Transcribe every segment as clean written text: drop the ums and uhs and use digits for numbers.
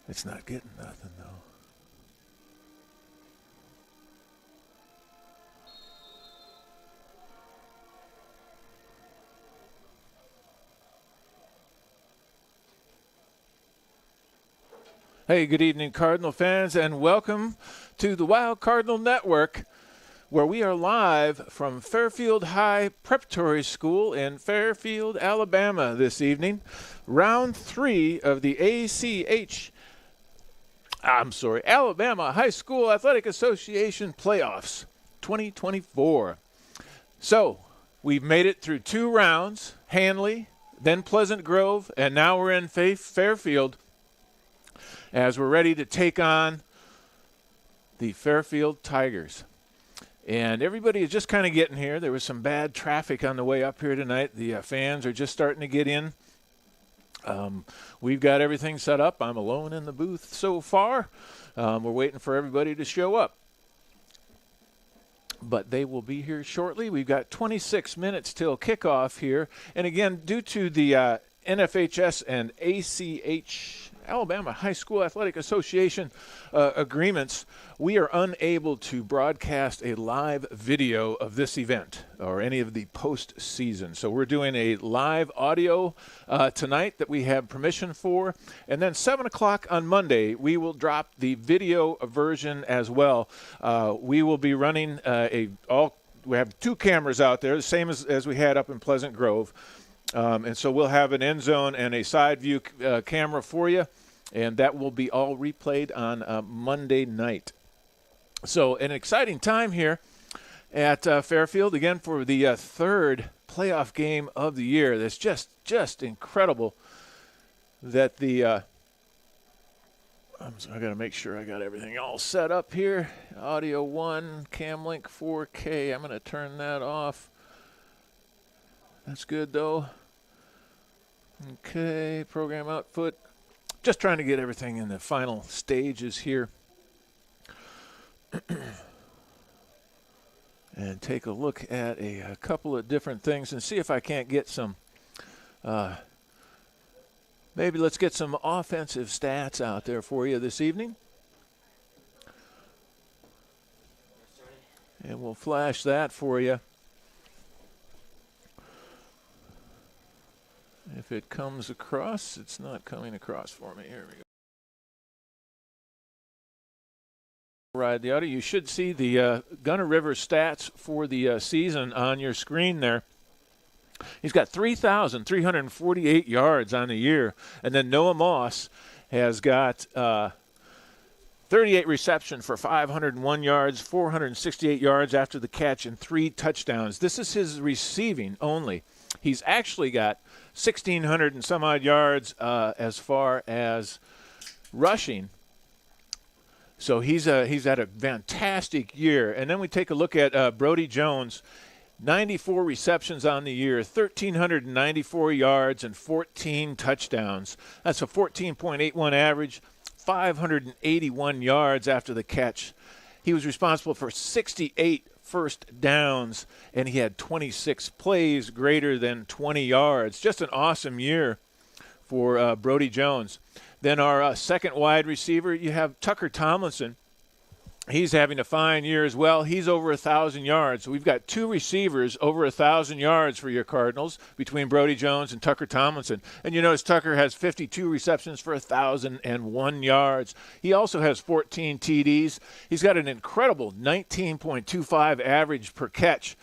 It's not getting nothing, though. Hey, good evening, Cardinal fans, and welcome to the Wild Cardinal Network, where we are live from Fairfield High Preparatory School in Fairfield, Alabama this evening. Round 3 of the Alabama High School Athletic Association Playoffs 2024. So, we've made it through 2 rounds, Hanley, then Pleasant Grove, and now we're in Fairfield, as we're ready to take on the Fairfield Tigers. And everybody is just kind of getting here. There was some bad traffic on the way up here tonight. The fans are just starting to get in. We've got everything set up. I'm alone in the booth so far. We're waiting for everybody to show up. But they will be here shortly. We've got 26 minutes till kickoff here. And again, due to the NFHS and ACH Alabama High School Athletic Association agreements, we are unable to broadcast a live video of this event or any of the postseason. So we're doing a live audio tonight that we have permission for. And then 7 o'clock on Monday, we will drop the video version as well. We will be running we have 2 cameras out there, the same as we had up in Pleasant Grove. And so we'll have an end zone and a side view camera for you, and that will be all replayed on Monday night. So an exciting time here at Fairfield, again, for the 3rd playoff game of the year. That's just incredible that I got to make sure I got everything all set up here. Audio 1, Camlink 4K. I'm going to turn that off. That's good, though. Okay, program output. Just trying to get everything in the final stages here. And take a look at a couple of different things and see if I can't get some, maybe let's get some offensive stats out there for you this evening. And we'll flash that for you. If it comes across, it's not coming across for me. Here we go. Ride the audio. You should see the Gunner River stats for the season on your screen there. He's got 3,348 yards on the year. And then Noah Moss has got 38 receptions for 501 yards, 468 yards after the catch, and 3 touchdowns. This is his receiving only. He's actually got 1,600 and some odd yards as far as rushing. So he's had a fantastic year. And then we take a look at Brody Jones, 94 receptions on the year, 1,394 yards, and 14 touchdowns. That's a 14.81 average, 581 yards after the catch. He was responsible for 68 first downs, and he had 26 plays greater than 20 yards. Just an awesome year for Brody Jones. Then our second wide receiver, you have Tucker Tomlinson. He's having a fine year as well. He's over 1,000 yards. So we've got 2 receivers over 1,000 yards for your Cardinals between Brody Jones and Tucker Tomlinson. And you notice Tucker has 52 receptions for 1,001 yards. He also has 14 TDs. He's got an incredible 19.25 average per catch,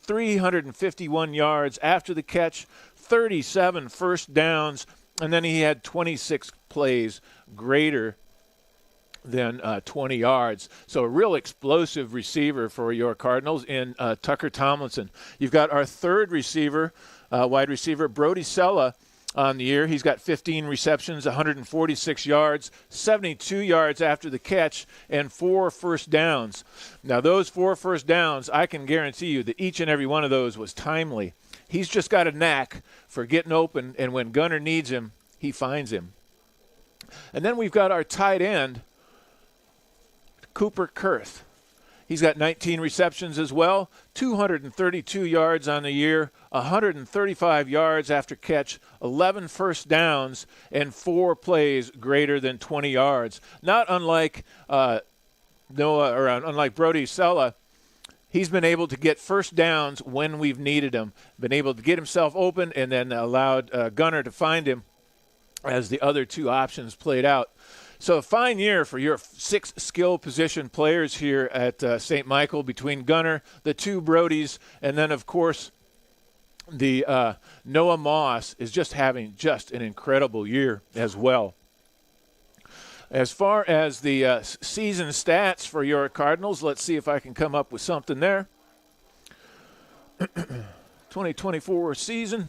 351 yards after the catch, 37 first downs, and then he had 26 plays greater than 20 yards. So a real explosive receiver for your Cardinals in Tucker Tomlinson. You've got our third receiver, wide receiver, Brody Sella, on the year. He's got 15 receptions, 146 yards, 72 yards after the catch, and 4 first downs. Now, those 4 first downs, I can guarantee you that each and every one of those was timely. He's just got a knack for getting open, and when Gunner needs him, he finds him. And then we've got our tight end, Cooper Kurth. He's got 19 receptions as well, 232 yards on the year, 135 yards after catch, 11 first downs, and 4 plays greater than 20 yards. Not unlike unlike Brody Sella, he's been able to get first downs when we've needed him, been able to get himself open and then allowed Gunner to find him as the other 2 options played out. So a fine year for your 6 skill position players here at St. Michael between Gunner, the 2 Brodies, and then, of course, the Noah Moss is just having just an incredible year as well. As far as the season stats for your Cardinals, let's see if I can come up with something there. 2024 season.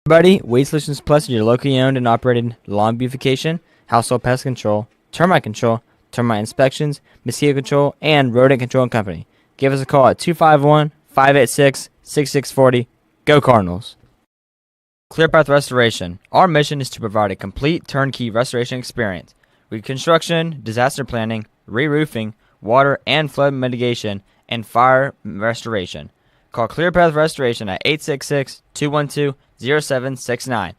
Everybody, Waste Solutions Plus is your locally owned and operated lawn beautification, household pest control, termite inspections, mosquito control, and rodent control company. Give us a call at 251-586-6640. Go Cardinals! ClearPath Restoration. Our mission is to provide a complete turnkey restoration experience. Reconstruction, disaster planning, re-roofing, water and flood mitigation, and fire restoration. Call ClearPath Restoration at 866-212-0769.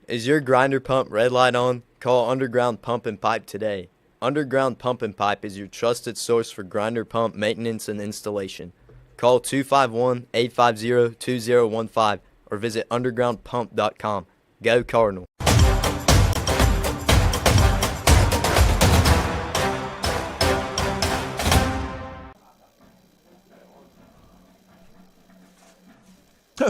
Is your grinder pump red light on? Call Underground Pump and Pipe today. Underground Pump and Pipe is your trusted source for grinder pump maintenance and installation. Call 251-850-2015 or visit undergroundpump.com. Go Cardinal.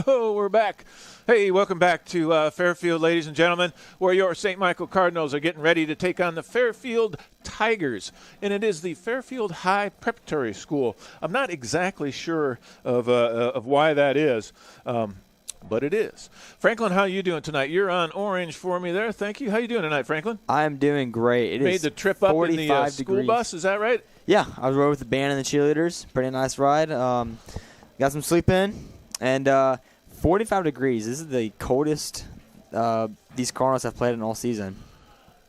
Oh, we're back. Hey, welcome back to Fairfield, ladies and gentlemen, where your St. Michael Cardinals are getting ready to take on the Fairfield Tigers. And it is the Fairfield High Preparatory School. I'm not exactly sure of why that is, but it is. Franklin, how are you doing tonight? You're on orange for me there. Thank you. How you doing tonight, Franklin? I'm doing great. It made is the trip up in the school degrees. bus, is that right? Yeah, I rode with the band and the cheerleaders. Pretty nice ride. Got some sleep in. And 45 degrees. This is the coldest these Cardinals have played in all season.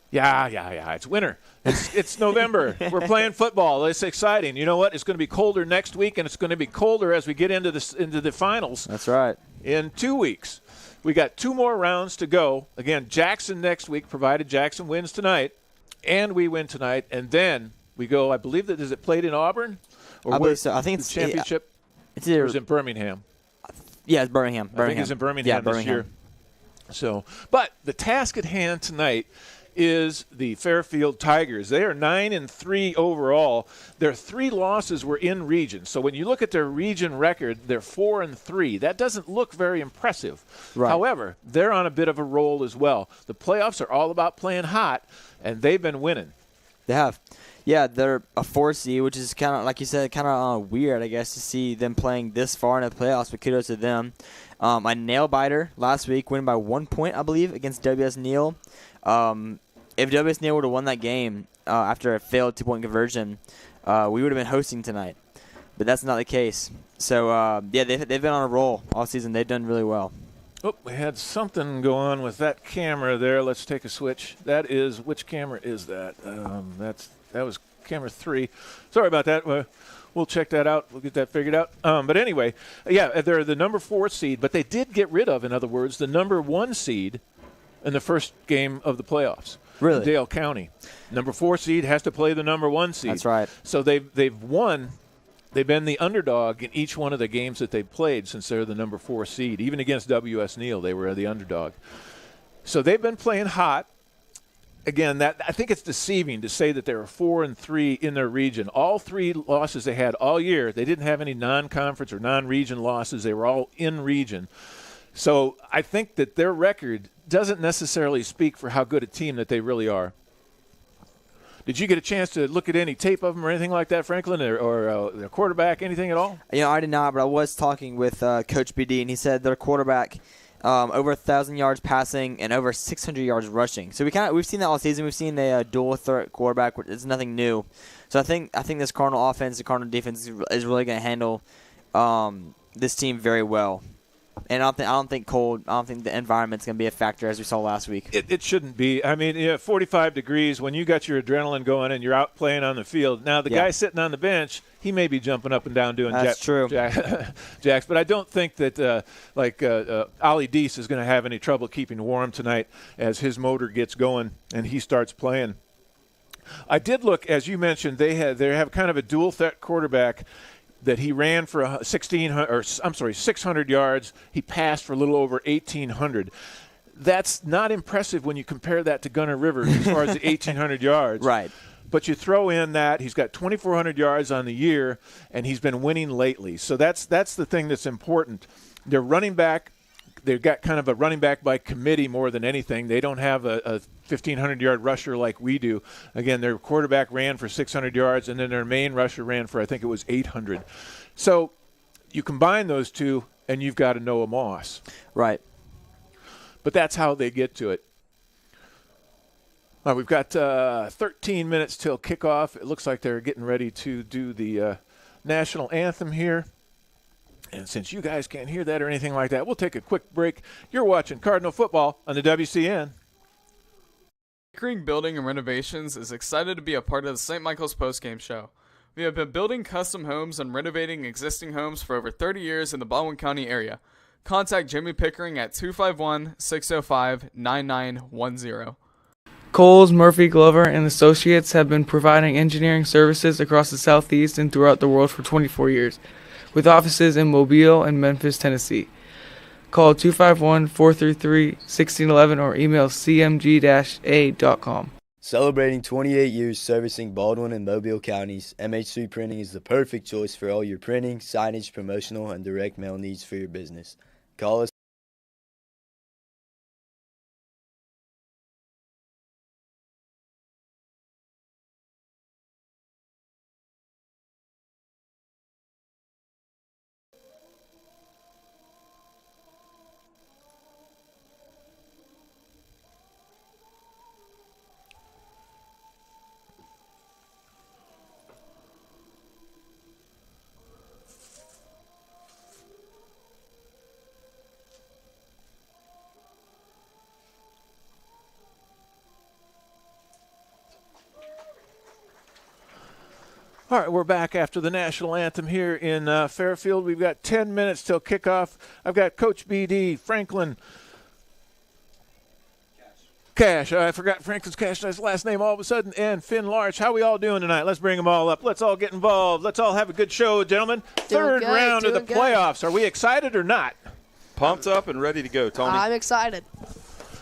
Yeah. It's winter. It's November. We're playing football. It's exciting. You know what? It's going to be colder next week, and it's going to be colder as we get into the finals. That's right. In 2 weeks. We got 2 more rounds to go. Again, Jackson next week, provided Jackson wins tonight, and we win tonight. And then we go, I believe that, is it played in Auburn? Or I believe so. I think it's the championship. It's either, or is it Birmingham? Yeah, it's Birmingham. I think it's in Birmingham this year. So, but the task at hand tonight is the Fairfield Tigers. They are 9-3 overall. Their 3 losses were in region. So when you look at their region record, they're 4-3. That doesn't look very impressive. Right. However, they're on a bit of a roll as well. The playoffs are all about playing hot, and they've been winning. They have. Yeah, they're a 4 seed, which is kind of, like you said, kind of weird, I guess, to see them playing this far in the playoffs, but kudos to them. A nail-biter last week, winning by 1 point, I believe, against W.S. Neal. If W.S. Neal would have won that game after a failed 2-point conversion, we would have been hosting tonight. But that's not the case. So, yeah, they've been on a roll all season. They've done really well. Oh, we had something go on with that camera there. Let's take a switch. That is, which camera is that? That was camera 3. Sorry about that. We'll check that out. We'll get that figured out. But anyway, yeah, they're the number 4 seed, but they did get rid of, in other words, the number 1 seed in the first game of the playoffs. Really? Dale County. Number 4 seed has to play the number 1 seed. That's right. So they've won. They've been the underdog in each one of the games that they've played since they're the number 4 seed. Even against W.S. Neal, they were the underdog. So they've been playing hot. Again, I think it's deceiving to say that they were 4-3 in their region. All 3 losses they had all year, they didn't have any non-conference or non-region losses. They were all in region. So I think that their record doesn't necessarily speak for how good a team that they really are. Did you get a chance to look at any tape of them or anything like that, Franklin, or their quarterback, anything at all? You know, I did not, but I was talking with Coach BD, and he said their quarterback over 1,000 yards passing and over 600 yards rushing. So we've seen that all season. We've seen a dual threat quarterback. It's nothing new. So I think this Cardinal offense, the Cardinal defense is really going to handle this team very well. And I don't think the environment's going to be a factor as we saw last week. It shouldn't be. I mean, 45 degrees when you got your adrenaline going and you're out playing on the field. Now the guy sitting on the bench, he may be jumping up and down doing jacks, but I don't think that Ollie Deese is going to have any trouble keeping warm tonight as his motor gets going and he starts playing. I did look, as you mentioned, they have kind of a dual threat quarterback. That he ran for 600 yards. He passed for a little over 1,800. That's not impressive when you compare that to Gunner Rivers as far as the 1,800 yards. Right. But you throw in that he's got 2,400 yards on the year, and he's been winning lately. So that's the thing that's important. Their running back, they've got kind of a running back by committee more than anything. They don't have a 1,500-yard rusher like we do. Again, their quarterback ran for 600 yards, and then their main rusher ran for, I think it was 800. So you combine those two, and you've got a Noah Moss. Right. But that's how they get to it. All right, we've got 13 minutes till kickoff. It looks like they're getting ready to do the national anthem here. And since you guys can't hear that or anything like that, we'll take a quick break. You're watching Cardinal Football on the WCN. Pickering Building and Renovations is excited to be a part of the St. Michael's Postgame show. We have been building custom homes and renovating existing homes for over 30 years in the Baldwin County area. Contact Jimmy Pickering at 251-605-9910. Coles, Murphy, Glover, and Associates have been providing engineering services across the Southeast and throughout the world for 24 years, with offices in Mobile and Memphis, Tennessee. Call 251-433-1611 or email cmg-a.com. Celebrating 28 years servicing Baldwin and Mobile counties, MH3 Printing is the perfect choice for all your printing, signage, promotional, and direct mail needs for your business. Call us. All right, we're back after the national anthem here in Fairfield. We've got 10 minutes till kickoff. I've got Coach BD, Franklin Cash. I forgot Franklin's Cash's last name all of a sudden, and Finn Larch. How we all doing tonight? Let's bring them all up. Let's all get involved. Let's all have a good show, gentlemen. Third round of the playoffs. Are we excited or not? Pumped up and ready to go, Tony. I'm excited.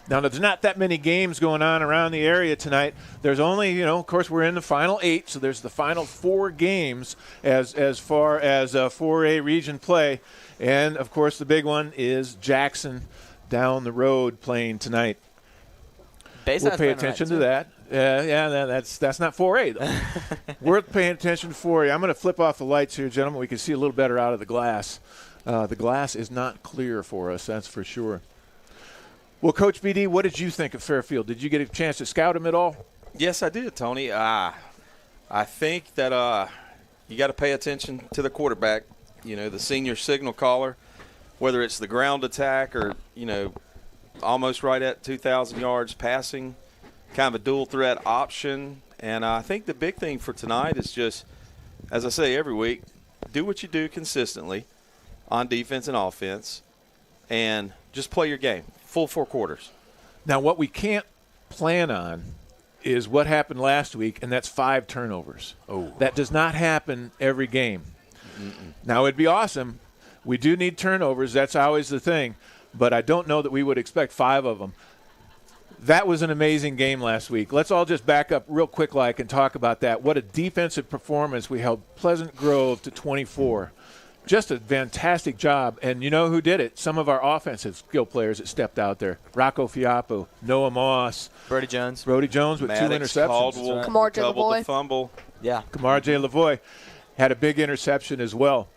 Now, there's not that many games going on around the area tonight. There's only, of course, we're in the final 8, so there's the final 4 games as far as 4A region play. And, of course, the big one is Jackson down the road playing tonight. We'll pay attention to that. That's not 4A, though. Worth paying attention to 4A. I'm going to flip off the lights here, gentlemen. We can see a little better out of the glass. The glass is not clear for us, that's for sure. Well, Coach BD, what did you think of Fairfield? Did you get a chance to scout him at all? Yes, I did, Tony. I think that you got to pay attention to the quarterback, the senior signal caller, whether it's the ground attack or, almost right at 2,000 yards passing, kind of a dual threat option. And I think the big thing for tonight is just, as I say every week, do what you do consistently on defense and offense and just play your game. Full 4 quarters. Now, what we can't plan on is what happened last week, and that's 5 turnovers. Oh. That does not happen every game. Now, it'd be awesome. We do need turnovers. That's always the thing. But I don't know that we would expect 5 of them. That was an amazing game last week. Let's all just back up real quick and talk about that. What a defensive performance. We held Pleasant Grove to 24. Just a fantastic job. And you know who did it? Some of our offensive skill players that stepped out there. Rocco Fiapo, Noah Moss. Brody Jones with Maddox, 2 interceptions. Caldwell, Kamar J. doubled Lavoie. the fumble. Yeah. Kamar J. Lavoie had a big interception as well.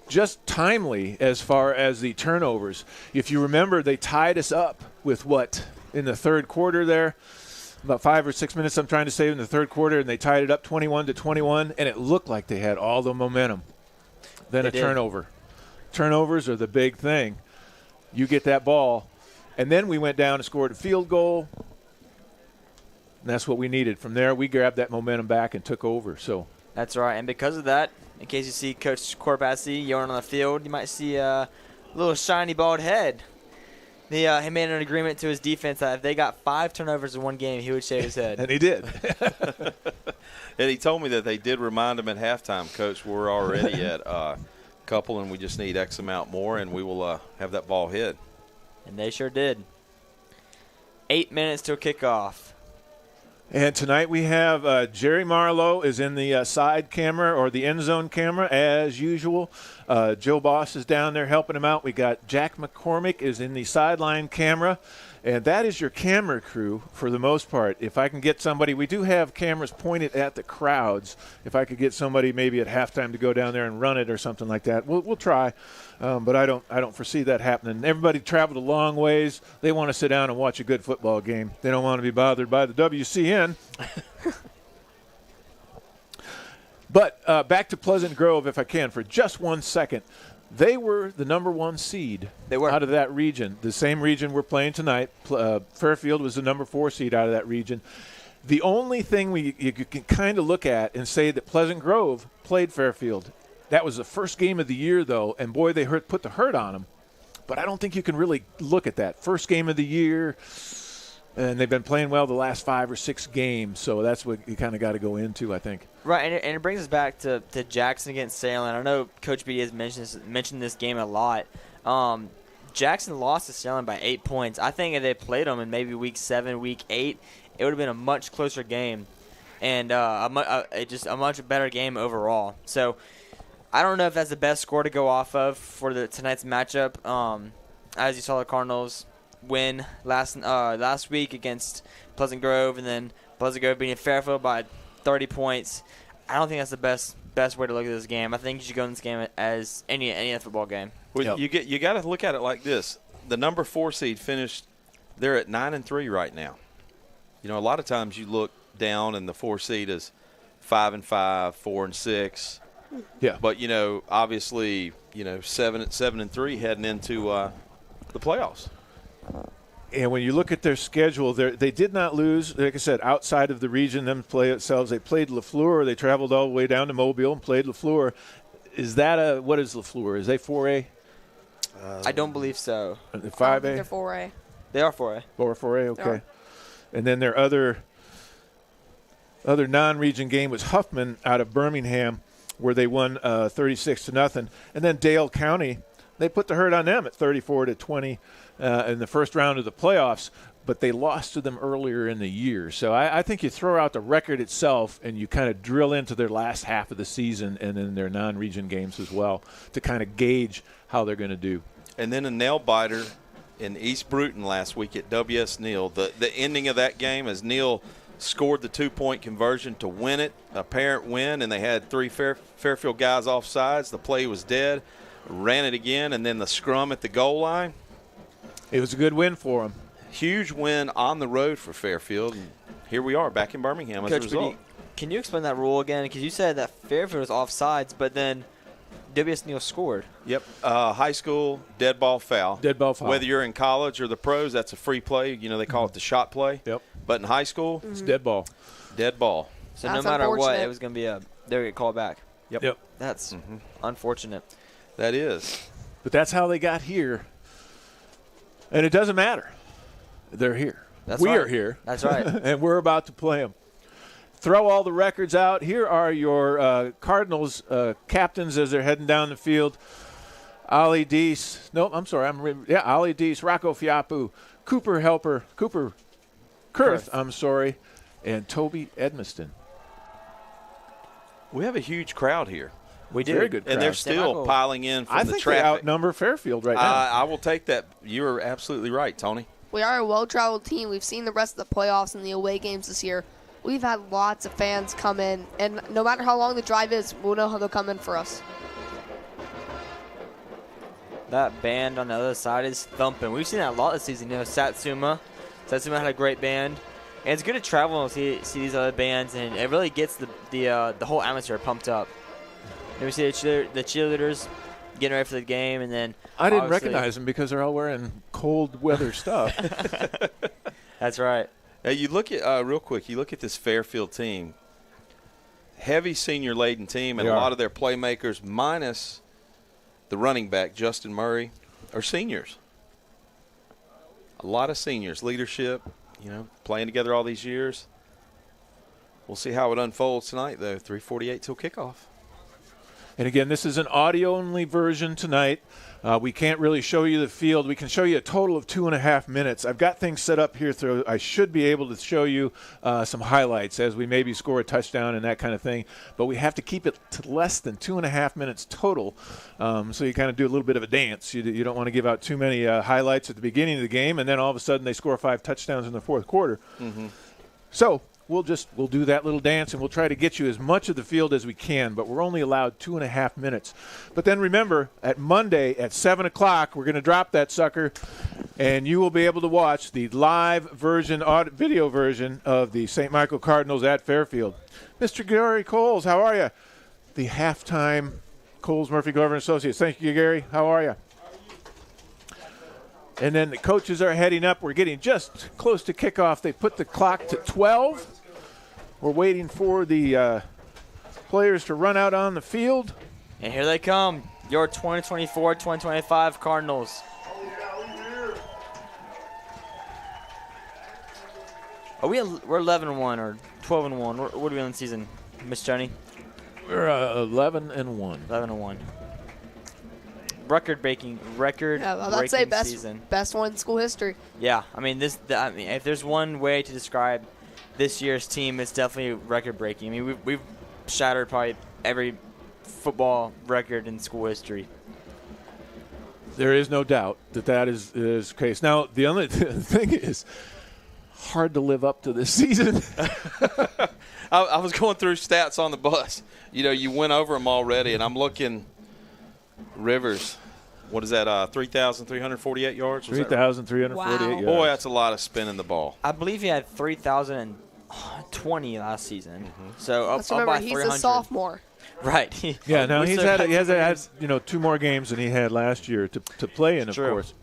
Just timely as far as the turnovers. If you remember, they tied us up with what? In the third quarter there? About 5 or 6 minutes, I'm trying to say, in the third quarter, and they tied it up 21-21, and it looked like they had all the momentum. Then a turnover. Turnovers are the big thing. You get that ball. And then we went down and scored a field goal. And that's what we needed. From there, we grabbed that momentum back and took over. So That's right. And because of that, in case you see Coach Corpassi yelling on the field, you might see a little shiny bald head. He made an agreement to his defense that if they got 5 turnovers in one game, he would shave his head. And he did. And he told me that they did remind him at halftime, Coach, we're already at a couple and we just need X amount more, and we will have that ball hit. And they sure did. 8 minutes till kickoff. And tonight we have Jerry Marlowe is in the side camera or the end zone camera as usual. Joe Boss is down there helping him out. We got Jack McCormick is in the sideline camera. And that is your camera crew for the most part. If I can get somebody, we do have cameras pointed at the crowds. If I could get somebody maybe at halftime to go down there and run it or something like that, we'll try. But I don't foresee that happening. Everybody traveled a long ways. They want to sit down and watch a good football game. They don't want to be bothered by the WCN. But back to Pleasant Grove, if I can, for just 1 second. They were the number 1 seed out of that region, the same region we're playing tonight. Fairfield was the number 4 seed out of that region. The only thing you can kind of look at and say that Pleasant Grove played Fairfield. That was the first game of the year, though, and, boy, they put the hurt on them. But I don't think you can really look at that. First game of the year, And they've been playing well the last 5 or 6 games, so that's what you kind of got to go into, I think. Right, and it brings us back to Jackson against Salem. I know Coach B has mentioned this game a lot. Jackson lost to Salem by 8 points. I think if they played them in maybe week 7, week 8, it would have been a much closer game and just a much better game overall. So I don't know if that's the best score to go off of for tonight's matchup. As you saw, the Cardinals win last week against Pleasant Grove, and then Pleasant Grove beating Fairfield by 30 points. I don't think that's the best way to look at this game. I think you should go in this game as any football game. Well, you got to look at it like this. The number 4 seed finished. They're at 9-3 right now. You know, a lot of times you look down and the 4 seed is 5-5, 4-6. Yeah. But you know, obviously, 7-3 heading into the playoffs. And when you look at their schedule, they did not lose, like I said, outside of the region, them play themselves. They played Lafleur. They traveled all the way down to Mobile and played Lafleur. Is that what is Lafleur? Is they 4A? I don't believe so. 5A? They're 4A. They are 4A. 4A, okay. And then their other non-region game was Huffman out of Birmingham, where they won 36-0. And then Dale County, they put the hurt on them at 34-20 in the first round of the playoffs, but they lost to them earlier in the year. So I think you throw out the record itself and you kind of drill into their last half of the season and then their non-region games as well to kind of gauge how they're going to do. And then a nail-biter in East Bruton last week at W.S. Neal. The ending of that game as Neal scored the 2-point conversion to win it, a apparent win, and they had 3 Fairfield guys off sides. The play was dead, ran it again, and then the scrum at the goal line. It was a good win for them. Huge win on the road for Fairfield, and here we are back in Birmingham as a result. Can you explain that rule again? Because you said that Fairfield was offsides, but then W.S. Neal scored. Yep. High school, dead ball foul. Dead ball foul. Whether you're in college or the pros, that's a free play. You know, they call it the shot play. Yep. But in high school, it's dead ball. Dead ball. So That's no matter what, unfortunate. it was going to be they would get called back. Yep. That's unfortunate. That is. But that's how they got here. And it doesn't matter. They're here. That's we right. are here. That's right. And we're about to play them. Throw all the records out. Here are your Cardinals captains as they're heading down the field. Ali Deese. No, I'm sorry. Ali Deese, Rocco Fiapu, Cooper Kurth, I'm sorry, and Toby Edmiston. We have a huge crowd here. We do. Very good crowd. And they're still piling in from the I think traffic. they outnumber Fairfield right now. I will take that. You're absolutely right, Tony. We are a well-traveled team. We've seen the rest of the playoffs and the away games this year. We've had lots of fans come in, and no matter how long the drive is, we'll know how they'll come in for us. That band on the other side is thumping. We've seen that a lot this season. Satsuma had a great band. And it's good to travel and see these other bands, and it really gets the whole atmosphere pumped up. And we see the cheerleaders getting ready for the game, and then I didn't recognize them because they're all wearing cold weather stuff. That's right. Now you look at real quick. You look at this Fairfield team. Heavy senior-laden team, and a lot of their playmakers, minus the running back Justin Murray, are seniors. A lot of seniors, leadership. Playing together all these years. We'll see how it unfolds tonight, though. 3:48 till kickoff. And again, this is an audio-only version tonight. We can't really show you the field. We can show you a total of 2.5 minutes. I've got things set up here, so I should be able to show you some highlights as we maybe score a touchdown and that kind of thing. But we have to keep it to less than 2.5 minutes total, so you kind of do a little bit of a dance. You don't want to give out too many highlights at the beginning of the game, and then all of a sudden they score 5 touchdowns in the fourth quarter. So we'll do that little dance, and we'll try to get you as much of the field as we can, but we're only allowed 2.5 minutes. But then remember, at Monday at 7 o'clock, we're going to drop that sucker, and you will be able to watch the live version, video version of the St. Michael Cardinals at Fairfield. Mr. Gary Coles, how are you? The halftime Coles Murphy Glover Associates. Thank you, Gary. How are you? And then the coaches are heading up. We're getting just close to kickoff. They put the clock to 12. We're waiting for the players to run out on the field. And here they come, your 2024-2025 Cardinals. We're 11-1 or 12-1. What are we on the season, Miss Tony? We're 11-1. 11-1. Record-breaking Yeah, well, I'd say season. best one in school history. Yeah, I mean if there's one way to describe this year's team, it's definitely record-breaking. I mean we've shattered probably every football record in school history. There is no doubt that is the case. Now the only thing is hard to live up to this season. I was going through stats on the bus. You went over them already, and I'm looking. Rivers, what is that? 3,348 yards. 3,348 yards. Boy, that's a lot of spinning the ball. I believe he had 3,020 last season. So up Let's remember, by he's 300. a sophomore. Right. Yeah. Now We he still has got had 2 more games than he had last year to play in. Of True. course,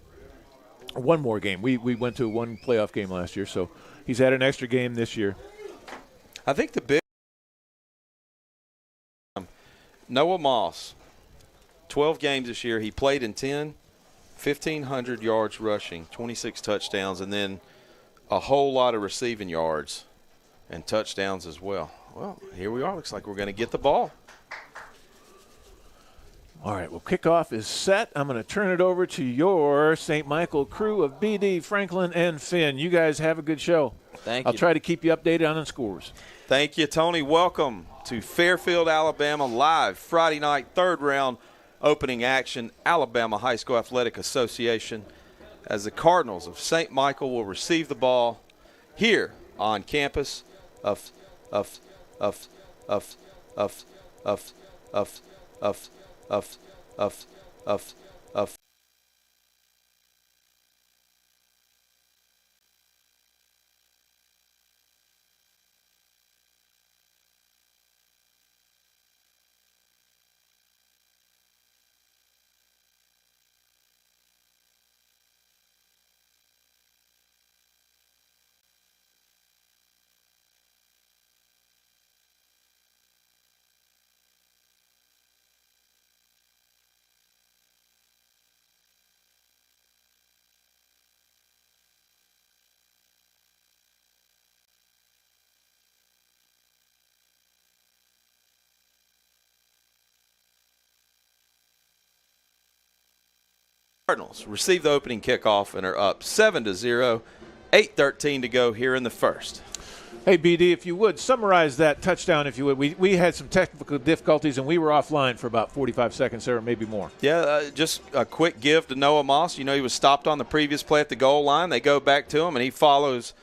1 more game. We went to 1 playoff game last year, so he's had an extra game this year. I think the big Noah Moss, 12 games this year. He played in 10, 1,500 yards rushing, 26 touchdowns, and then a whole lot of receiving yards and touchdowns as well. Well, here we are. Looks like we're going to get the ball. All right, well, kickoff is set. I'm going to turn it over to your St. Michael crew of BD, Franklin, and Finn. You guys have a good show. Thank you. I'll try to keep you updated on the scores. Thank you, Tony. Welcome to Fairfield, Alabama, live Friday night, 3rd round opening action, Alabama High School Athletic Association, as the Cardinals of St. Michael will receive the ball here on campus of Cardinals receive the opening kickoff and are up 7-0, 8:13 to go here in the first. Hey, BD, if you would, summarize that touchdown, if you would. We had some technical difficulties, and we were offline for about 45 seconds there, or maybe more. Yeah, just a quick give to Noah Moss. He was stopped on the previous play at the goal line. They go back to him, and he follows,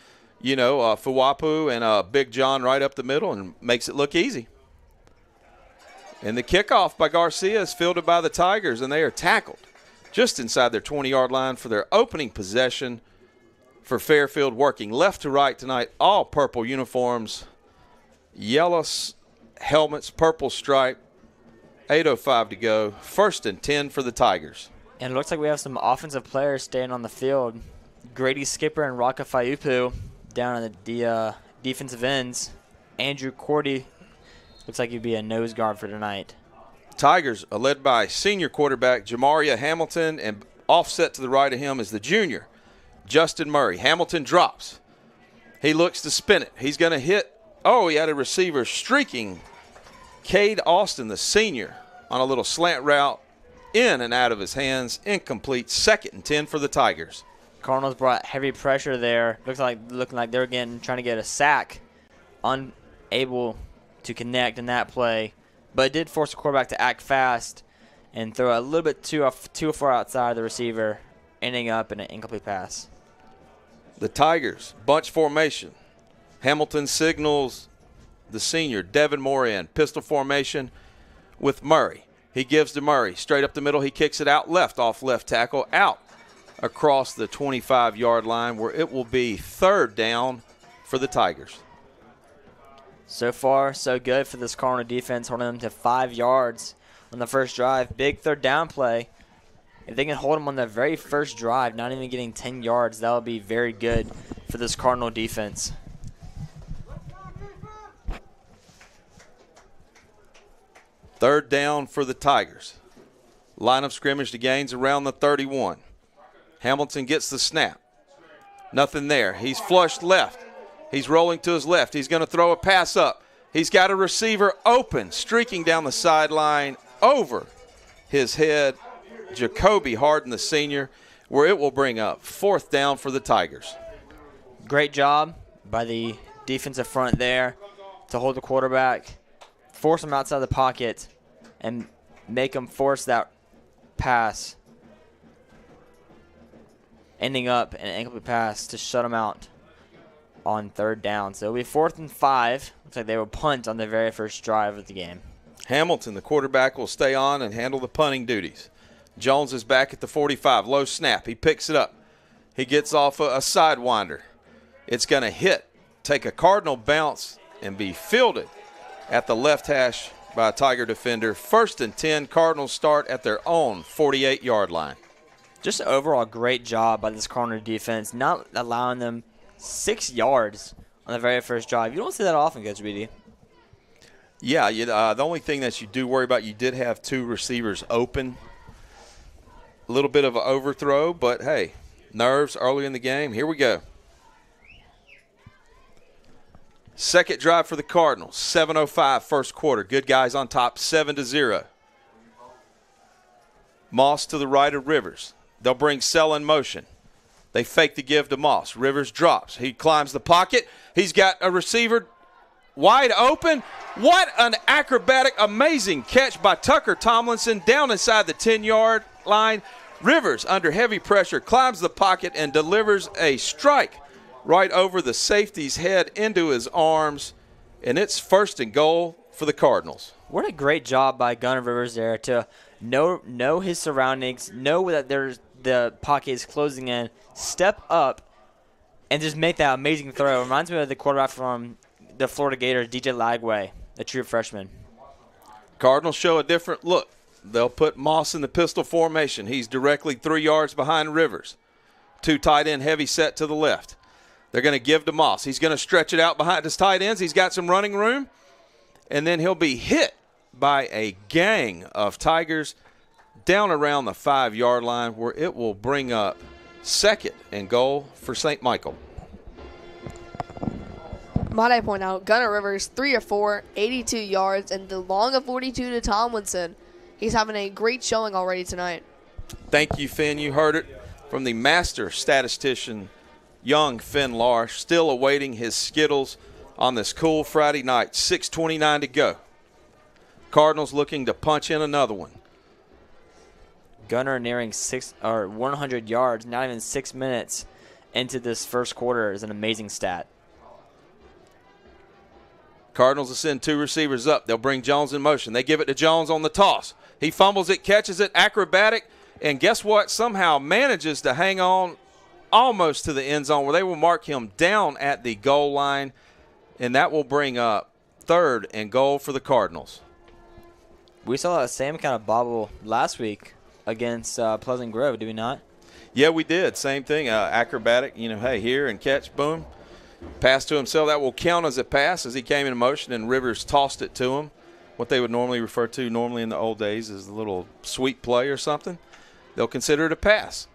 Fuwapu and Big John right up the middle and makes it look easy. And the kickoff by Garcia is fielded by the Tigers, and they are tackled just inside their 20-yard line for their opening possession for Fairfield, working left to right tonight. All purple uniforms, yellow helmets, purple stripe. 8:05 to go. 1st and 10 for the Tigers. And it looks like we have some offensive players staying on the field. Grady Skipper and Raka Faiupu down on the defensive ends. Andrew Cordy looks like he'd be a nose guard for tonight. Tigers are led by senior quarterback Jamaria Hamilton, and offset to the right of him is the junior, Justin Murray. Hamilton drops. He looks to spin it. He's going to hit. Oh, he had a receiver streaking. Cade Austin, the senior, on a little slant route, in and out of his hands. Incomplete. 2nd and 10 for the Tigers. Cardinals brought heavy pressure there. Looking like they're trying to get a sack. Unable to connect in that play. But it did force the quarterback to act fast and throw a little bit too far outside of the receiver, ending up in an incomplete pass. The Tigers, bunch formation. Hamilton signals the senior, Devin Moran, pistol formation with Murray. He gives to Murray. Straight up the middle, he kicks it out left off left tackle, out across the 25-yard line, where it will be 3rd down for the Tigers. So far, so good for this Cardinal defense, holding them to 5 yards on the first drive. Big 3rd down play. If they can hold them on the very first drive, not even getting 10 yards, that would be very good for this Cardinal defense. Third down for the Tigers. Line of scrimmage to gains around the 31. Hamilton gets the snap. Nothing there. He's flushed left. He's rolling to his left. He's going to throw a pass up. He's got a receiver open, streaking down the sideline over his head. Jacoby Harden, the senior, where it will bring up 4th down for the Tigers. Great job by the defensive front there to hold the quarterback, force him outside the pocket, and make him force that pass, ending up an incomplete pass to shut him out on 3rd down. So it'll be 4th and 5. Looks like they will punt on the very first drive of the game. Hamilton, the quarterback, will stay on and handle the punting duties. Jones is back at the 45. Low snap. He picks it up. He gets off a sidewinder. It's going to hit, take a Cardinal bounce, and be fielded at the left hash by a Tiger defender. 1st and 10. Cardinals start at their own 48-yard line. Just overall great job by this Cardinal defense, not allowing them 6 yards on the very first drive. You don't see that often, Coach Beatty. Yeah, the only thing that you do worry about, you did have 2 receivers open. A little bit of an overthrow, but, hey, nerves early in the game. Here we go. Second drive for the Cardinals. 7:05 first quarter. Good guys on top, 7-0. Moss to the right of Rivers. They'll bring Sell in motion. They fake the give to Moss. Rivers drops. He climbs the pocket. He's got a receiver wide open. What an acrobatic, amazing catch by Tucker Tomlinson down inside the 10-yard line. Rivers, under heavy pressure, climbs the pocket and delivers a strike right over the safety's head into his arms, and it's 1st and goal for the Cardinals. What a great job by Gunnar Rivers there to know his surroundings, know that the pocket is closing in, step up, and just make that amazing throw. It reminds me of the quarterback from the Florida Gators, DJ Lagway, a true freshman. Cardinals show a different look. They'll put Moss in the pistol formation. He's directly 3 yards behind Rivers. 2 tight end heavy set to the left. They're going to give to Moss. He's going to stretch it out behind his tight ends. He's got some running room. And then he'll be hit by a gang of Tigers down around the 5-yard line, where it will bring up 2nd and goal for St. Michael. Might I point out, Gunnar Rivers, 3 of 4, 82 yards, and the long of 42 to Tomlinson. He's having a great showing already tonight. Thank you, Finn. You heard it from the master statistician, young Finn Larsh, still awaiting his Skittles on this cool Friday night. 6:29 to go. Cardinals looking to punch in another one. Gunnar nearing 100 yards, not even 6 minutes into this first quarter is an amazing stat. Cardinals will send 2 receivers up. They'll bring Jones in motion. They give it to Jones on the toss. He fumbles it, catches it, acrobatic, and guess what? Somehow manages to hang on almost to the end zone, where they will mark him down at the goal line, and that will bring up 3rd and goal for the Cardinals. We saw that same kind of bobble last week against Pleasant Grove, did we not? Yeah, we did. Same thing, acrobatic, hey, here and catch, boom. Pass to himself. That will count as a pass as he came in motion, and Rivers tossed it to him. What they would normally refer to in the old days as a little sweep play or something. They'll consider it a pass.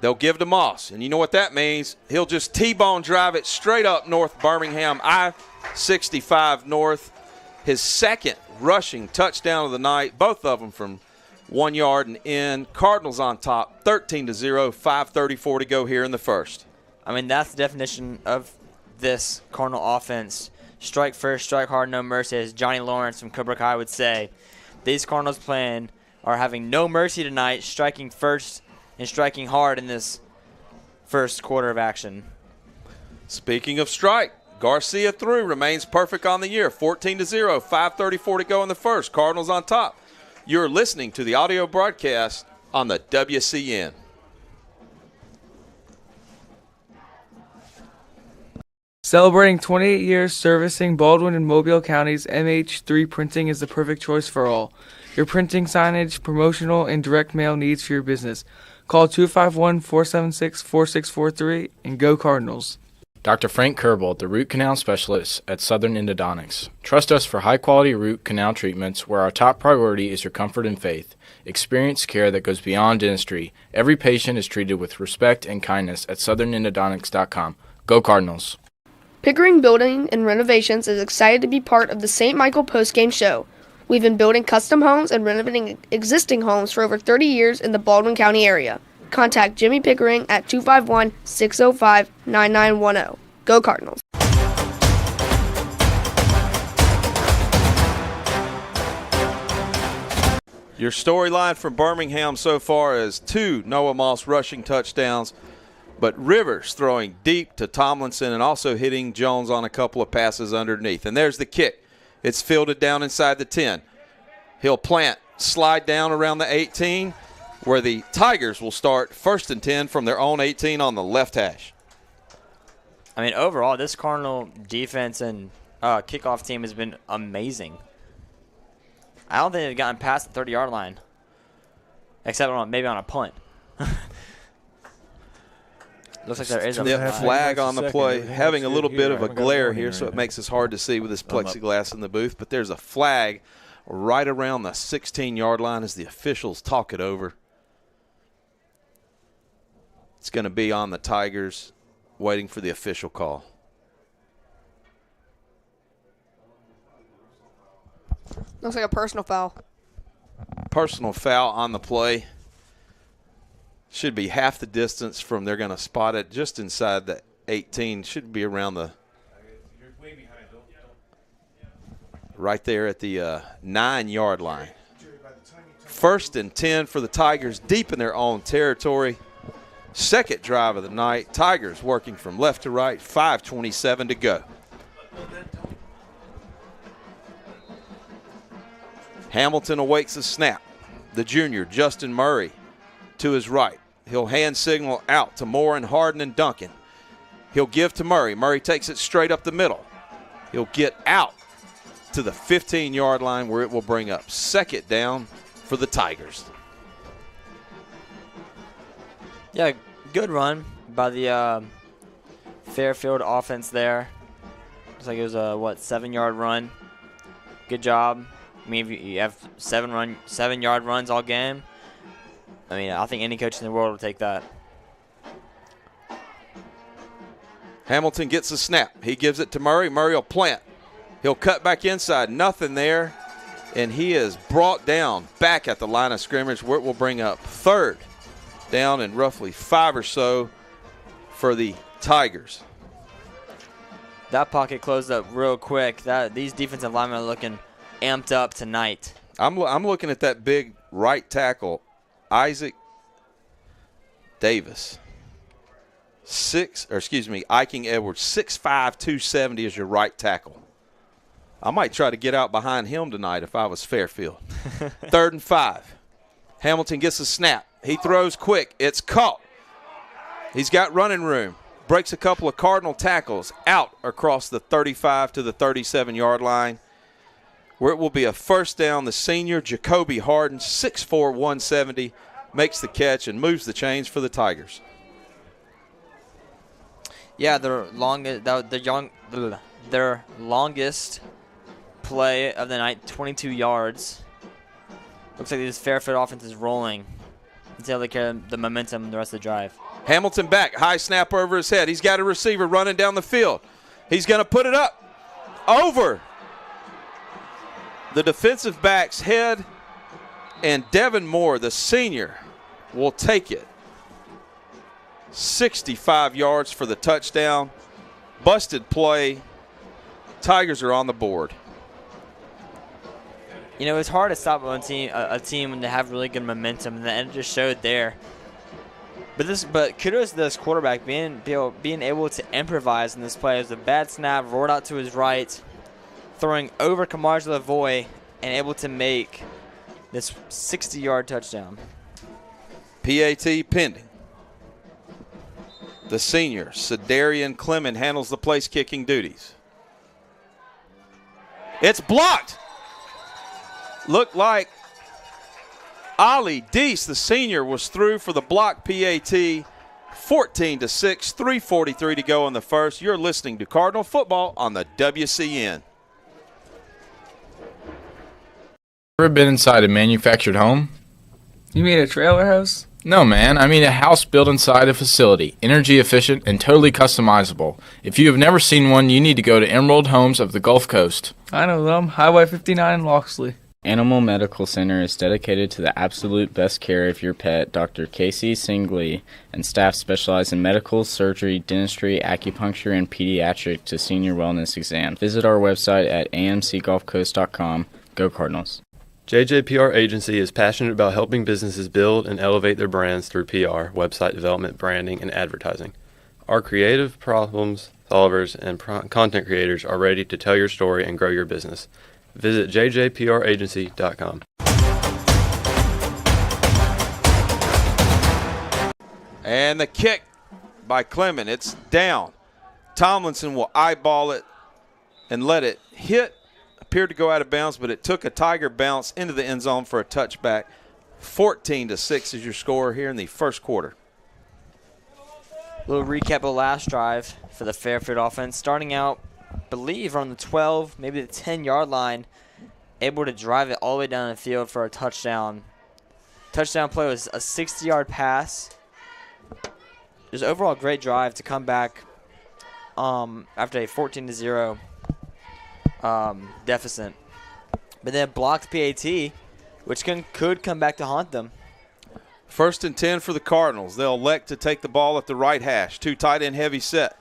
They'll give to Moss, and you know what that means. He'll just T-bone drive it straight up North Birmingham, I-65 North. His 2nd rushing touchdown of the night, both of them from 1 yard and in. Cardinals on top, 13-0, 5:34 to go here in the first. I mean, that's the definition of this Cardinal offense. Strike first, strike hard, no mercy, as Johnny Lawrence from Cobra Kai would say. These Cardinals are having no mercy tonight, striking first and striking hard in this first quarter of action. Speaking of strike, Garcia through, remains perfect on the year, 14-0, 5:34 to go in the first. Cardinals on top. You're listening to the audio broadcast on the WCN. Celebrating 28 years servicing Baldwin and Mobile counties, MH3 Printing is the perfect choice for all your printing, signage, promotional, and direct mail needs for your business. Call 251-476-4643 and go Cardinals. Dr. Frank Kerbel, the root canal specialist at Southern Endodontics. Trust us for high-quality root canal treatments where our top priority is your comfort and faith. Experience care that goes beyond dentistry. Every patient is treated with respect and kindness at southernendodontics.com. Go Cardinals. Pickering Building and Renovations is excited to be part of the St. Michael Postgame Show. We've been building custom homes and renovating existing homes for over 30 years in the Baldwin County area. Contact Jimmy Pickering at 251-605-9910. Go Cardinals. Your storyline from Birmingham so far is 2 Noah Moss rushing touchdowns, but Rivers throwing deep to Tomlinson and also hitting Jones on a couple of passes underneath. And there's the kick. It's fielded down inside the 10. He'll plant, slide down around the 18, where the Tigers will start 1st and 10 from their own 18 on the left hash. I mean, overall, this Cardinal defense and kickoff team has been amazing. I don't think they've gotten past the 30-yard line, except maybe on a punt. Looks like there is a flag on the play. Having a little bit of a glare here, so it makes us hard to see with this plexiglass in the booth. But there's a flag right around the 16-yard line as the officials talk it over. It's going to be on the Tigers, waiting for the official call. Looks like a personal foul. Personal foul on the play. Should be half the distance from they're going to spot it just inside the 18. Should be around the right there at the 9-yard line. 1st and 10 for the Tigers deep in their own territory. Second drive of the night. Tigers working from left to right. 5:27 to go. Hamilton awaits the snap. The junior, Justin Murray, to his right. He'll hand signal out to Moore and Harden and Duncan. He'll give to Murray. Murray takes it straight up the middle. He'll get out to the 15-yard line where it will bring up 2nd down for the Tigers. Yeah, good run by the Fairfield offense there. Looks like it was a, 7-yard run. Good job. I mean, if you have 7-yard runs all game, I mean, I think any coach in the world will take that. Hamilton gets the snap. He gives it to Murray. Murray will plant. He'll cut back inside. Nothing there. And he is brought down back at the line of scrimmage where it will bring up 3rd down and roughly 5 or so for the Tigers. That pocket closed up real quick. These defensive linemen are looking amped up tonight. I'm looking at that big right tackle, Isaac Davis. Iking Edwards, 6'5", 270 is your right tackle. I might try to get out behind him tonight if I was Fairfield. 3rd and 5. Hamilton gets a snap. He throws quick. It's caught. He's got running room. Breaks a couple of Cardinal tackles out across the 35 to the 37-yard line, where it will be a 1st down. The senior, Jacoby Harden, 6'4", 170, makes the catch and moves the chains for the Tigers. Yeah, their longest play of the night, 22 yards. Looks like this Fairfield offense is rolling until they carry the momentum the rest of the drive. Hamilton back, high snap over his head. He's got a receiver running down the field. He's going to put it up over the defensive back's head, and Devin Moore, the senior, will take it. 65 yards for the touchdown. Busted play. Tigers are on the board. You know, it's hard to stop a team when they have really good momentum, and it just showed there. But kudos to this quarterback being able to improvise in this play. It was a bad snap, rolled out to his right, throwing over Kamar Lavoie, and able to make this 60-yard touchdown. PAT pending. The senior, Cedarian Clement, handles the place-kicking duties. It's blocked. Looked like Ali Deese, the senior, was through for the block PAT. 14-6, 3:43 to go in the first. You're listening to Cardinal Football on the WCN. Ever been inside a manufactured home? You mean a trailer house? No, man. I mean a house built inside a facility, energy efficient and totally customizable. If you have never seen one, you need to go to Emerald Homes of the Gulf Coast. I know them. Highway 59 in Loxley. Animal Medical Center is dedicated to the absolute best care of your pet. Dr. Casey Singley and staff specialize in medical, surgery, dentistry, acupuncture, and pediatric to senior wellness exams. Visit our website at amcgulfcoast.com. Go Cardinals. JJPR Agency is passionate about helping businesses build and elevate their brands through PR, website development, branding, and advertising. Our creative problem solvers and content creators are ready to tell your story and grow your business. Visit jjpragency.com. And the kick by Clement. It's down. Tomlinson will eyeball it and let it hit. Appeared to go out of bounds, but it took a Tiger bounce into the end zone for a touchback. 14-6 is your score here in the first quarter. Little recap of last drive for the Fairfield offense. Starting out, I believe, on the 12, maybe the 10-yard line, able to drive it all the way down the field for a touchdown. Touchdown play was a 60-yard pass. It was overall a great drive to come back after a 14-0 deficit. But then blocked PAT, which could come back to haunt them. 1st and 10 for the Cardinals. They'll elect to take the ball at the right hash. 2 tight end heavy set.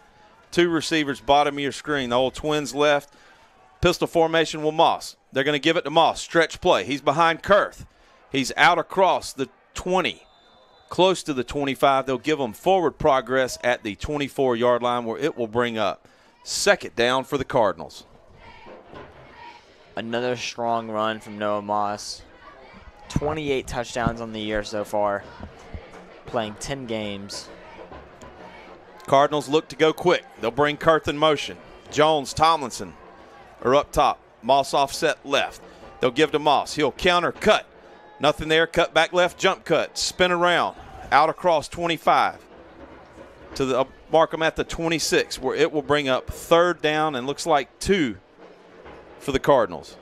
2 receivers bottom of your screen. The old twins left. Pistol formation will Moss. They're going to give it to Moss. Stretch play. He's behind Kurth. He's out across the 20. Close to the 25. They'll give him forward progress at the 24-yard line where it will bring up 2nd down for the Cardinals. Another strong run from Noah Moss. 28 touchdowns on the year so far, playing 10 games. Cardinals look to go quick. They'll bring Kurth in motion. Jones, Tomlinson are up top. Moss offset left. They'll give to Moss. He'll counter, cut. Nothing there. Cut back left, jump cut. Spin around. Out across 25. To the mark them at the 26, where it will bring up 3rd down and looks like 2 for the Cardinals.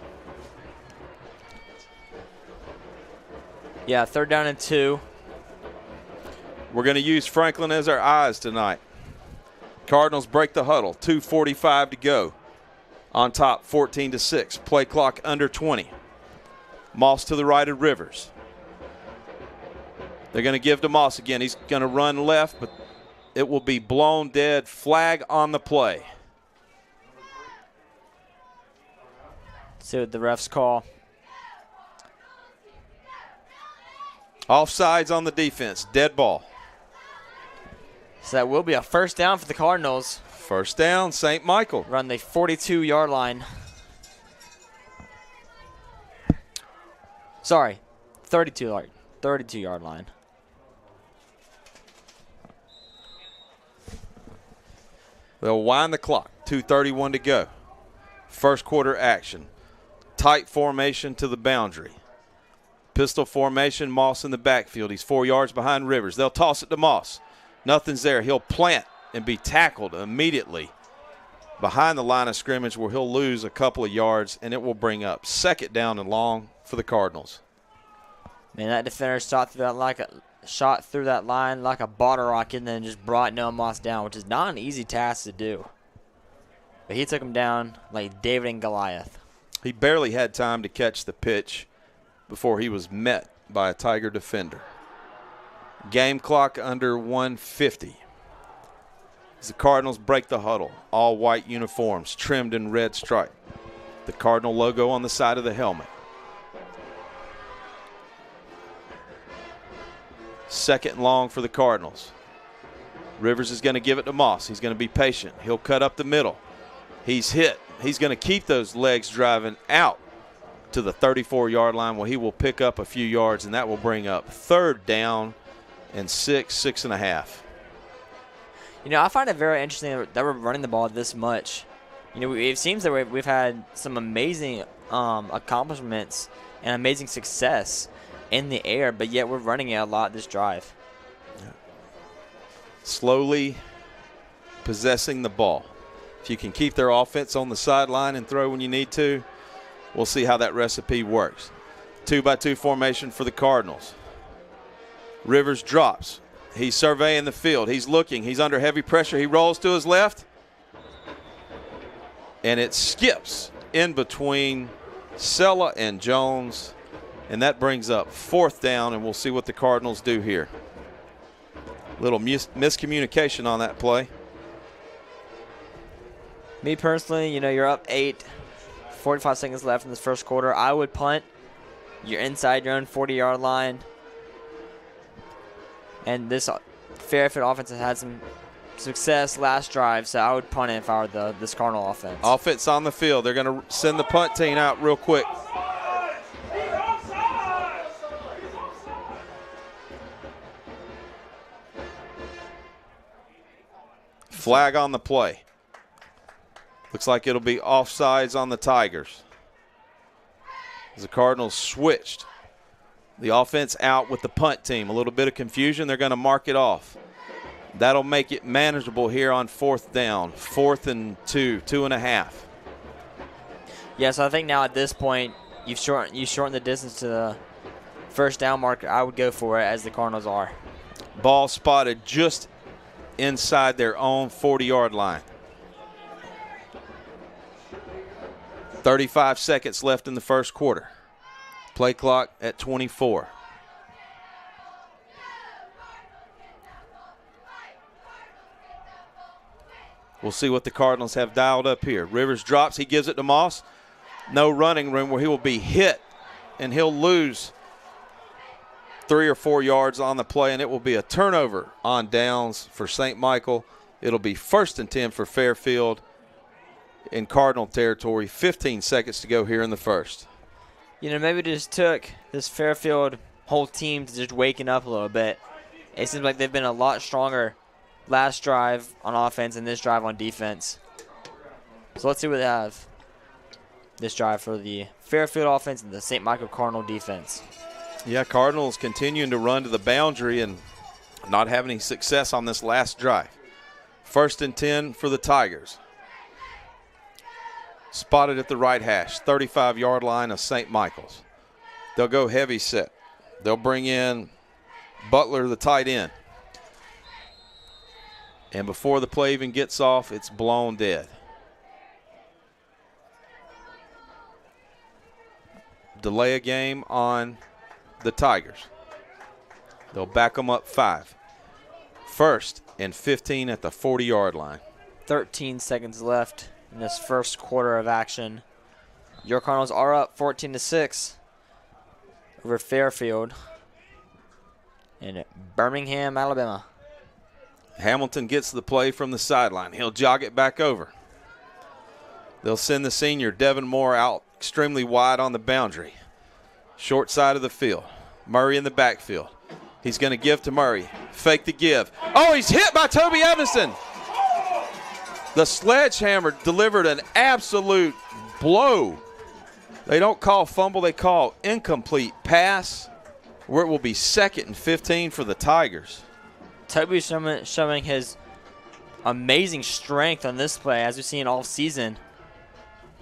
Yeah, 3rd down and 2. We're going to use Franklin as our eyes tonight. Cardinals break the huddle. 2:45 to go. On top, 14-6. Play clock under 20. Moss to the right of Rivers. They're going to give to Moss again. He's going to run left, but it will be blown dead. Flag on the play. See what the refs call. Offsides on the defense. Dead ball. So that will be a 1st down for the Cardinals. 1st down, St. Michael. Run the 42-yard line. Sorry, 32-yard line. They'll wind the clock. 2:31 to go. First quarter action. Tight formation to the boundary. Pistol formation, Moss in the backfield. He's 4 yards behind Rivers. They'll toss it to Moss. Nothing's there. He'll plant and be tackled immediately behind the line of scrimmage where he'll lose a couple of yards, and it will bring up 2nd down and long for the Cardinals. Man, that defender shot through that line like a bottle rocket and then just brought Noah Moss down, which is not an easy task to do. But he took him down like David and Goliath. He barely had time to catch the pitch before he was met by a Tiger defender. Game clock under 150. As the Cardinals break the huddle, all white uniforms trimmed in red stripe. The Cardinal logo on the side of the helmet. 2nd and long for the Cardinals. Rivers is going to give it to Moss. He's going to be patient. He'll cut up the middle. He's hit. He's going to keep those legs driving out to the 34-yard line where he will pick up a few yards, and that will bring up 3rd down and 6.5. You know, I find it very interesting that we're running the ball this much. You know, it seems that we've had some amazing accomplishments and amazing success in the air, but yet we're running it a lot this drive. Slowly possessing the ball. If you can keep their offense on the sideline and throw when you need to, we'll see how that recipe works. 2-by-2 formation for the Cardinals. Rivers drops. He's surveying the field. He's looking. He's under heavy pressure. He rolls to his left. And it skips in between Sella and Jones. And that brings up 4th down, and we'll see what the Cardinals do here. Little miscommunication on that play. Me personally, you're up 8, 45 seconds left in this first quarter. I would punt. You're inside your own 40-yard line. And this Fairfield offense has had some success last drive, so I would punt it if I were this Cardinal offense. Offense on the field. They're going to send the punt team out real quick. Flag on the play. Looks like it'll be offsides on the Tigers. As the Cardinals switched the offense out with the punt team. A little bit of confusion. They're going to mark it off. That'll make it manageable here on 4th down. 4th and 2.5. Yeah, so I think now at this point, you shorten the distance to the first down marker. I would go for it, as the Cardinals are. Ball spotted just inside their own 40-yard line. 35 seconds left in the first quarter. Play clock at 24. We'll see what the Cardinals have dialed up here. Rivers drops. He gives it to Moss. No running room where he will be hit, and he'll lose 3 or 4 yards on the play, and it will be a turnover on downs for St. Michael. It'll be 1st and 10 for Fairfield in Cardinal territory. 15 seconds to go here in the first. Maybe it just took this Fairfield whole team to just waking up a little bit. It seems like they've been a lot stronger last drive on offense and this drive on defense. So let's see what they have this drive for the Fairfield offense and the St. Michael Cardinal defense. Yeah, Cardinals continuing to run to the boundary and not having any success on this last drive. 1st and 10 for the Tigers. Spotted at the right hash, 35-yard line of St. Michael's. They'll go heavy set. They'll bring in Butler, the tight end. And before the play even gets off, it's blown dead. Delay a game on the Tigers. They'll back them up 5. 1st and 15 at the 40-yard line. 13 seconds left in this first quarter of action. Your Cardinals are up 14-6 over Fairfield in Birmingham, Alabama. Hamilton gets the play from the sideline. He'll jog it back over. They'll send the senior, Devin Moore, out extremely wide on the boundary. Short side of the field. Murray in the backfield. He's going to give to Murray. Fake the give. Oh, he's hit by Toby Evanston. The sledgehammer delivered an absolute blow. They don't call fumble, they call incomplete pass, where it will be 2nd and 15 for the Tigers. Toby showing his amazing strength on this play, as we've seen all season.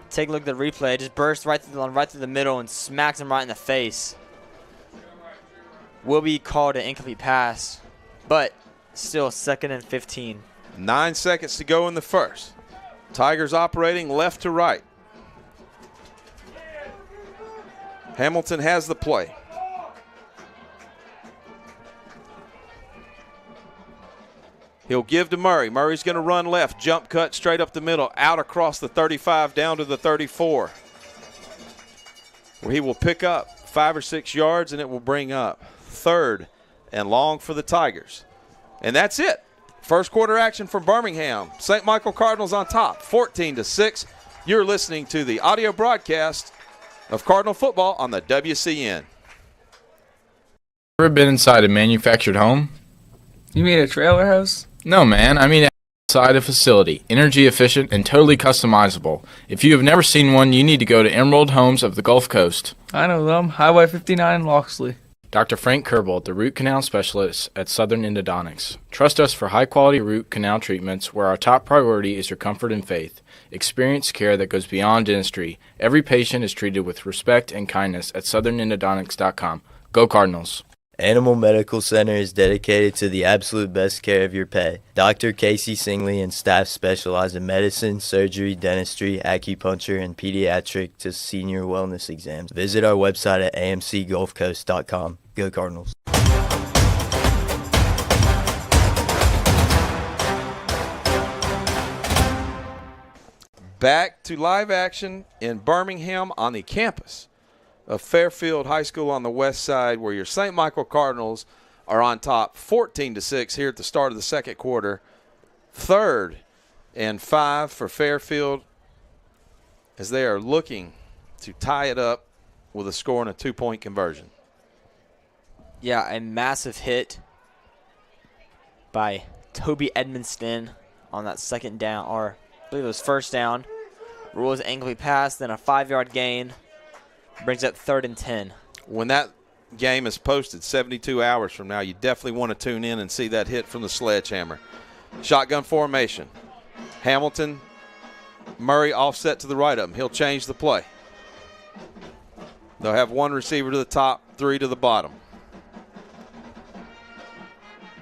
Take a look at the replay. Just bursts right through the middle and smacks him right in the face. Will be called an incomplete pass, but still 2nd and 15. 9 seconds to go in the first. Tigers operating left to right. Hamilton has the play. He'll give to Murray. Murray's going to run left. Jump cut straight up the middle. Out across the 35 down to the 34. Where he will pick up 5 or 6 yards, and it will bring up 3rd and long for the Tigers. And that's it. First quarter action from Birmingham. St. Michael Cardinals on top, 14-6. You're listening to the audio broadcast of Cardinal football on the WCN. Ever been inside a manufactured home? You mean a trailer house? No, man. I mean outside a facility, energy efficient and totally customizable. If you have never seen one, you need to go to Emerald Homes of the Gulf Coast. I know them. Highway 59 in Loxley. Dr. Frank Kerbel, the root canal specialist at Southern Endodontics. Trust us for high-quality root canal treatments where our top priority is your comfort and faith. Experience care that goes beyond dentistry. Every patient is treated with respect and kindness at southernendodontics.com. Go Cardinals. Animal Medical Center is dedicated to the absolute best care of your pet. Dr. Casey Singley and staff specialize in medicine, surgery, dentistry, acupuncture, and pediatric to senior wellness exams. Visit our website at amcgulfcoast.com. Go Cardinals. Back to live action in Birmingham on the campus of Fairfield High School on the west side, where your St. Michael Cardinals are on top 14-6 here at the start of the second quarter. 3rd and 5 for Fairfield as they are looking to tie it up with a score and a 2-point conversion. Yeah, a massive hit by Toby Edmonston on that second down, or I believe it was first down. Rules angly pass, then a 5-yard gain. Brings up 3rd and 10. When that game is posted 72 hours from now, you definitely want to tune in and see that hit from the sledgehammer. Shotgun formation. Hamilton, Murray offset to the right of him. He'll change the play. They'll have one receiver to the top, 3 to the bottom.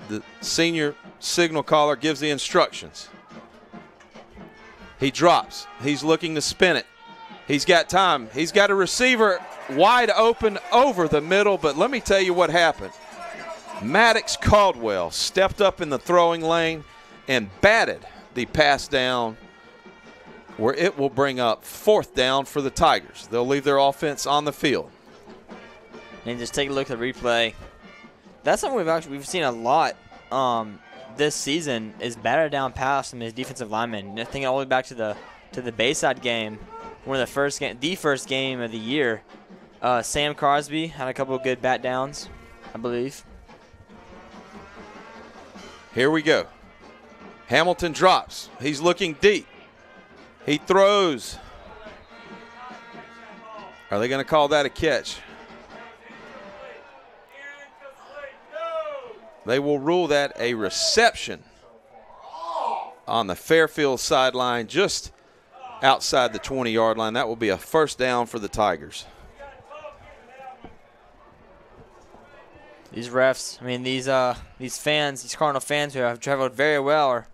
The senior signal caller gives the instructions. He drops. He's looking to spin it. He's got time. He's got a receiver wide open over the middle, but let me tell you what happened. Maddox Caldwell stepped up in the throwing lane and batted the pass down, where it will bring up 4th down for the Tigers. They'll leave their offense on the field. And just take a look at the replay. That's something we've seen a lot this season, is batted down pass from his defensive linemen. Thinking all the way back to the Bayside game, the first game of the year. Sam Crosby had a couple of good bat downs, I believe. Here we go. Hamilton drops. He's looking deep. He throws. Are they going to call that a catch? They will rule that a reception on the Fairfield sideline, just outside the 20-yard line. That will be a 1st down for the Tigers. These refs, I mean, these fans, these Cardinal fans who have traveled very well, are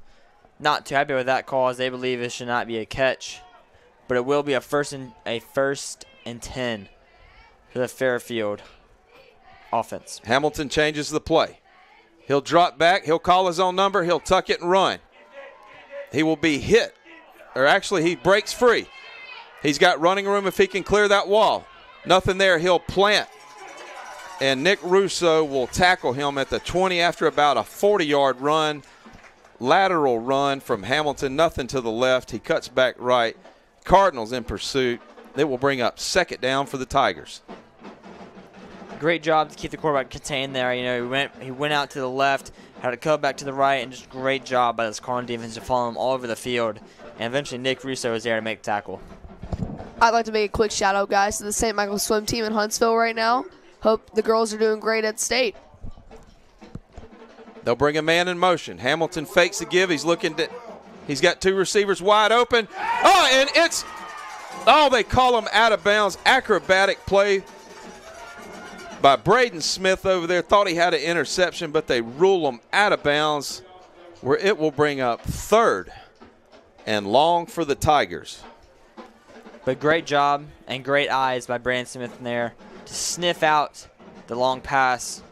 not too happy with that call, as they believe it should not be a catch. But it will be a first and 10 for the Fairfield offense. Hamilton changes the play. He'll drop back. He'll call his own number. He'll tuck it and run. He will be hit. Or actually, he breaks free. He's got running room if he can clear that wall. Nothing there. He'll plant. And Nick Russo will tackle him at the 20 after about a 40-yard run. Lateral run from Hamilton. Nothing to the left. He cuts back right. Cardinals in pursuit. It will bring up 2nd down for the Tigers. Great job to keep the quarterback contained there. You know, he went out to the left, had to cut back to the right, and just great job by this Cardinal defense to follow him all over the field. And eventually Nick Russo was there to make the tackle. I'd like to make a quick shout out, guys, to the St. Michael swim team in Huntsville right now. Hope the girls are doing great at state. They'll bring a man in motion. Hamilton fakes the give. He's looking to, he's got 2 receivers wide open. Oh, and it's, they call him out of bounds. Acrobatic play by Braden Smith over there. Thought he had an interception, but they rule him out of bounds, where it will bring up 3rd and long for the Tigers. But great job and great eyes by Braden Smith in there to sniff out the long pass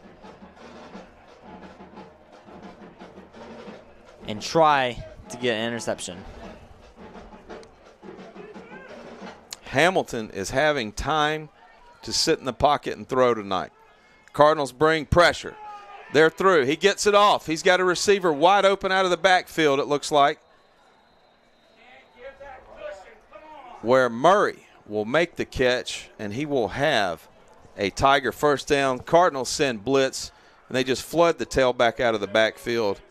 and try to get an interception. Hamilton is having time to sit in the pocket and throw tonight. Cardinals bring pressure. They're through. He gets it off. He's got a receiver wide open out of the backfield, it looks like, where Murray will make the catch, and he will have a Tiger 1st down. Cardinals send blitz, and they just flood the tailback out of the backfield.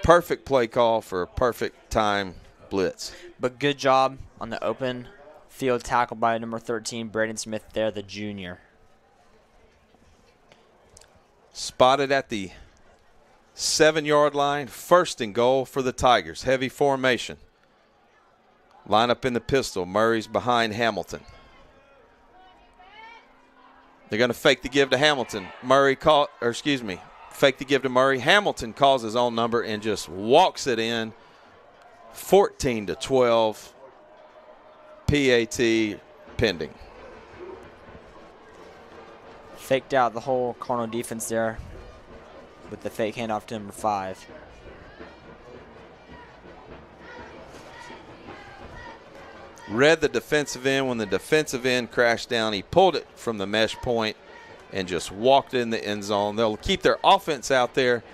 Perfect play call for a perfect time blitz. But good job on the open field tackle by number 13, Braden Smith there, the junior. Spotted at the 7-yard line. 1st and goal for the Tigers. Heavy formation. Line up in the pistol. Murray's behind Hamilton. They're going to fake the give to Hamilton. Fake the give to Murray. Hamilton calls his own number and just walks it in. 14-12. PAT pending. Faked out the whole Cardinal defense there with the fake handoff to number 5. Read the defensive end. When the defensive end crashed down, he pulled it from the mesh point and just walked in the end zone. They'll keep their offense out there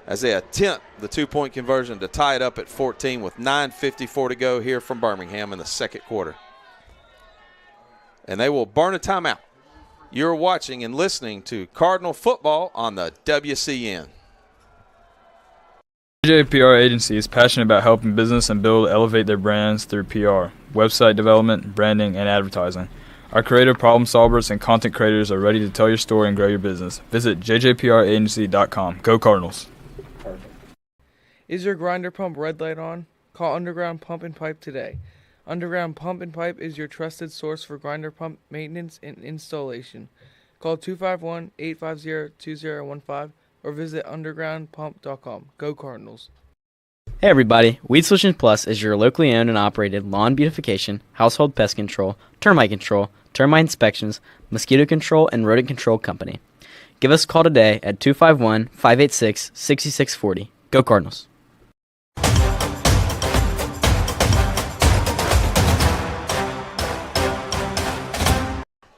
as they attempt the 2-point conversion to tie it up at 14 with 9:54 to go here from Birmingham in the second quarter. And they will burn a timeout. You're watching and listening to Cardinal football on the WCN. JJPR Agency is passionate about helping business and build elevate their brands through PR, website development, branding, and advertising. Our creative problem solvers and content creators are ready to tell your story and grow your business. Visit jjpragency.com. Go Cardinals. Is your grinder pump red light on? Call Underground Pump and Pipe today. Underground Pump and Pipe is your trusted source for grinder pump maintenance and installation. Call 251-850-2015 or visit undergroundpump.com. Go Cardinals. Hey everybody, Weed Solutions Plus is your locally owned and operated lawn beautification, household pest control, termite inspections, mosquito control, and rodent control company. Give us a call today at 251-586-6640. Go Cardinals.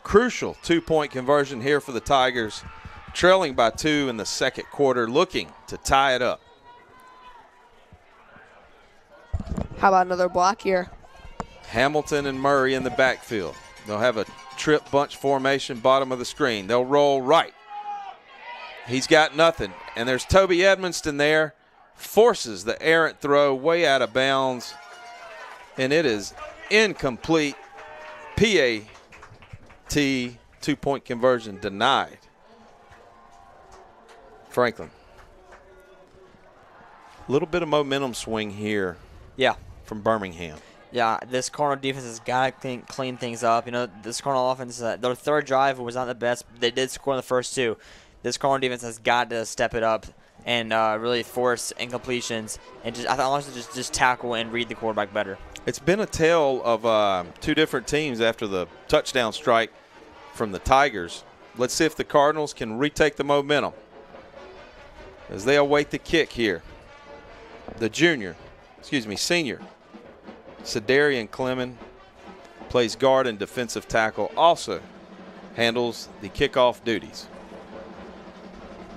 Crucial 2-point conversion here for the Tigers, trailing by 2 in the second quarter, looking to tie it up. How about another block here? Hamilton and Murray in the backfield. They'll have a trip bunch formation bottom of the screen. They'll roll right. He's got nothing. And there's Toby Edmonston there. Forces the errant throw way out of bounds. And it is incomplete. PAT 2-point conversion denied. Franklin. A little bit of momentum swing here. Yeah. From Birmingham. Yeah, this Cardinal defense has got to clean things up. You know, this Cardinal offense, their third drive was not the best. They did score in the first 2. This Cardinal defense has got to step it up and really force incompletions and just tackle and read the quarterback better. It's been a tale of 2 different teams after the touchdown strike from the Tigers. Let's see if the Cardinals can retake the momentum as they await the kick here. The senior, Cedarian Clemon, plays guard and defensive tackle, also handles the kickoff duties.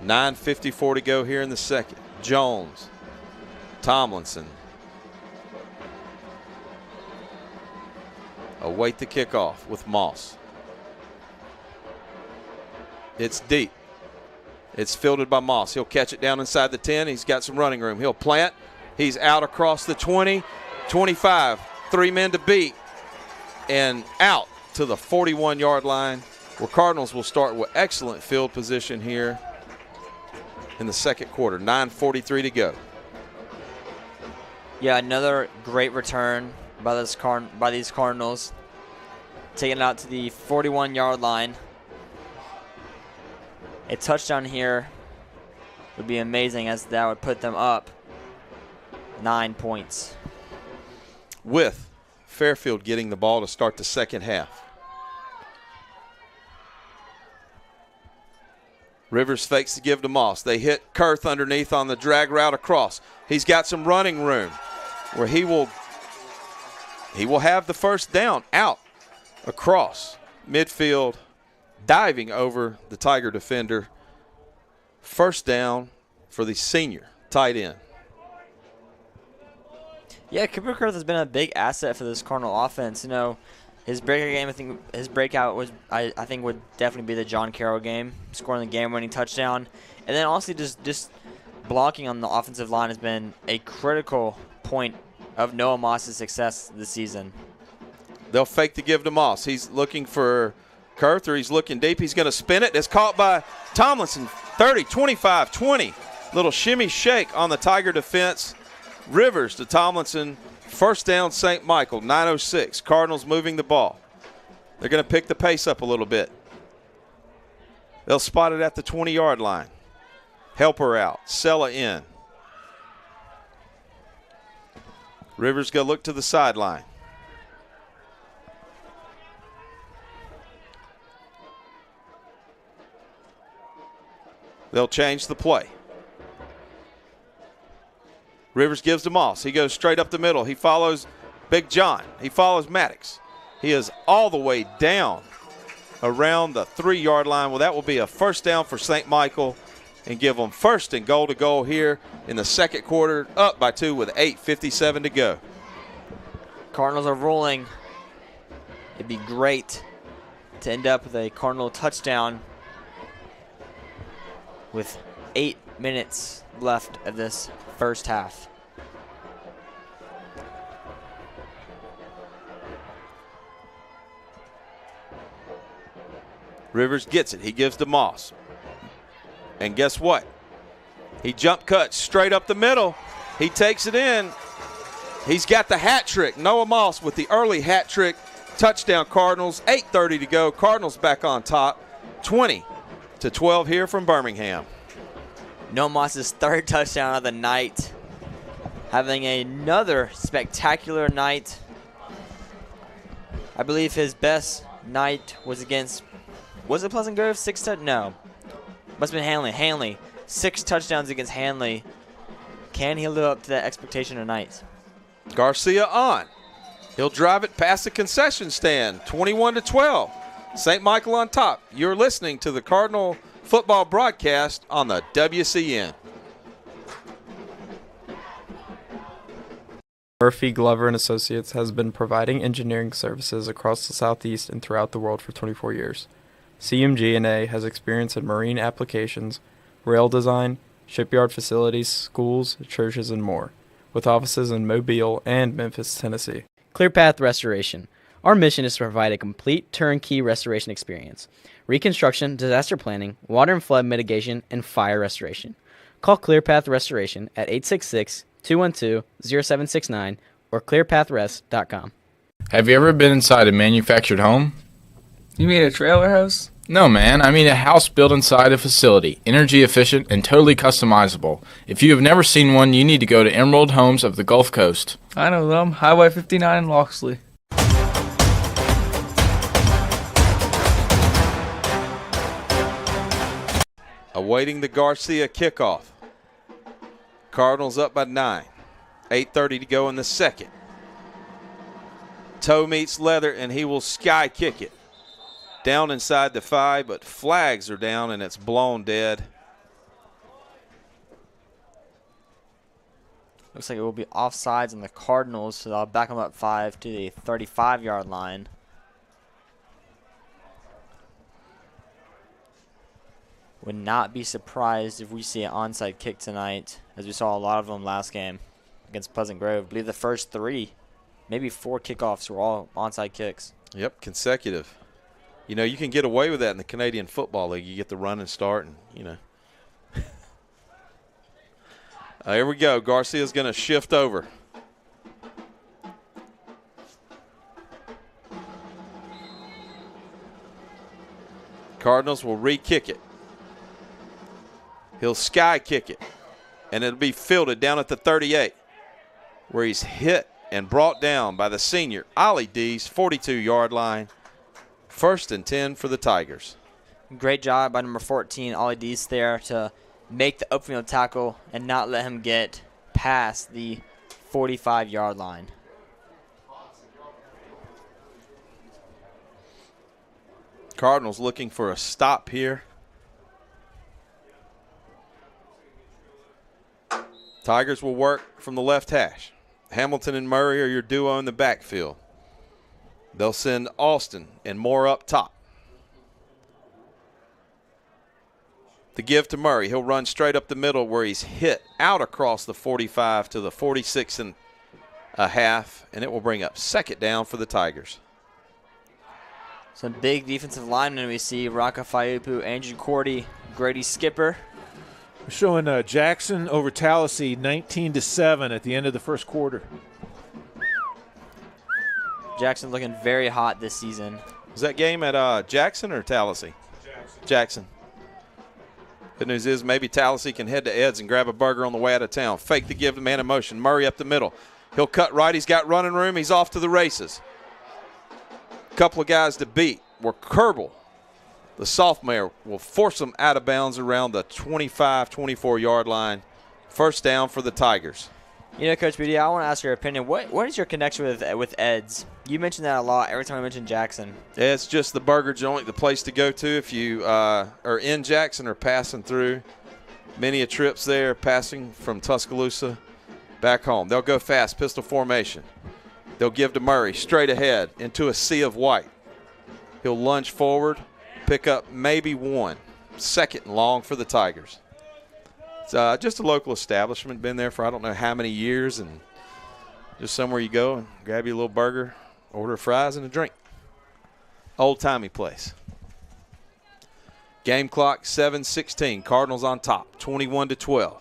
9:54 to go here in the second. Jones, Tomlinson await the kickoff with Moss. It's deep. It's fielded by Moss. He'll catch it down inside the 10. He's got some running room. He'll plant. He's out across the 20, 25. 3 men to beat. And out to the 41-yard line, where Cardinals will start with excellent field position here in the second quarter. 9:43 to go. Yeah, another great return by these Cardinals. Taking it out to the 41-yard line. A touchdown here would be amazing, as that would put them up 9 points. With Fairfield getting the ball to start the second half. Rivers fakes to give to Moss. They hit Kurth underneath on the drag route across. He's got some running room where he will have the first down out across midfield, diving over the Tiger defender. First down for the senior tight end. Yeah, Cooper Kurth has been a big asset for this Cardinal offense. You know, his breakout game, his breakout was, I think, would definitely be the John Carroll game, scoring the game-winning touchdown. And then also just blocking on the offensive line has been a critical point of Noah Moss's success this season. They'll fake the give to Moss. He's looking for Kurth, or he's looking deep. He's going to spin it. It's caught by Tomlinson. 30, 25, 20. Little shimmy shake on the Tiger defense. Rivers to Tomlinson. First down, St. Michael. 9:06. Cardinals moving the ball. They're going to pick the pace up a little bit. They'll spot it at the 20-yard line. Helper out. Sella in. Rivers going to look to the sideline. They'll change the play. Rivers gives to Moss. He goes straight up the middle. He follows Big John. He follows Maddox. He is all the way down around the 3-yard line. Well, that will be a first down for St. Michael and give them first and goal to goal here in the second quarter, up by 2 with 8:57 to go. Cardinals are rolling. It'd be great to end up with a Cardinal touchdown with 8 minutes left of this first half. Rivers gets it. He gives to Moss. And guess what? He jump cuts straight up the middle. He takes it in. He's got the hat trick. Noah Moss with the early hat trick. Touchdown Cardinals. 8:30 to go. Cardinals back on top. 20-12 here from Birmingham. Noah Moss's third touchdown of the night. Having another spectacular night. I believe his best night was against, was it Pleasant Grove? No. Must have been Hanley. Hanley. 6 touchdowns against Hanley. Can he live up to that expectation tonight? Garcia on. He'll drive it past the concession stand. 21-12. St. Michael on top. You're listening to the Cardinal football broadcast on the WCN. Murphy, Glover & Associates has been providing engineering services across the Southeast and throughout the world for 24 years. CMG&A has experience in marine applications, rail design, shipyard facilities, schools, churches, and more, with offices in Mobile and Memphis, Tennessee. ClearPath Restoration. Our mission is to provide a complete turnkey restoration experience. Reconstruction, disaster planning, water and flood mitigation, and fire restoration. Call ClearPath Restoration at 866-212-0769 or clearpathrest.com. Have you ever been inside a manufactured home? You mean a trailer house? No, man. I mean a house built inside a facility, energy efficient and totally customizable. If you have never seen one, you need to go to Emerald Homes of the Gulf Coast. I know them. Highway 59 in Loxley. Awaiting the Garcia kickoff. Cardinals up by 9. 8:30 to go in the second. Toe meets leather, and he will sky kick it. Down inside the 5, but flags are down, and it's blown dead. Looks like it will be offsides on the Cardinals, so they'll back them up 5 to the 35-yard line. Would not be surprised if we see an onside kick tonight, as we saw a lot of them last game against Pleasant Grove. I believe the first 3, maybe 4 kickoffs were all onside kicks. Yep, consecutive. You know, you can get away with that in the Canadian Football League. You get the run and start, and, you know. Here we go. Garcia's going to shift over. Cardinals will re-kick it. He'll sky kick it, and it'll be fielded down at the 38, where he's hit and brought down by the senior, Ollie Dees, 42-yard line. 1st and 10 for the Tigers. Great job by number 14, Ollie Dees, there to make the upfield tackle and not let him get past the 45-yard line. Cardinals looking for a stop here. Tigers will work from the left hash. Hamilton and Murray are your duo in the backfield. They'll send Austin and Moore up top. The give to Murray. He'll run straight up the middle where he's hit out across the 45 to the 46 and a half, and it will bring up second down for the Tigers. Some big defensive linemen we see. Raka Faiupu, Andrew Cordy, Grady Skipper. We're showing Jackson over Tallahassee 19-7 at the end of the first quarter. Jackson looking very hot this season. Was that game at Jackson or Tallahassee? Jackson. Good news is maybe Tallahassee can head to Ed's and grab a burger on the way out of town. Fake the give to man in motion. Murray up the middle. He'll cut right. He's got running room. He's off to the races. Couple of guys to beat were Kerbal. The sophomore will force them out of bounds around the 25, 24-yard line. First down for the Tigers. You know, Coach Beatty, I want to ask your opinion. What is your connection with Ed's? You mention that a lot every time I mention Jackson. Yeah, it's just the burger joint, the place to go to if you are in Jackson or passing through. Many a trips there, passing from Tuscaloosa back home. They'll go fast, pistol formation. They'll give to Murray, straight ahead into a sea of white. He'll lunge forward, pick up maybe one. Second and long for the Tigers. It's just a local establishment, been there for I don't know how many years, and just somewhere you go and grab you a little burger, order fries and a drink. Old-timey place. Game clock 7:16. Cardinals on top, 21-12.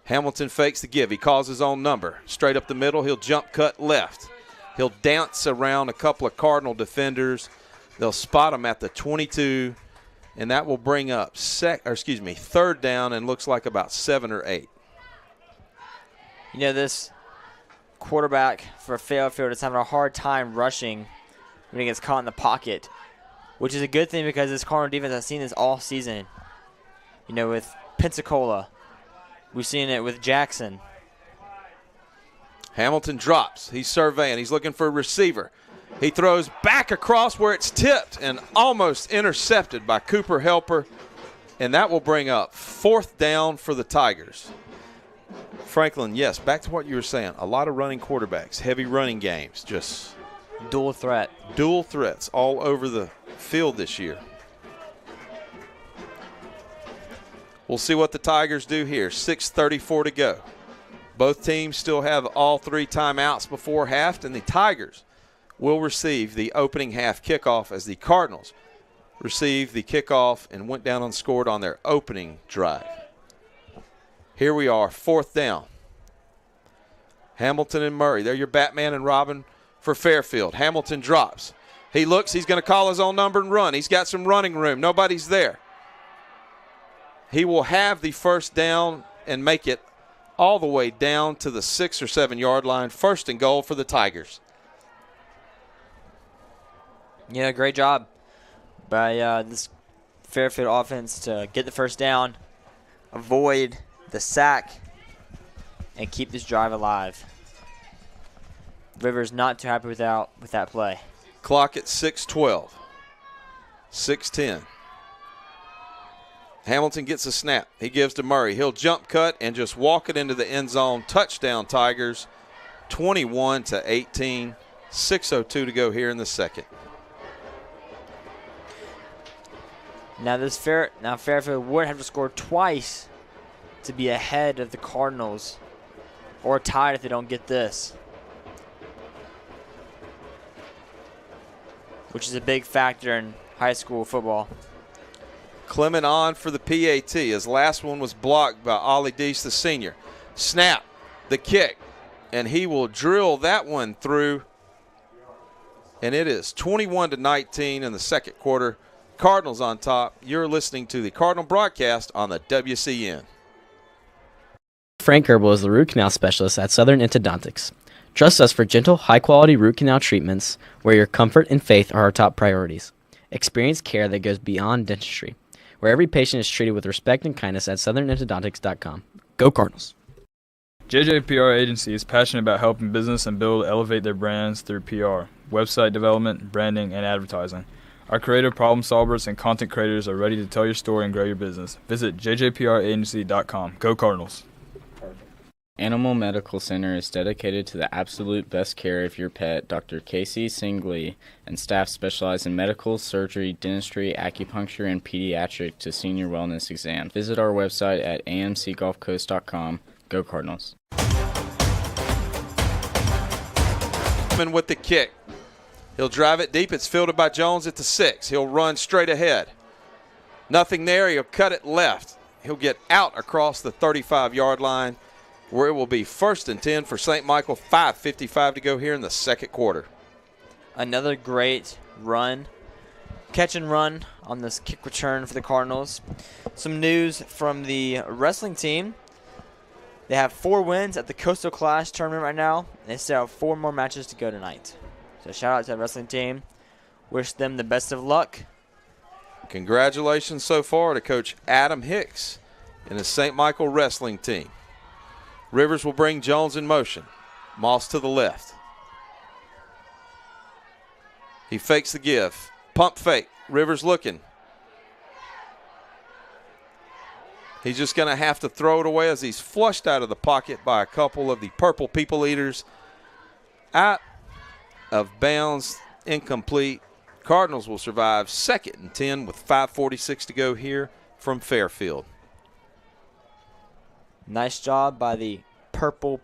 Hamilton fakes the give. He calls his own number. Straight up the middle, he'll jump cut left. He'll dance around a couple of Cardinal defenders. They'll spot him at the 22, and that will bring up third down and looks like about 7 or 8. You know, this quarterback for Fairfield is having a hard time rushing when he gets caught in the pocket, which is a good thing because this Cardinal defense has seen this all season. You know, with Pensacola, we've seen it with Jackson. Hamilton drops. He's surveying. He's looking for a receiver. He throws back across where it's tipped and almost intercepted by Cooper Helper, and that will bring up fourth down for the Tigers. Franklin, yes, back to what you were saying. A lot of running quarterbacks, heavy running games, just dual threat. Dual threats all over the field this year. We'll see what the Tigers do here. 6:34 to go. Both teams still have all 3 timeouts before half, and the Tigers will receive the opening half kickoff as the Cardinals received the kickoff and went down unscored on their opening drive. Here we are, fourth down. Hamilton and Murray, they're your Batman and Robin for Fairfield. Hamilton drops. He looks, he's going to call his own number and run. He's got some running room. Nobody's there. He will have the first down and make it all the way down to the 6 or 7 yard line. First and goal for the Tigers. Yeah, great job by this Fairfield offense to get the first down, avoid the sack, and keep this drive alive. Rivers not too happy with that play. Clock at 6:12. 6:10. Hamilton gets a snap. He gives to Murray. He'll jump cut and just walk it into the end zone. Touchdown Tigers, 21-18. 6:02 to go here in the second. Now Fairfield would have to score twice to be ahead of the Cardinals, or tied if they don't get this, which is a big factor in high school football. Clement on for the PAT. His last one was blocked by Ollie Deese, the senior. Snap, the kick, and he will drill that one through. And it is 21-19 in the second quarter. Cardinals on top. You're listening to the Cardinal broadcast on the WCN. Frank Kerbal is the root canal specialist at Southern Endodontics. Trust us for gentle, high-quality root canal treatments where your comfort and faith are our top priorities. Experience care that goes beyond dentistry, where every patient is treated with respect and kindness at southernendodontics.com. Go Cardinals! JJPR Agency is passionate about helping business and elevate their brands through PR, website development, branding, and advertising. Our creative problem solvers and content creators are ready to tell your story and grow your business. Visit jjpragency.com. Go Cardinals! Animal Medical Center is dedicated to the absolute best care of your pet. Dr. Casey Singley and staff specialize in medical, surgery, dentistry, acupuncture, and pediatric to senior wellness exams. Visit our website at amcgulfcoast.com. Go Cardinals. With the kick. He'll drive it deep. It's fielded by Jones at the 6. He'll run straight ahead. Nothing there. He'll cut it left. He'll get out across the 35-yard line, where it will be 1st and 10 for St. Michael. 5:55 to go here in the second quarter. Another great run catch and run on this kick return for the Cardinals. Some news from the wrestling team. They have 4 wins at the Coastal Clash tournament right now, and they still have 4 more matches to go tonight. So shout out to the wrestling team. Wish them the best of luck. Congratulations so far to Coach Adam Hicks and his St. Michael wrestling team. Rivers will bring Jones in motion. Moss to the left. He fakes the give. Pump fake. Rivers looking. He's just going to have to throw it away as he's flushed out of the pocket by a couple of the Purple People Eaters. Out of bounds, incomplete. Cardinals will survive 2nd and 10 with 5:46 to go here from Fairfield. Nice job by the Purple,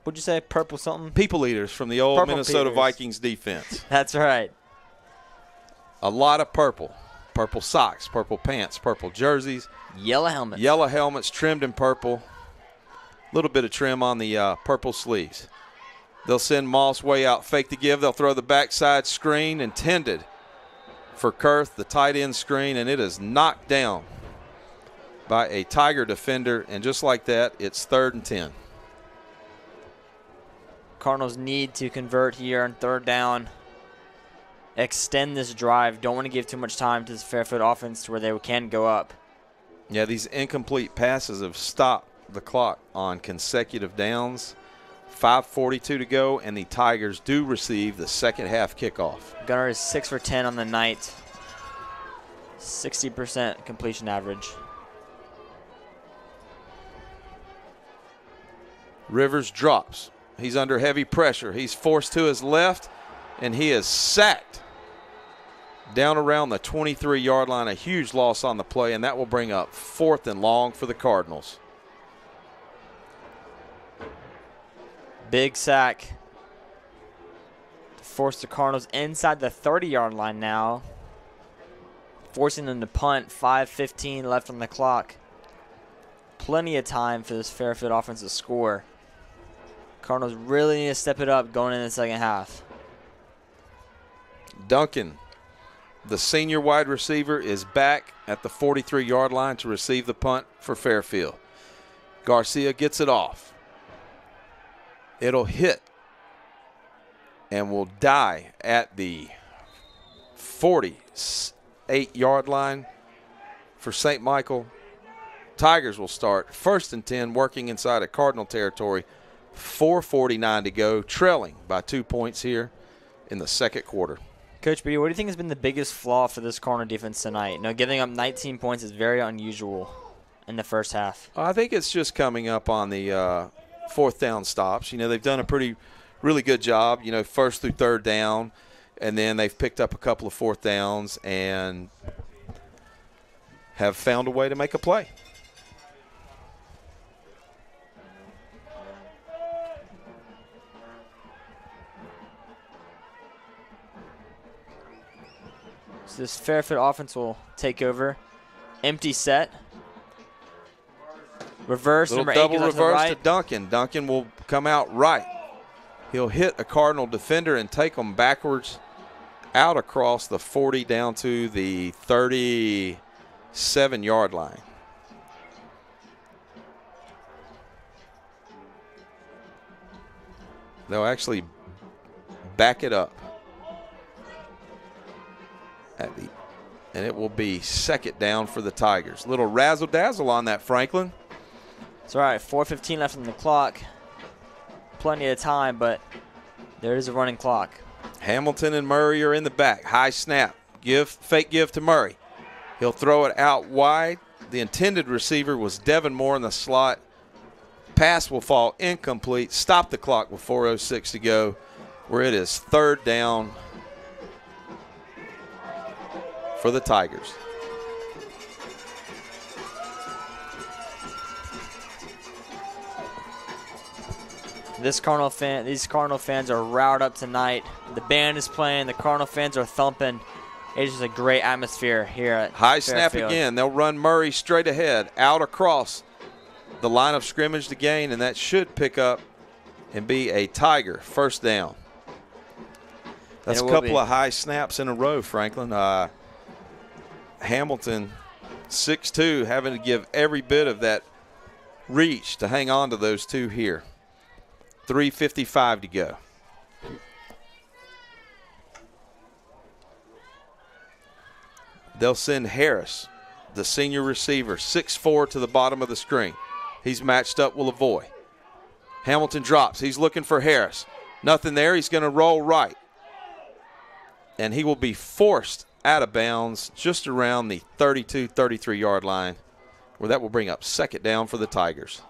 what'd you say, Purple something? People Eaters from the old Purple Minnesota Peters. Vikings defense. That's right. A lot of purple. Purple socks, purple pants, purple jerseys. Yellow helmets. Yellow helmets trimmed in purple. A little bit of trim on the purple sleeves. They'll send Moss way out. Fake the give. They'll throw the backside screen intended for Kurth, the tight end screen, and it is knocked down by a Tiger defender. And just like that, it's 3rd and 10. Cardinals need to convert here on 3rd down. Extend this drive. Don't want to give too much time to this Fairfield offense to where they can go up. Yeah, these incomplete passes have stopped the clock on consecutive downs. 5:42 to go, and the Tigers do receive the second half kickoff. Gunner is 6 for 10 on the night. 60% completion average. Rivers drops. He's under heavy pressure. He's forced to his left, and he is sacked down around the 23-yard line. A huge loss on the play, and that will bring up 4th and long for the Cardinals. Big sack to force the Cardinals inside the 30-yard line now, forcing them to punt. 5:15 left on the clock. Plenty of time for this Fairfield offense to score. Cardinals really need to step it up going in the second half. Duncan, the senior wide receiver, is back at the 43-yard line to receive the punt for Fairfield. Garcia gets it off. It'll hit and will die at the 48-yard line for St. Michael. Tigers will start 1st and 10, working inside of Cardinal territory. 4:49 to go, trailing by 2 points here in the second quarter. Coach B, what do you think has been the biggest flaw for this Cardinal defense tonight? You know, giving up 19 points is very unusual in the first half. I think it's just coming up on the 4th down stops. You know, they've done a really good job, 1st through 3rd down, and then they've picked up a couple of 4th downs and have found a way to make a play. So this Fairfield offense will take over. Empty set. Reverse, Little number 8 double goes out to the reverse right. to Duncan. Duncan will come out right. He'll hit a Cardinal defender and take them backwards out across the 40 down to the 37-yard line. They'll actually back it up. And it will be 2nd down for the Tigers. Little razzle-dazzle on that, Franklin. It's all right. 4:15 left on the clock. Plenty of time, but there is a running clock. Hamilton and Murray are in the back. High snap. Fake give to Murray. He'll throw it out wide. The intended receiver was Devin Moore in the slot. Pass will fall incomplete. Stop the clock with 4:06 to go, where it is 3rd down for the Tigers. These Cardinal fans are riled up tonight. The band is playing. The Cardinal fans are thumping. It's just a great atmosphere here at High Fairfield. snap again. They'll run Murray straight ahead, out across the line of scrimmage to gain, and that should pick up and be a Tiger 1st down. That's a couple of high snaps in a row, Franklin. Hamilton, 6'2", having to give every bit of that reach to hang on to those two here. 3:55 to go. They'll send Harris, the senior receiver, 6'4", to the bottom of the screen. He's matched up with Lavoie. Hamilton drops. He's looking for Harris. Nothing there. He's going to roll right. And he will be forced out of bounds just around the 32, 33-yard line, where that will bring up second down for the Tigers.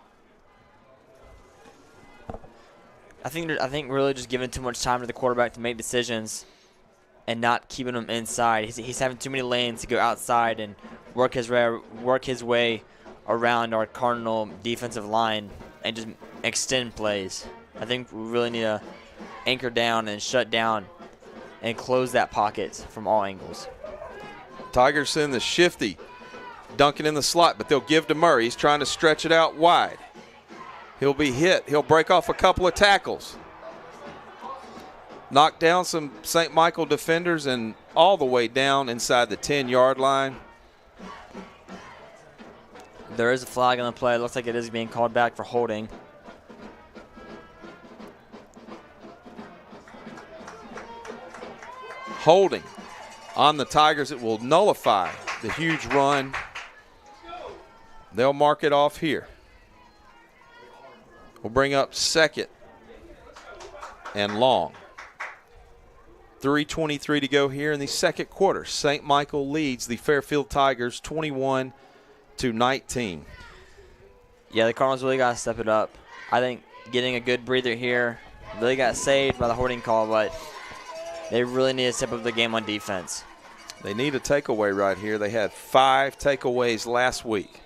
I think really just giving too much time to the quarterback to make decisions and not keeping him inside. He's having too many lanes to go outside and work his way around our Cardinal defensive line and just extend plays. I think we really need to anchor down and shut down and close that pocket from all angles. Tigers send the shifty Duncan in the slot, but they'll give to Murray. He's trying to stretch it out wide. He'll be hit. He'll break off a couple of tackles. Knock down some St. Michael defenders and all the way down inside the 10-yard line. There is a flag on the play. It looks like it is being called back for holding. Holding on the Tigers. It will nullify the huge run. They'll mark it off here. We'll bring up second and long. 3:23 to go here in the second quarter. St. Michael leads the Fairfield Tigers 21-19. Yeah, the Cardinals really got to step it up. I think getting a good breather here really got saved by the holding call, but they really need to step up the game on defense. They need a takeaway right here. They had 5 takeaways last week.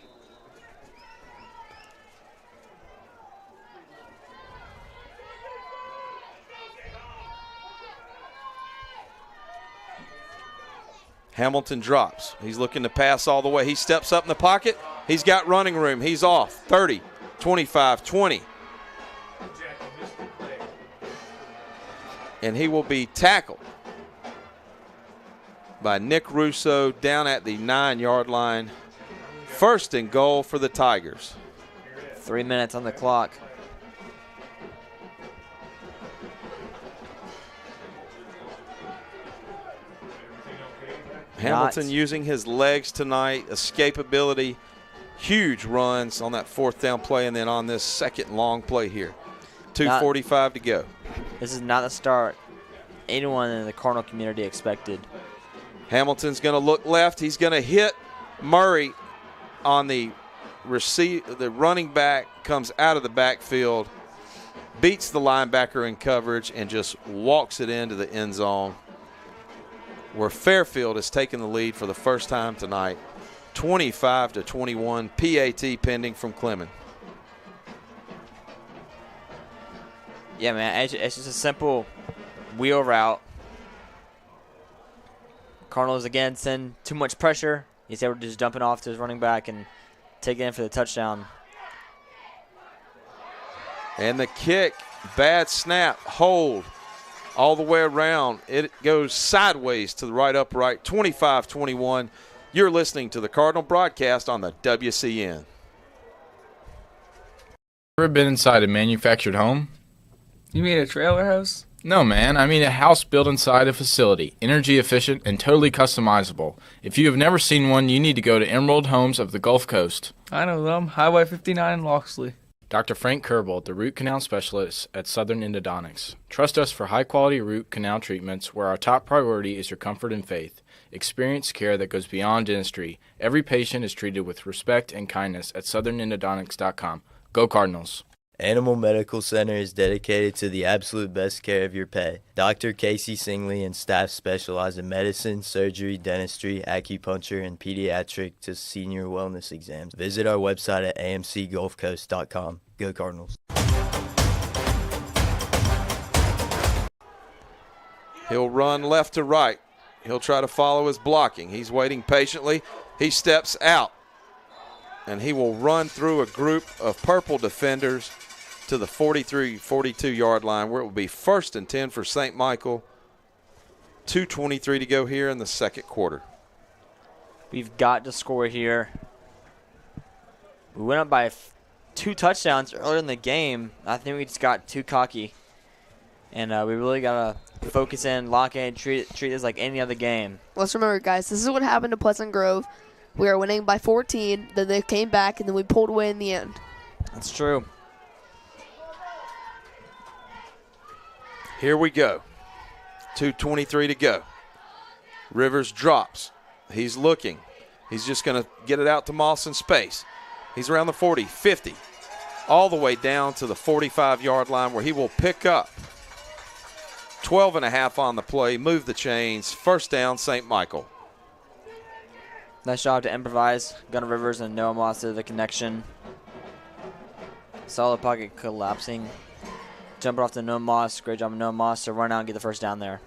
Hamilton drops. He's looking to pass all the way. He steps up in the pocket. He's got running room. He's off. 30, 25, 20. And he will be tackled by Nick Russo down at the 9-yard line. First and goal for the Tigers. 3 minutes on the clock. Hamilton using his legs tonight, escapability, huge runs on that fourth down play, and then on this second long play here. 2:45 to go. This is not the start anyone in the Cardinal community expected. Hamilton's going to look left. He's going to hit Murray on the the running back, comes out of the backfield, beats the linebacker in coverage, and just walks it into the end zone, where Fairfield has taken the lead for the first time tonight, 25-21, PAT pending from Clemens. Yeah, man, it's just a simple wheel route. Cardinals, again, send too much pressure. He's able to just dump it off to his running back and take it in for the touchdown. And the kick, bad snap, hold. All the way around. It goes sideways to the right upright, 25-21. You're listening to the Cardinal broadcast on the WCN. Ever been inside a manufactured home? You mean a trailer house? No, man. I mean a house built inside a facility, energy efficient and totally customizable. If you have never seen one, you need to go to Emerald Homes of the Gulf Coast. I know them. Highway 59 in Loxley. Dr. Frank Kerbel, the root canal specialist at Southern Endodontics. Trust us for high-quality root canal treatments where our top priority is your comfort and faith. Experience care that goes beyond dentistry. Every patient is treated with respect and kindness at southernendodontics.com. Go Cardinals. Animal Medical Center is dedicated to the absolute best care of your pet. Dr. Casey Singley and staff specialize in medicine, surgery, dentistry, acupuncture, and pediatric to senior wellness exams. Visit our website at amcgulfcoast.com. Go Cardinals. He'll run left to right. He'll try to follow his blocking. He's waiting patiently. He steps out, and he will run through a group of purple defenders to the 43, 42-yard line, where it will be 1st and 10 for St. Michael 2:23 to go here in the second quarter. We've got to score here. We went up by 2 touchdowns earlier in the game. I think we just got too cocky. And we really got to focus in, lock in, treat this like any other game. Let's remember, guys, this is what happened to Pleasant Grove. We were winning by 14, then they came back, and then we pulled away in the end. That's true. Here we go. 2:23 to go. Rivers drops. He's looking. He's just going to get it out to Moss in space. He's around the 40, 50, all the way down to the 45-yard line where he will pick up 12.5 on the play, move the chains, first down, St. Michael. Nice job to improvise. Gunnar Rivers and Noah Moss did the connection. Saw the pocket collapsing. Jumping off to Noah Moss. Great job of Noah Moss to run out and get the first down there.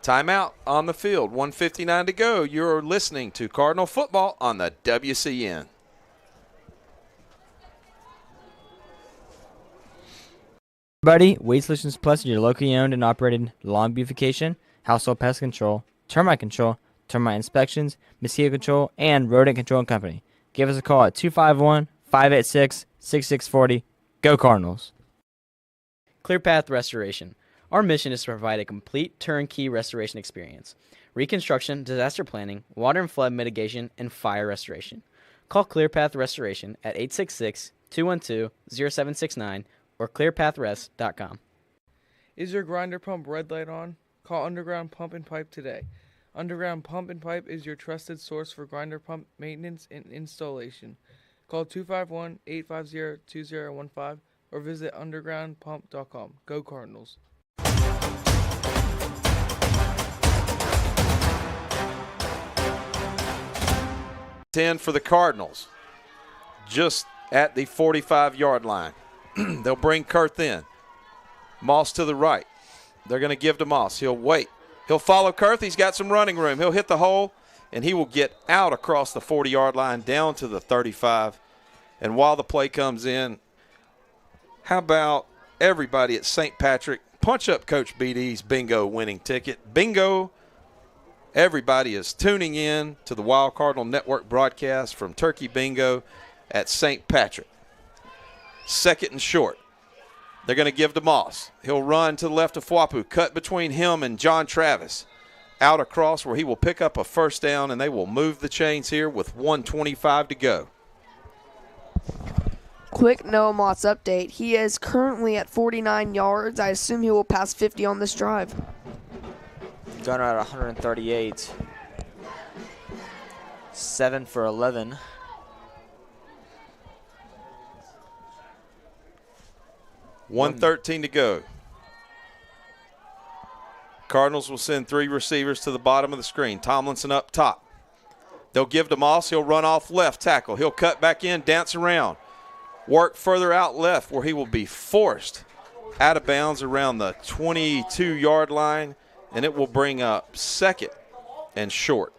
Timeout on the field. 1:59 to go. You're listening to Cardinal football on the WCN. Everybody, Weed Solutions Plus is your locally owned and operated lawn beautification, household pest control, termite inspections, mosquito control, and rodent control company. Give us a call at 251-586-6640. Go Cardinals. ClearPath Restoration. Our mission is to provide a complete turnkey restoration experience. Reconstruction, disaster planning, water and flood mitigation, and fire restoration. Call ClearPath Restoration at 866-212-0769 or clearpathrest.com. Is your grinder pump red light on? Call Underground Pump and Pipe today. Underground Pump and Pipe is your trusted source for grinder pump maintenance and installation. Call 251-850-2015 or visit undergroundpump.com. Go Cardinals. 10 for the Cardinals, just at the 45-yard line. They'll bring Kurth in. Moss to the right. They're going to give to Moss. He'll wait. He'll follow Kurth. He's got some running room. He'll hit the hole, and he will get out across the 40-yard line down to the 35. And while the play comes in, how about everybody at St. Patrick punch up Coach BD's bingo winning ticket? Bingo. Everybody is tuning in to the Wild Cardinal Network broadcast from Turkey Bingo at St. Patrick. Second and short. They're going to give to Moss. He'll run to the left of Fwapu, cut between him and John Travis. Out across where he will pick up a first down, and they will move the chains here with 1:25 to go. Quick Noah Moss update. He is currently at 49 yards. I assume he will pass 50 on this drive. Gunner at 138. 7 for 11. $1:13 to go. Cardinals will send 3 receivers to the bottom of the screen. Tomlinson up top. They'll give to Moss. He'll run off left tackle. He'll cut back in, dance around. Work further out left where he will be forced out of bounds around the 22-yard line, and it will bring up second and short.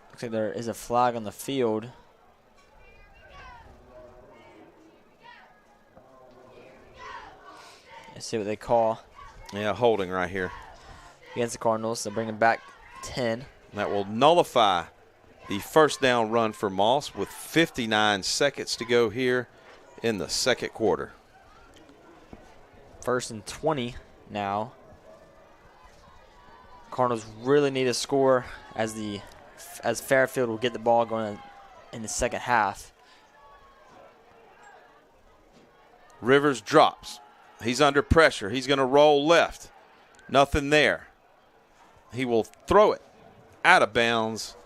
Looks like there is a flag on the field. Let's see what they call. Yeah, holding right here. Against the Cardinals. They're bringing back 10. That will nullify the first down run for Moss with 59 seconds to go here in the second quarter. 1st and 20 now. Cardinals really need a score as Fairfield will get the ball going in the second half. Rivers drops. He's under pressure. He's going to roll left. Nothing there. He will throw it out of bounds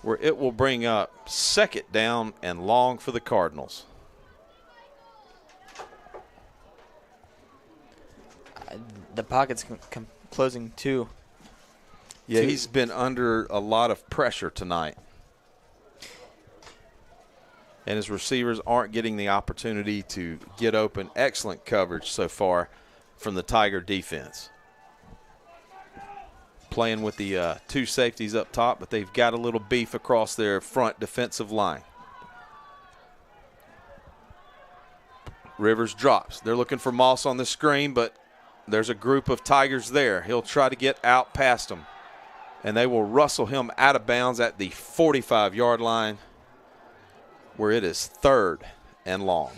where it will bring up second down and long for the Cardinals. The pocket's closing too. Yeah, he's been under a lot of pressure tonight. And his receivers aren't getting the opportunity to get open. Excellent coverage so far from the Tiger defense. playing with the two safeties up top, but they've got a little beef across their front defensive line. Rivers drops. They're looking for Moss on the screen, but there's a group of Tigers there. He'll try to get out past them, and they will rustle him out of bounds at the 45-yard line, where it is 3rd and long.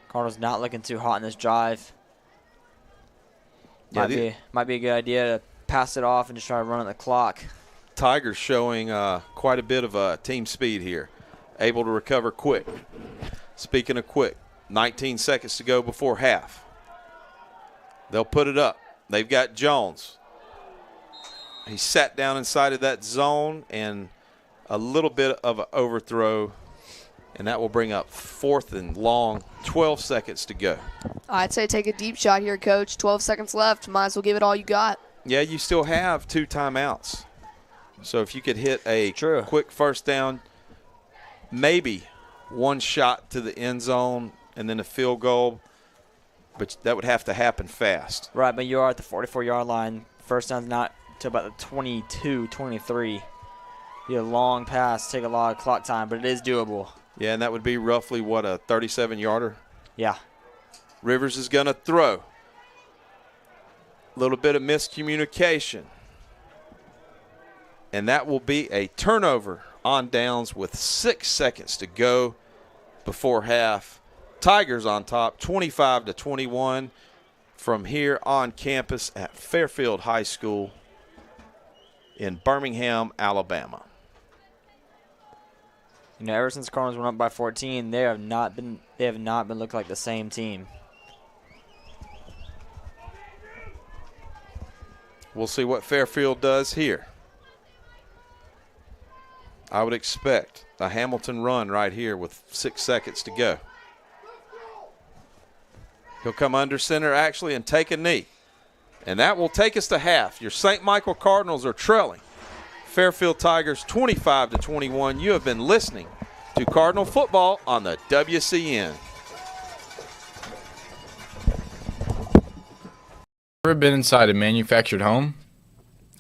Cardinals not looking too hot in this drive. Might be a good idea to pass it off and just try to run on the clock. Tigers showing quite a bit of team speed here. Able to recover quick. Speaking of quick, 19 seconds to go before half. They'll put it up. They've got Jones. He sat down inside of that zone, and a little bit of an overthrow, and that will bring up 4th and long, 12 seconds to go. I'd say take a deep shot here, Coach. 12 seconds left. Might as well give it all you got. Yeah, you still have 2 timeouts. So if you could hit a quick first down, maybe one shot to the end zone and then a field goal, but that would have to happen fast. Right, but you are at the 44-yard line. First down's not to about the 22, 23. Be a long pass, take a lot of clock time, but it is doable. Yeah, and that would be roughly, what, a 37-yarder? Yeah. Rivers is going to throw. A little bit of miscommunication. And that will be a turnover on downs with 6 seconds to go before half. Tigers on top, 25-21 from here on campus at Fairfield High School in Birmingham, Alabama. You know, ever since Cardinals went up by 14, they have not been looking like the same team. We'll see what Fairfield does here. I would expect a Hamilton run right here with 6 seconds to go. He'll come under center actually and take a knee. And that will take us to half. Your St. Michael Cardinals are trailing Fairfield Tigers 25-21. You have been listening to Cardinal football on the WCN. Ever been inside a manufactured home?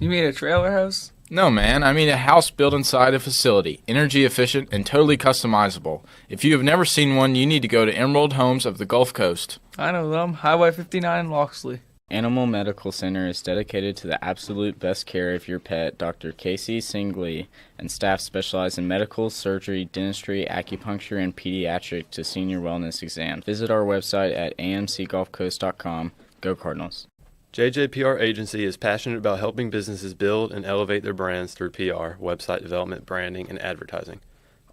You mean a trailer house? No, man. I mean a house built inside a facility, energy efficient and totally customizable. If you have never seen one, you need to go to Emerald Homes of the Gulf Coast. I know them. Highway 59 in Loxley. Animal Medical Center is dedicated to the absolute best care of your pet. Dr. Casey Singley and staff specialize in medical, surgery, dentistry, acupuncture, and pediatric to senior wellness exams. Visit our website at amcgulfcoast.com. Go Cardinals. JJPR Agency is passionate about helping businesses build and elevate their brands through PR, website development, branding, and advertising.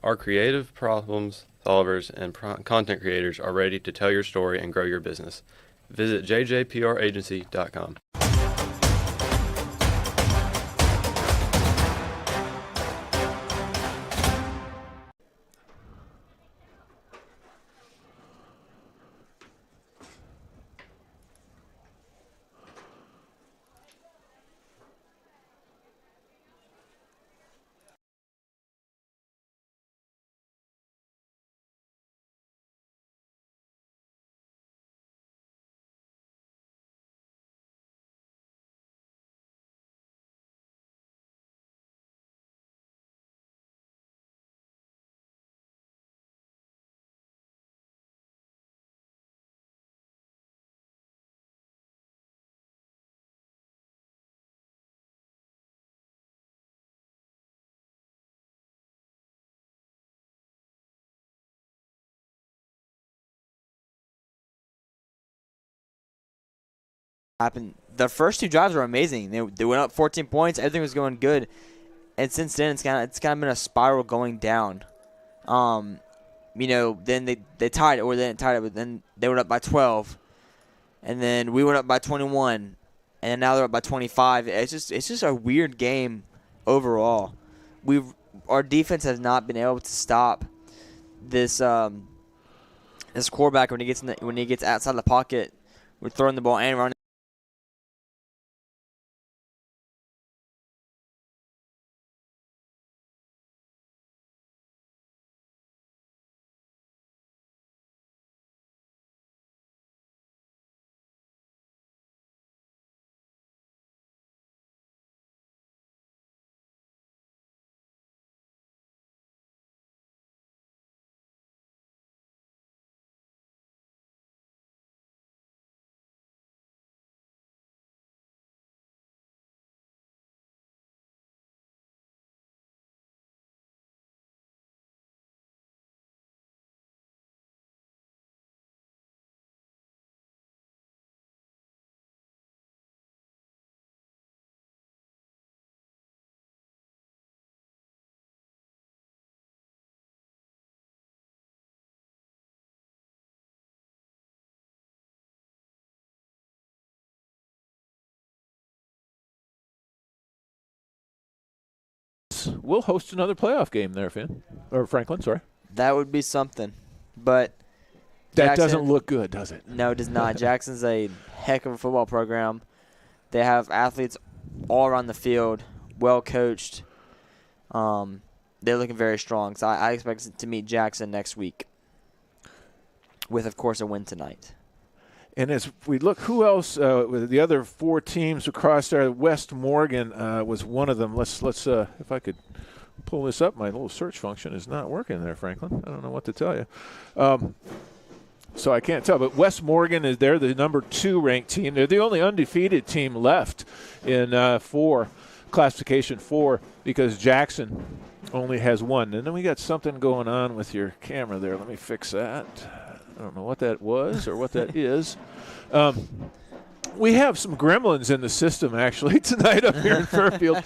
Our creative problem solvers and content creators are ready to tell your story and grow your business. Visit jjpragency.com. Happened. The first 2 drives were amazing. They went up 14 points. Everything was going good, and since then it's kind of been a spiral going down. You know, then they tied it, or they didn't tie it, but then they went up by 12, and then we went up by 21, and now they're up by 25. It's just a weird game overall. Our defense has not been able to stop this this quarterback when he gets outside the pocket. We're throwing the ball and running. we'll host another playoff game there, Finn. Or Franklin, sorry. That would be something. But that Jackson, doesn't look good, does it? No, it does not. Jackson's a heck of a football program. They have athletes all around the field, well coached. They're looking very strong. So I expect to meet Jackson next week with, of course, a win tonight. And as we look, who else? With the other 4 teams across there, West Morgan was one of them. Let's if I could pull this up. My little search function is not working there, Franklin. I don't know what to tell you. So I can't tell. But West Morgan is there, the number 2 ranked team. They're the only undefeated team left in classification 4 because Jackson only has 1. And then we got something going on with your camera there. Let me fix that. I don't know what that was or what that is. We have some gremlins in the system, actually, tonight up here in Fairfield.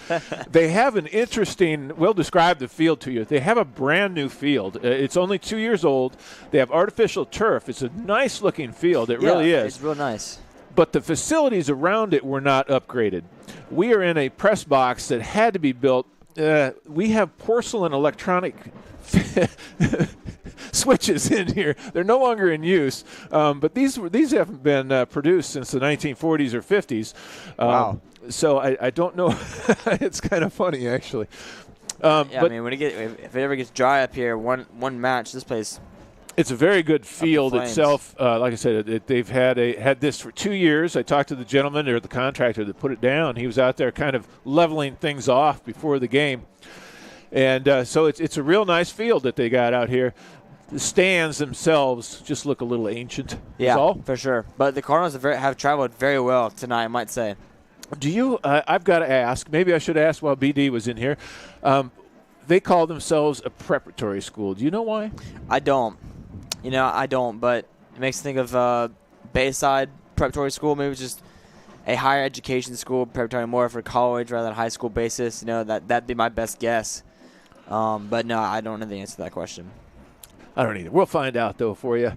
They have an interesting – we'll describe the field to you. They have a brand-new field. It's only 2 years old. They have artificial turf. It's a nice-looking field. It really is. It's real nice. But the facilities around it were not upgraded. We are in a press box that had to be built. We have porcelain electronic switches in here. They're no longer in use, but these haven't been produced since the 1940s or 50s. Wow. So I don't know. It's kind of funny, actually. But I mean, if it ever gets dry up here, one match, this place. It's a very good field itself. Like I said, they've had this for 2 years. I talked to the gentleman or the contractor that put it down. He was out there kind of leveling things off before the game. And so it's a real nice field that they got out here. The stands themselves just look a little ancient. Yeah, for sure. But the Cardinals have traveled very well tonight, I might say. Do you? I've got to ask. Maybe I should ask while BD was in here. They call themselves a preparatory school. Do you know why? I don't. I don't. But it makes me think of Bayside Preparatory School. Maybe it's just a higher education school, preparatory more for college rather than high school basis. That'd be my best guess. But no, I don't know the answer to that question. I don't either. We'll find out, though, for you.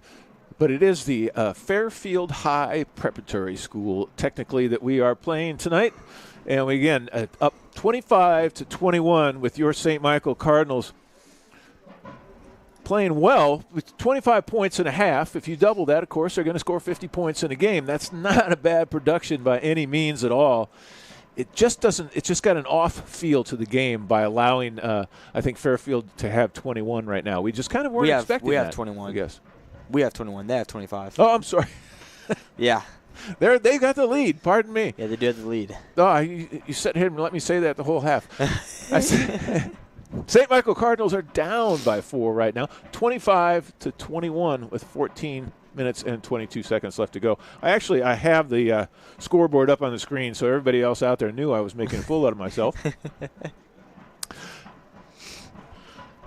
But it is the Fairfield High Preparatory School, technically, that we are playing tonight. And we, again, up 25-21 with your St. Michael Cardinals playing well with 25 points and a half. If you double that, of course, they're going to score 50 points in a game. That's not a bad production by any means at all. It just doesn't. It's just got an off feel to the game by allowing, I think, Fairfield to have 21 right now. We just kind of weren't expecting that. We have 21. I guess we have 21. They have 25. Oh, I'm sorry. Yeah, they got the lead. Pardon me. Yeah, they do have the lead. Oh, you sat here and let me say that the whole half. St. Michael Cardinals are down by 4 right now, 25-21 with 14 minutes and 22 seconds left to go. I have the scoreboard up on the screen so everybody else out there knew I was making a fool out of myself.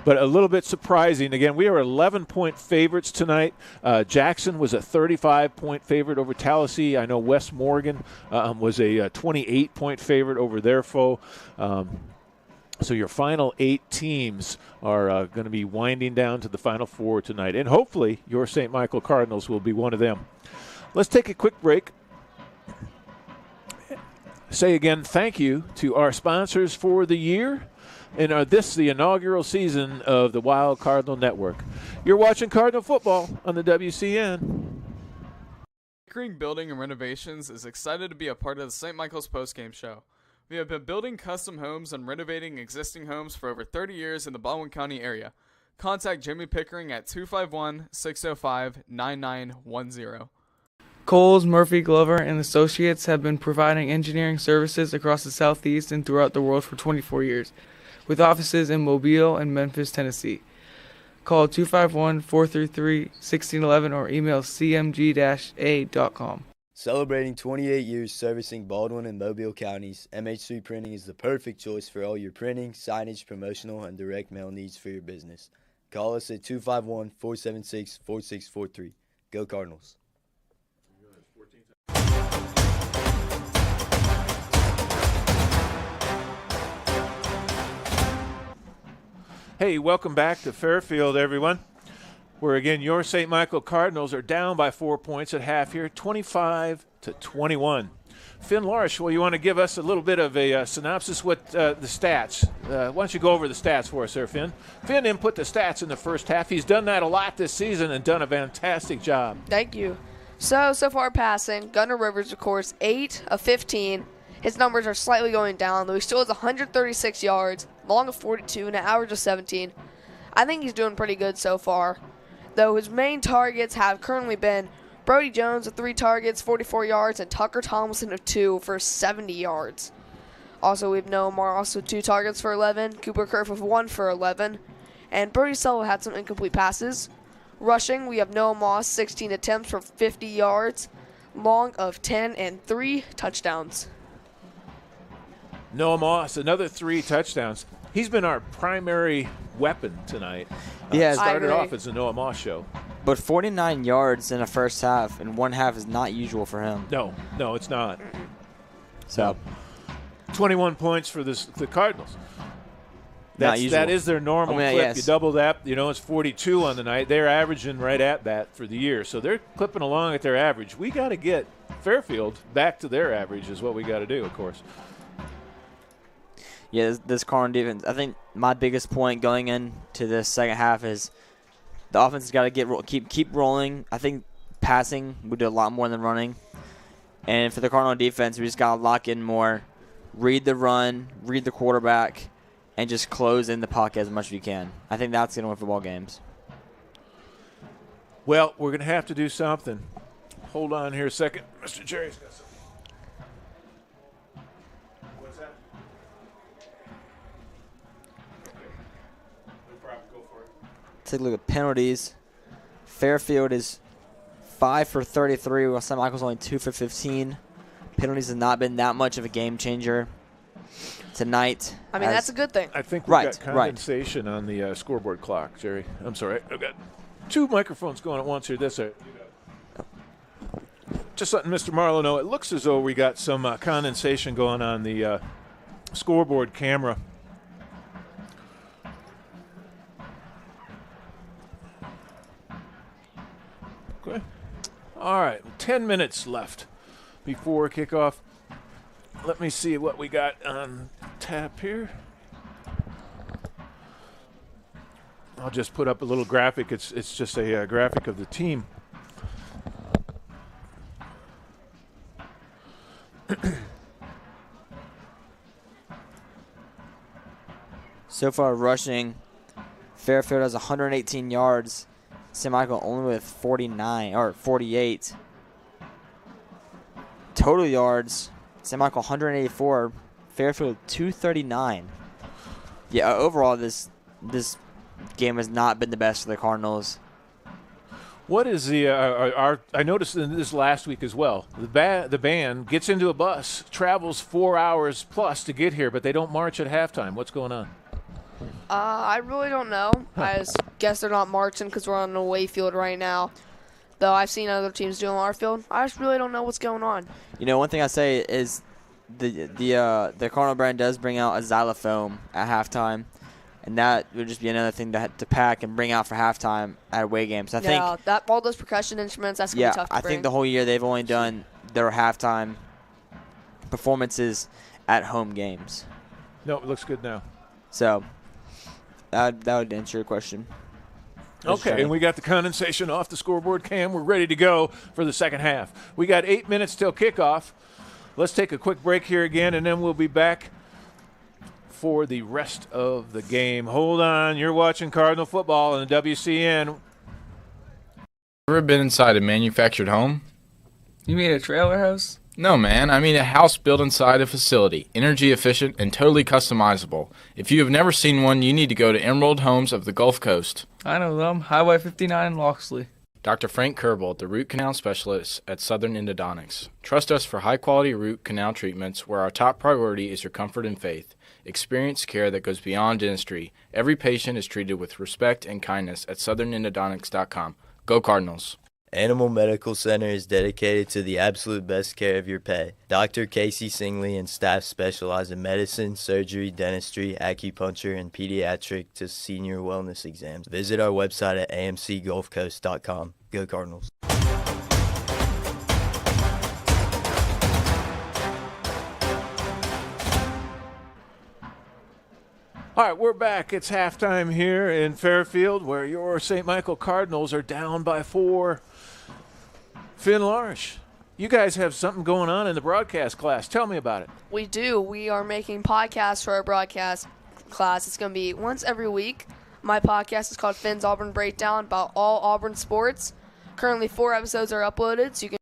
But a little bit surprising. Again, we are 11-point favorites tonight. Jackson was a 35-point favorite over Tallahassee. I know West Morgan was a 28-point favorite over their foe. So your final 8 teams are going to be winding down to the final 4 tonight. And hopefully your St. Michael Cardinals will be one of them. Let's take a quick break. Say again thank you to our sponsors for the year. And the inaugural season of the Wild Cardinal Network. You're watching Cardinal football on the WCN. Pickering Building and Renovations is excited to be a part of the St. Michael's Postgame show. We have been building custom homes and renovating existing homes for over 30 years in the Baldwin County area. Contact Jimmy Pickering at 251-605-9910. Coles, Murphy, Glover, and Associates have been providing engineering services across the Southeast and throughout the world for 24 years, with offices in Mobile and Memphis, Tennessee. Call 251-433-1611 or email cmg-a.com. Celebrating 28 years servicing Baldwin and Mobile counties, MH3 Printing is the perfect choice for all your printing, signage, promotional, and direct mail needs for your business. Call us at 251-476-4643. Go Cardinals. Hey, welcome back to Fairfield, everyone. where, again, your St. Michael Cardinals are down by 4 points at half here, 25-21. Finn Larsh, well, you want to give us a little bit of a synopsis with the stats. Why don't you go over the stats for us there, Finn? Finn input the stats in the first half. He's done that a lot this season and done a fantastic job. Thank you. So far passing, Gunnar Rivers, of course, 8 of 15. His numbers are slightly going down, though he still has 136 yards, long of 42, and an average of 17. I think he's doing pretty good so far, though his main targets have currently been Brody Jones with 3 targets, 44 yards, and Tucker Tomlinson of 2 for 70 yards. Also, we have Noah Marr, also 2 targets for 11, Cooper Kerf with 1 for 11, and Brody Sello had some incomplete passes. Rushing, we have Noah Moss, 16 attempts for 50 yards, long of 10, and 3 touchdowns. Noah Moss, another 3 touchdowns. He's been our primary weapon tonight. Yeah, started off as a Noah Moss show. But 49 yards in the first half and one half is not usual for him. No, it's not. So, 21 points for the Cardinals. Not usual. That is their normal clip. Yes. You double that, it's 42 on the night. They're averaging right at that for the year. So they're clipping along at their average. We got to get Fairfield back to their average is what we got to do, of course. Yeah, this Cardinal defense, I think my biggest point going into this second half is the offense has got to keep rolling. I think passing, we do a lot more than running. And for the Cardinal defense, we just got to lock in more, read the run, read the quarterback, and just close in the pocket as much as you can. I think that's going to win football games. Well, we're going to have to do something. Hold on here a second. Mr. Jerry's got something. What's that? No problem. Go for it. Take a look at penalties. Fairfield is 5 for 33, while St. Michael's only 2 for 15. Penalties have not been that much of a game changer tonight. I mean, that's a good thing. I think we've got condensation on the scoreboard clock, Jerry. I'm sorry. I've got 2 microphones going at once here. Just letting Mr. Marlowe know, it looks as though we got some condensation going on the scoreboard camera. Okay. All right. 10 minutes left before kickoff. Let me see what we got on tap here. I'll just put up a little graphic. It's just a graphic of the team. So far rushing, Fairfield has 118 yards. St. Michael only with 48. Total yards, St. Michael 184, Fairfield 239. Yeah, overall this game has not been the best for the Cardinals. What is the I noticed in this last week as well. The band gets into a bus, travels 4 hours plus to get here, but they don't march at halftime. What's going on? I really don't know. I just guess they're not marching because we're on an away field right now. Though I've seen other teams doing our field. I just really don't know what's going on. One thing I say is the Cardinal brand does bring out a xylophone at halftime, and that would just be another thing to pack and bring out for halftime at away games. I think all those percussion instruments, that's going to be tough to bring. I think the whole year they've only done their halftime performances at home games. No, it looks good now. So that would answer your question. Okay, and we got the condensation off the scoreboard cam. We're ready to go for the second half. We got 8 minutes till kickoff. Let's take a quick break here again, and then we'll be back for the rest of the game. Hold on. You're watching Cardinal football on the WCN. Ever been inside a manufactured home? You mean a trailer house? No, man. I mean a house built inside a facility, energy efficient and totally customizable. If you have never seen one, you need to go to Emerald Homes of the Gulf Coast. I know them. Highway 59 in Loxley. Dr. Frank Kerbel, the root canal specialist at Southern Endodontics. Trust us for high-quality root canal treatments where our top priority is your comfort and faith. Experience care that goes beyond dentistry. Every patient is treated with respect and kindness at southernendodontics.com. Go Cardinals. Animal Medical Center is dedicated to the absolute best care of your pet. Dr. Casey Singley and staff specialize in medicine, surgery, dentistry, acupuncture, and pediatric to senior wellness exams. Visit our website at amcgulfcoast.com. Go Cardinals. All right, we're back. It's halftime here in Fairfield, where your St. Michael Cardinals are down by 4. Finn Larsh, you guys have something going on in the broadcast class. Tell me about it. We do. We are making podcasts for our broadcast class. It's going to be once every week. My podcast is called Finn's Auburn Breakdown, about all Auburn sports. Currently 4 episodes are uploaded, so you can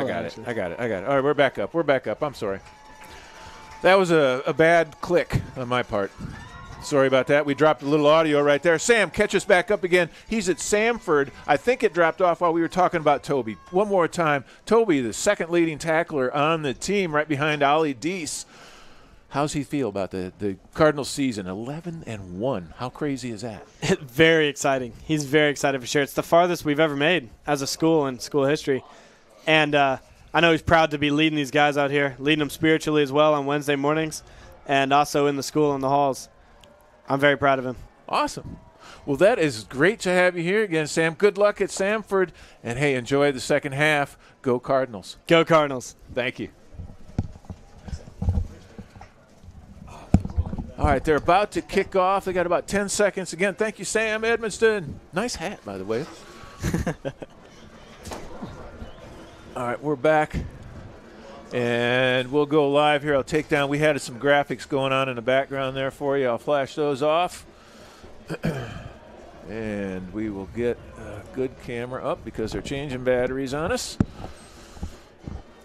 got it. All right, we're back up. I'm sorry. That was a bad click on my part. Sorry about that. We dropped a little audio right there. Sam, catch us back up again. He's at Samford. I think it dropped off while we were talking about Toby. One more time. Toby, the second leading tackler on the team, right behind Ollie Deese. How's he feel about the Cardinals season? 11-1. How crazy is that? Very exciting. He's very excited for sure. It's the farthest we've ever made as a school in school history. And I know he's proud to be leading these guys out here, leading them spiritually as well on Wednesday mornings and also in the school in the halls. I'm very proud of him. Awesome. Well, that is great to have you here again, Sam. Good luck at Samford. And, hey, enjoy the second half. Go Cardinals. Go Cardinals. Thank you. All right, they're about to kick off. They got about 10 seconds. Again, thank you, Sam Edmonston. Nice hat, by the way. All right, we're back. And we'll go live here. I'll take down. We had some graphics going on in the background there for you. I'll flash those off. And we will get a good camera up because they're changing batteries on us.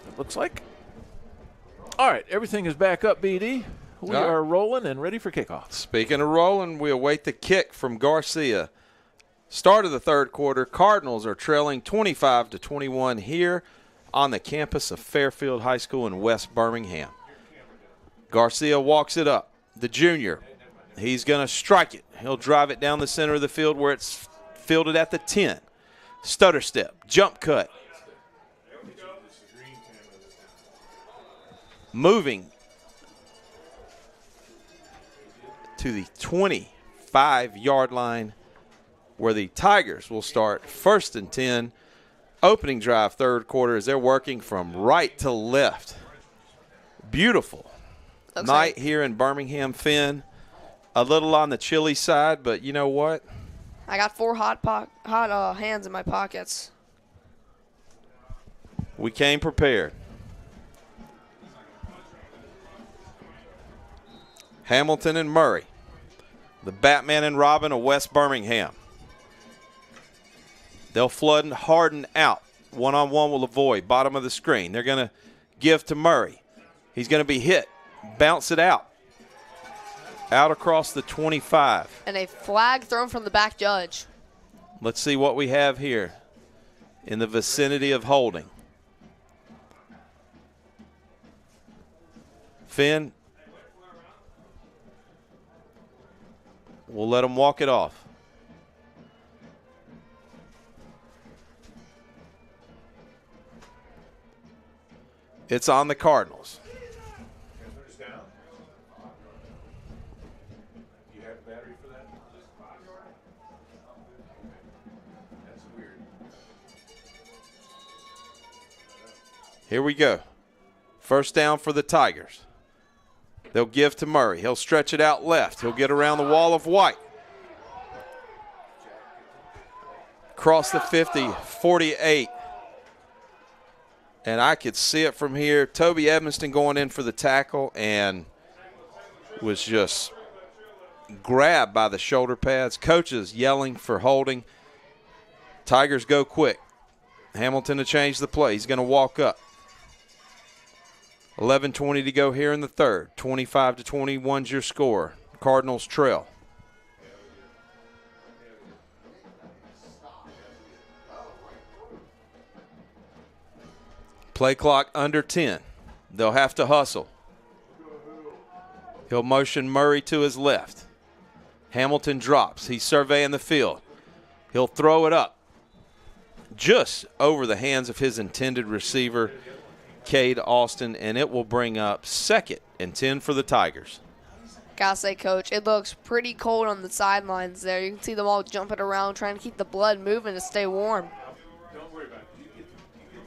It looks like. All right, everything is back up, BD. We are rolling and ready for kickoff. Speaking of rolling, we await the kick from Garcia. Start of the third quarter. Cardinals are trailing 25-21 here on the campus of Fairfield High School in West Birmingham. Garcia walks it up. The junior, he's going to strike it. He'll drive it down the center of the field where it's fielded at the 10. Stutter step, jump cut. Moving to the 25-yard line where the Tigers will start 1st and 10. Opening drive, third quarter, as they're working from right to left. Beautiful night here in Birmingham, Finn. A little on the chilly side, but you know what? I got 4 hot hands in my pockets. We came prepared. Hamilton and Murray, the Batman and Robin of West Birmingham. They'll flood and harden out. One-on-one will avoid. Bottom of the screen. They're going to give to Murray. He's going to be hit. Bounce it out. Out across the 25. And a flag thrown from the back judge. Let's see what we have here in the vicinity of holding. Finn. We'll let him walk it off. It's on the Cardinals. You have a battery for that? That's weird. Here we go. First down for the Tigers. They'll give to Murray. He'll stretch it out left. He'll get around the wall of white. Across the 50, 48. And I could see it from here. Toby Edmonston going in for the tackle and was just grabbed by the shoulder pads. Coaches yelling for holding. Tigers go quick. Hamilton to change the play. He's going to walk up. 11:20 to go here in the third. 25-21's your score. Cardinals trail. Play clock under 10. They'll have to hustle. He'll motion Murray to his left. Hamilton drops. He's surveying the field. He'll throw it up just over the hands of his intended receiver, Cade Austin, and it will bring up 2nd and 10 for the Tigers. Gotta say, Coach, it looks pretty cold on the sidelines there. You can see them all jumping around, trying to keep the blood moving to stay warm. Don't worry about it. You get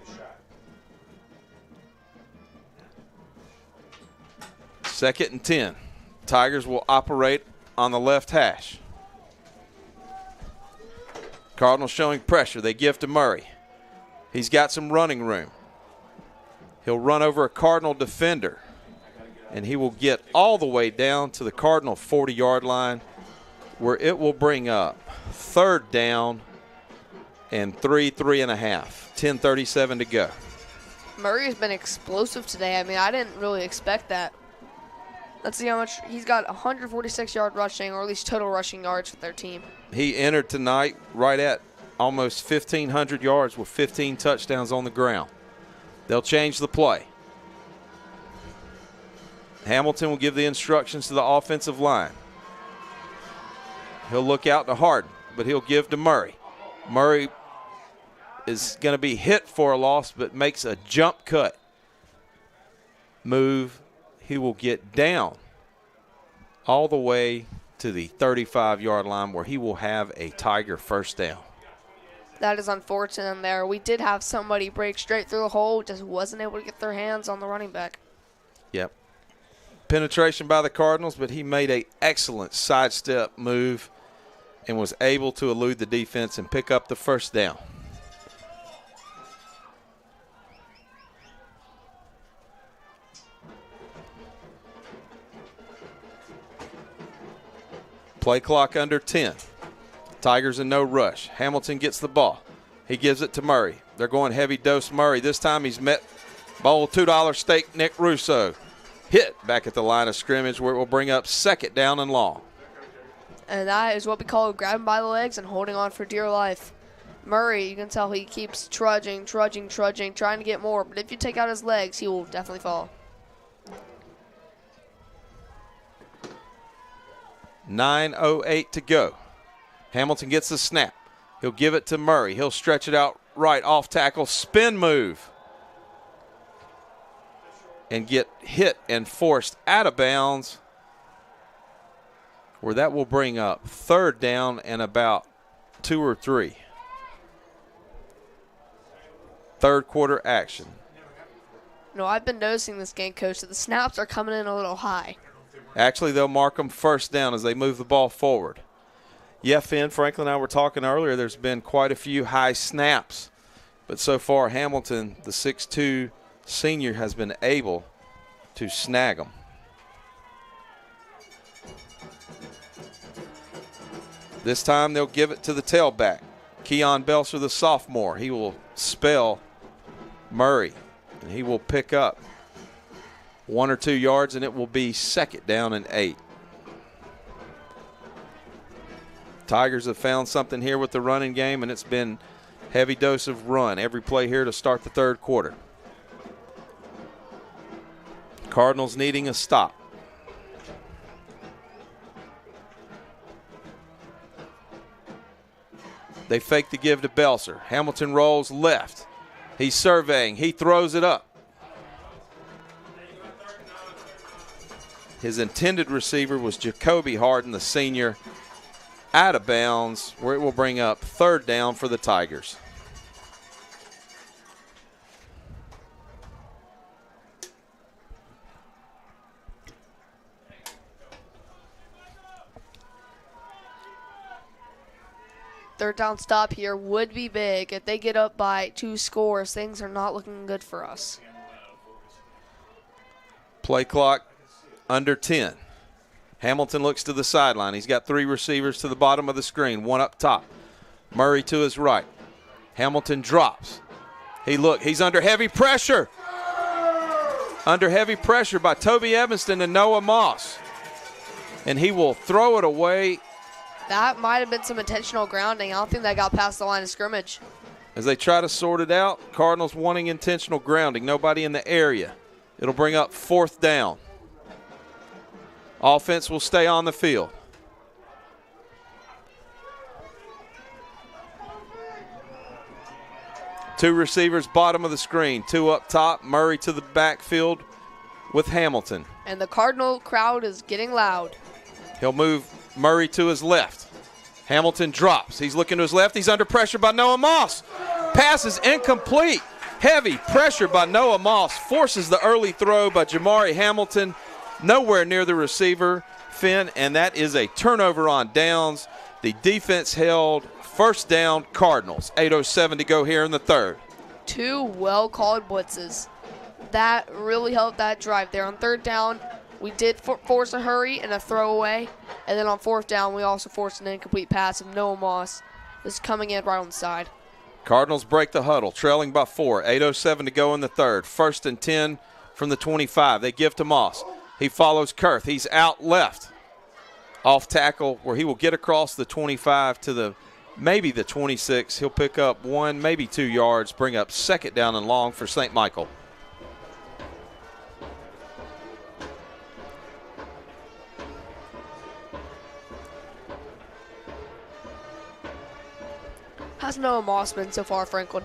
the shot. 2nd and 10. Tigers will operate on the left hash. Cardinals showing pressure. They give to Murray. He's got some running room. He'll run over a Cardinal defender, and he will get all the way down to the Cardinal 40-yard line, where it will bring up 3rd down and 3.5. 10:37 to go. Murray has been explosive today. I mean, I didn't really expect that. Let's see how much he's got. 146-yard rushing, or at least total rushing yards for their team. He entered tonight right at almost 1,500 yards with 15 touchdowns on the ground. They'll change the play. Hamilton will give the instructions to the offensive line. He'll look out to Harden, but he'll give to Murray. Murray is going to be hit for a loss, but makes a jump cut move. He will get down all the way to the 35-yard line where he will have a Tiger first down. That is unfortunate there. We did have somebody break straight through the hole, just wasn't able to get their hands on the running back. Yep. Penetration by the Cardinals, but he made an excellent sidestep move and was able to elude the defense and pick up the first down. Play clock under 10. Tigers in no rush. Hamilton gets the ball. He gives it to Murray. They're going heavy dose Murray. This time he's met by old $2 stake Nick Russo. Hit back at the line of scrimmage where it will bring up second down and long. And that is what we call grabbing by the legs and holding on for dear life. Murray, you can tell he keeps trudging, trying to get more. But if you take out his legs, he will definitely fall. 9:08 to go. Hamilton gets the snap. He'll give it to Murray. He'll stretch it out right off tackle, spin move, and get hit and forced out of bounds, where that will bring up third down and about 2 or 3. Third quarter action. No, I've been noticing this game, Coach, that the snaps are coming in a little high. Actually, they'll mark them first down as they move the ball forward. Yeah, Finn, Franklin and I were talking earlier, there's been quite a few high snaps. But so far, Hamilton, the 6'2 senior, has been able to snag them. This time they'll give it to the tailback, Keon Belser, the sophomore. He will spell Murray, and he will pick up 1 or 2 yards, and it will be second down and 8. Tigers have found something here with the running game, and it's been heavy dose of run every play here to start the third quarter. Cardinals needing a stop. They fake the give to Belser. Hamilton rolls left. He's surveying. He throws it up. His intended receiver was Jacoby Harden, the senior, out of bounds, where it will bring up third down for the Tigers. Third down stop here would be big. If they get up by 2 scores, things are not looking good for us. Play clock under 10. Hamilton looks to the sideline. He's got 3 receivers to the bottom of the screen, 1 up top. Murray to his right. Hamilton drops. He's under heavy pressure. Under heavy pressure by Toby Evanston and Noah Moss. And he will throw it away. That might have been some intentional grounding. I don't think that got past the line of scrimmage. As they try to sort it out, Cardinals wanting intentional grounding. Nobody in the area. It'll bring up fourth down. Offense will stay on the field. Two receivers bottom of the screen, 2 up top. Murray to the backfield with Hamilton. And the Cardinal crowd is getting loud. He'll move Murray to his left. Hamilton drops. He's looking to his left. He's under pressure by Noah Moss. Pass is incomplete. Heavy pressure by Noah Moss forces the early throw by Jamari Hamilton. Nowhere near the receiver, Finn, and that is a turnover on downs. The defense held first down, Cardinals. 8:07 to go here in the third. 2 well-called blitzes. That really helped that drive there. On third down, we did force a hurry and a throwaway. And then on fourth down, we also forced an incomplete pass of Noah Moss. This is coming in right on the side. Cardinals break the huddle, trailing by 4. 8:07 to go in the third. 1st and 10 from the 25. They give to Moss. He follows Kurth. He's out left. Off tackle where he will get across the 25 to maybe the 26. He'll pick up 1, maybe 2 yards, bring up 2nd down and long for St. Michael. How's Noah Moss been so far, Franklin?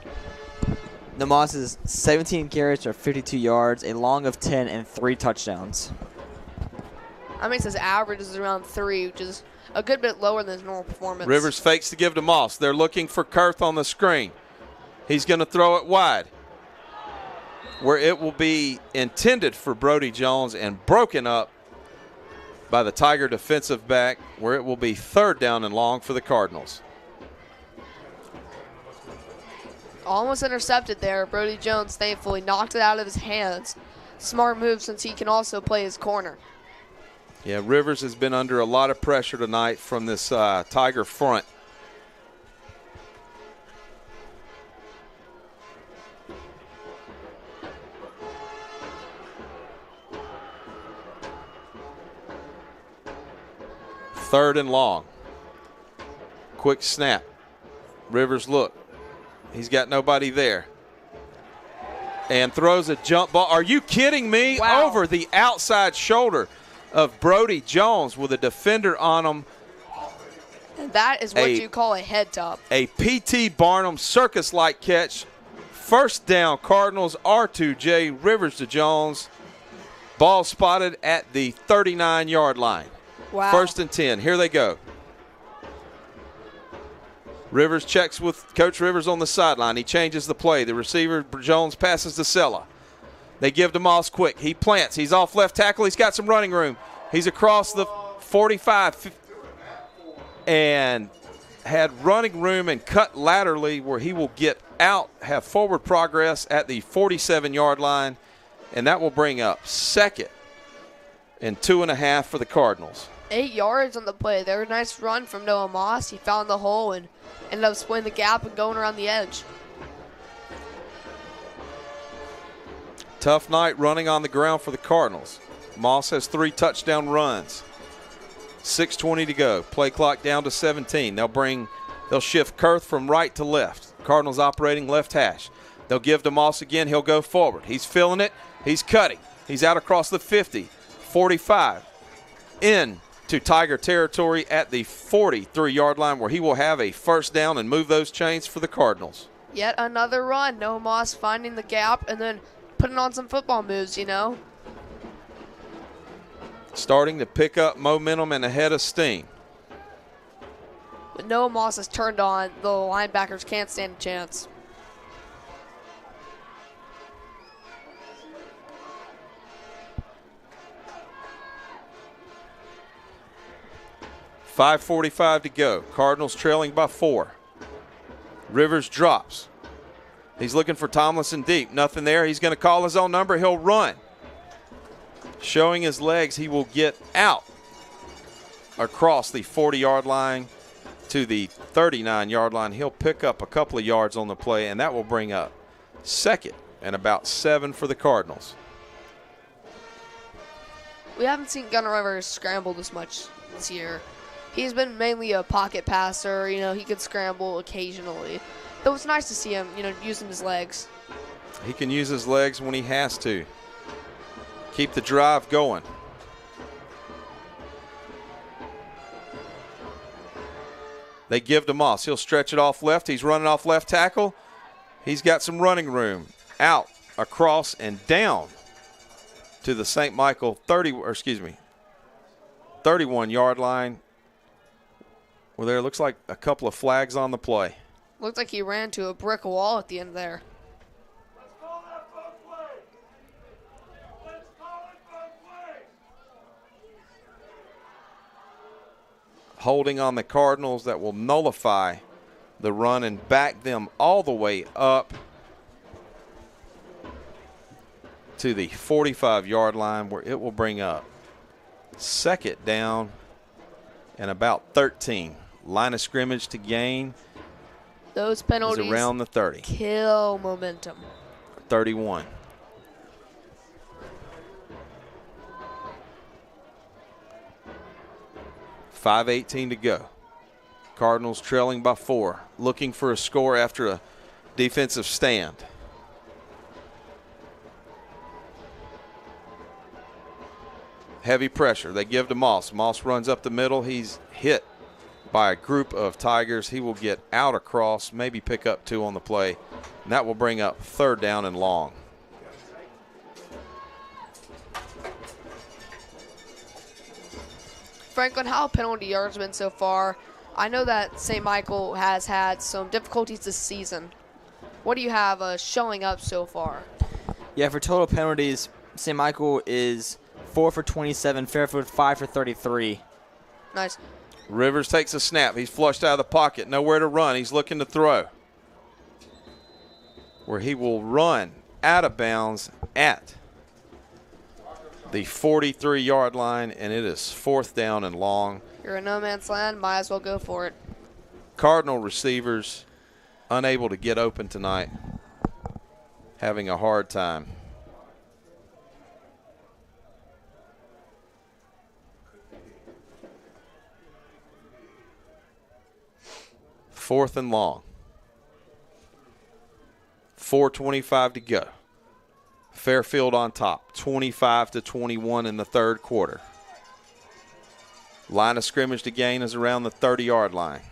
The Moss is 17 carries for 52 yards, a long of 10, and 3 touchdowns. That means his average is around 3, which is a good bit lower than his normal performance. Rivers fakes to give to Moss. They're looking for Kurth on the screen. He's going to throw it wide, where it will be intended for Brody Jones and broken up by the Tiger defensive back, where it will be 3rd down and long for the Cardinals. Almost intercepted there. Brody Jones thankfully knocked it out of his hands. Smart move since he can also play his corner. Yeah, Rivers has been under a lot of pressure tonight from this Tiger front. Third and long. Quick snap. Rivers look. He's got nobody there. And throws a jump ball. Are you kidding me? Wow. Over the outside shoulder of Brody Jones with a defender on him. And that is what you call a head top. A P.T. Barnum circus-like catch. 1st down, Cardinals, R2J, Rivers to Jones. Ball spotted at the 39-yard line. Wow. 1st and 10. Here they go. Rivers checks with Coach Rivers on the sideline. He changes the play. The receiver, Jones, passes to Sella. They give to Moss quick. He plants. He's off left tackle. He's got some running room. He's across the 45 and had running room and cut laterally where he will get out, have forward progress at the 47-yard line, and that will bring up 2nd and 2.5 for the Cardinals. 8 yards on the play. There was a nice run from Noah Moss. He found the hole and ended up splitting the gap and going around the edge. Tough night running on the ground for the Cardinals. Moss has 3 touchdown runs. 6:20 to go. Play clock down to 17. They'll shift Kurth from right to left. Cardinals operating left hash. They'll give to Moss again. He'll go forward. He's filling it. He's cutting. He's out across the 50, 45, into Tiger territory at the 43-yard line, where he will have a 1st down and move those chains for the Cardinals. Yet another run. Noah Moss finding the gap and then putting on some football moves, you know. Starting to pick up momentum and ahead of steam. When Noah Moss is turned on, the linebackers can't stand a chance. .545 to go. Cardinals trailing by 4. Rivers drops. He's looking for Tomlinson deep. Nothing there. He's going to call his own number. He'll run. Showing his legs, he will get out across the 40-yard line to the 39-yard line. He'll pick up a couple of yards on the play, and that will bring up 2nd and about 7 for the Cardinals. We haven't seen Gunnar Rivers scramble this much this year. He's been mainly a pocket passer. You know, he could scramble occasionally. Though it's nice to see him, you know, using his legs. He can use his legs when he has to. Keep the drive going. They give to Moss. He'll stretch it off left. He's running off left tackle. He's got some running room. Out, across, and down to the St. Michael 31-yard line. Well, there looks like a couple of flags on the play. Looked like he ran to a brick wall at the end there. Holding on the Cardinals that will nullify the run and back them all the way up to the 45-yard line, where it will bring up 2nd down and about 13. Line of scrimmage to gain. Those is penalties around the 30. kill momentum. 31. .5:18 to go. Cardinals trailing by 4, looking for a score after a defensive stand. Heavy pressure. They give to Moss. Moss runs up the middle. He's hit by a group of Tigers. He will get out across, maybe pick up 2 on the play, and that will bring up 3rd down and long. Franklin, how have penalty yards been so far? I know that St. Michael has had some difficulties this season. What do you have showing up so far? Yeah, for total penalties, St. Michael is 4 for 27, Fairfield 5 for 33. Nice. Rivers takes a snap. He's flushed out of the pocket. Nowhere to run. He's looking to throw. Where he will run out of bounds at the 43-yard line, and it is 4th down and long. You're in no man's land. Might as well go for it. Cardinal receivers unable to get open tonight. Having a hard time. Fourth and long. 4:25 to go. Fairfield on top, 25-21 in the 3rd quarter. Line of scrimmage to gain is around the 30-yard line.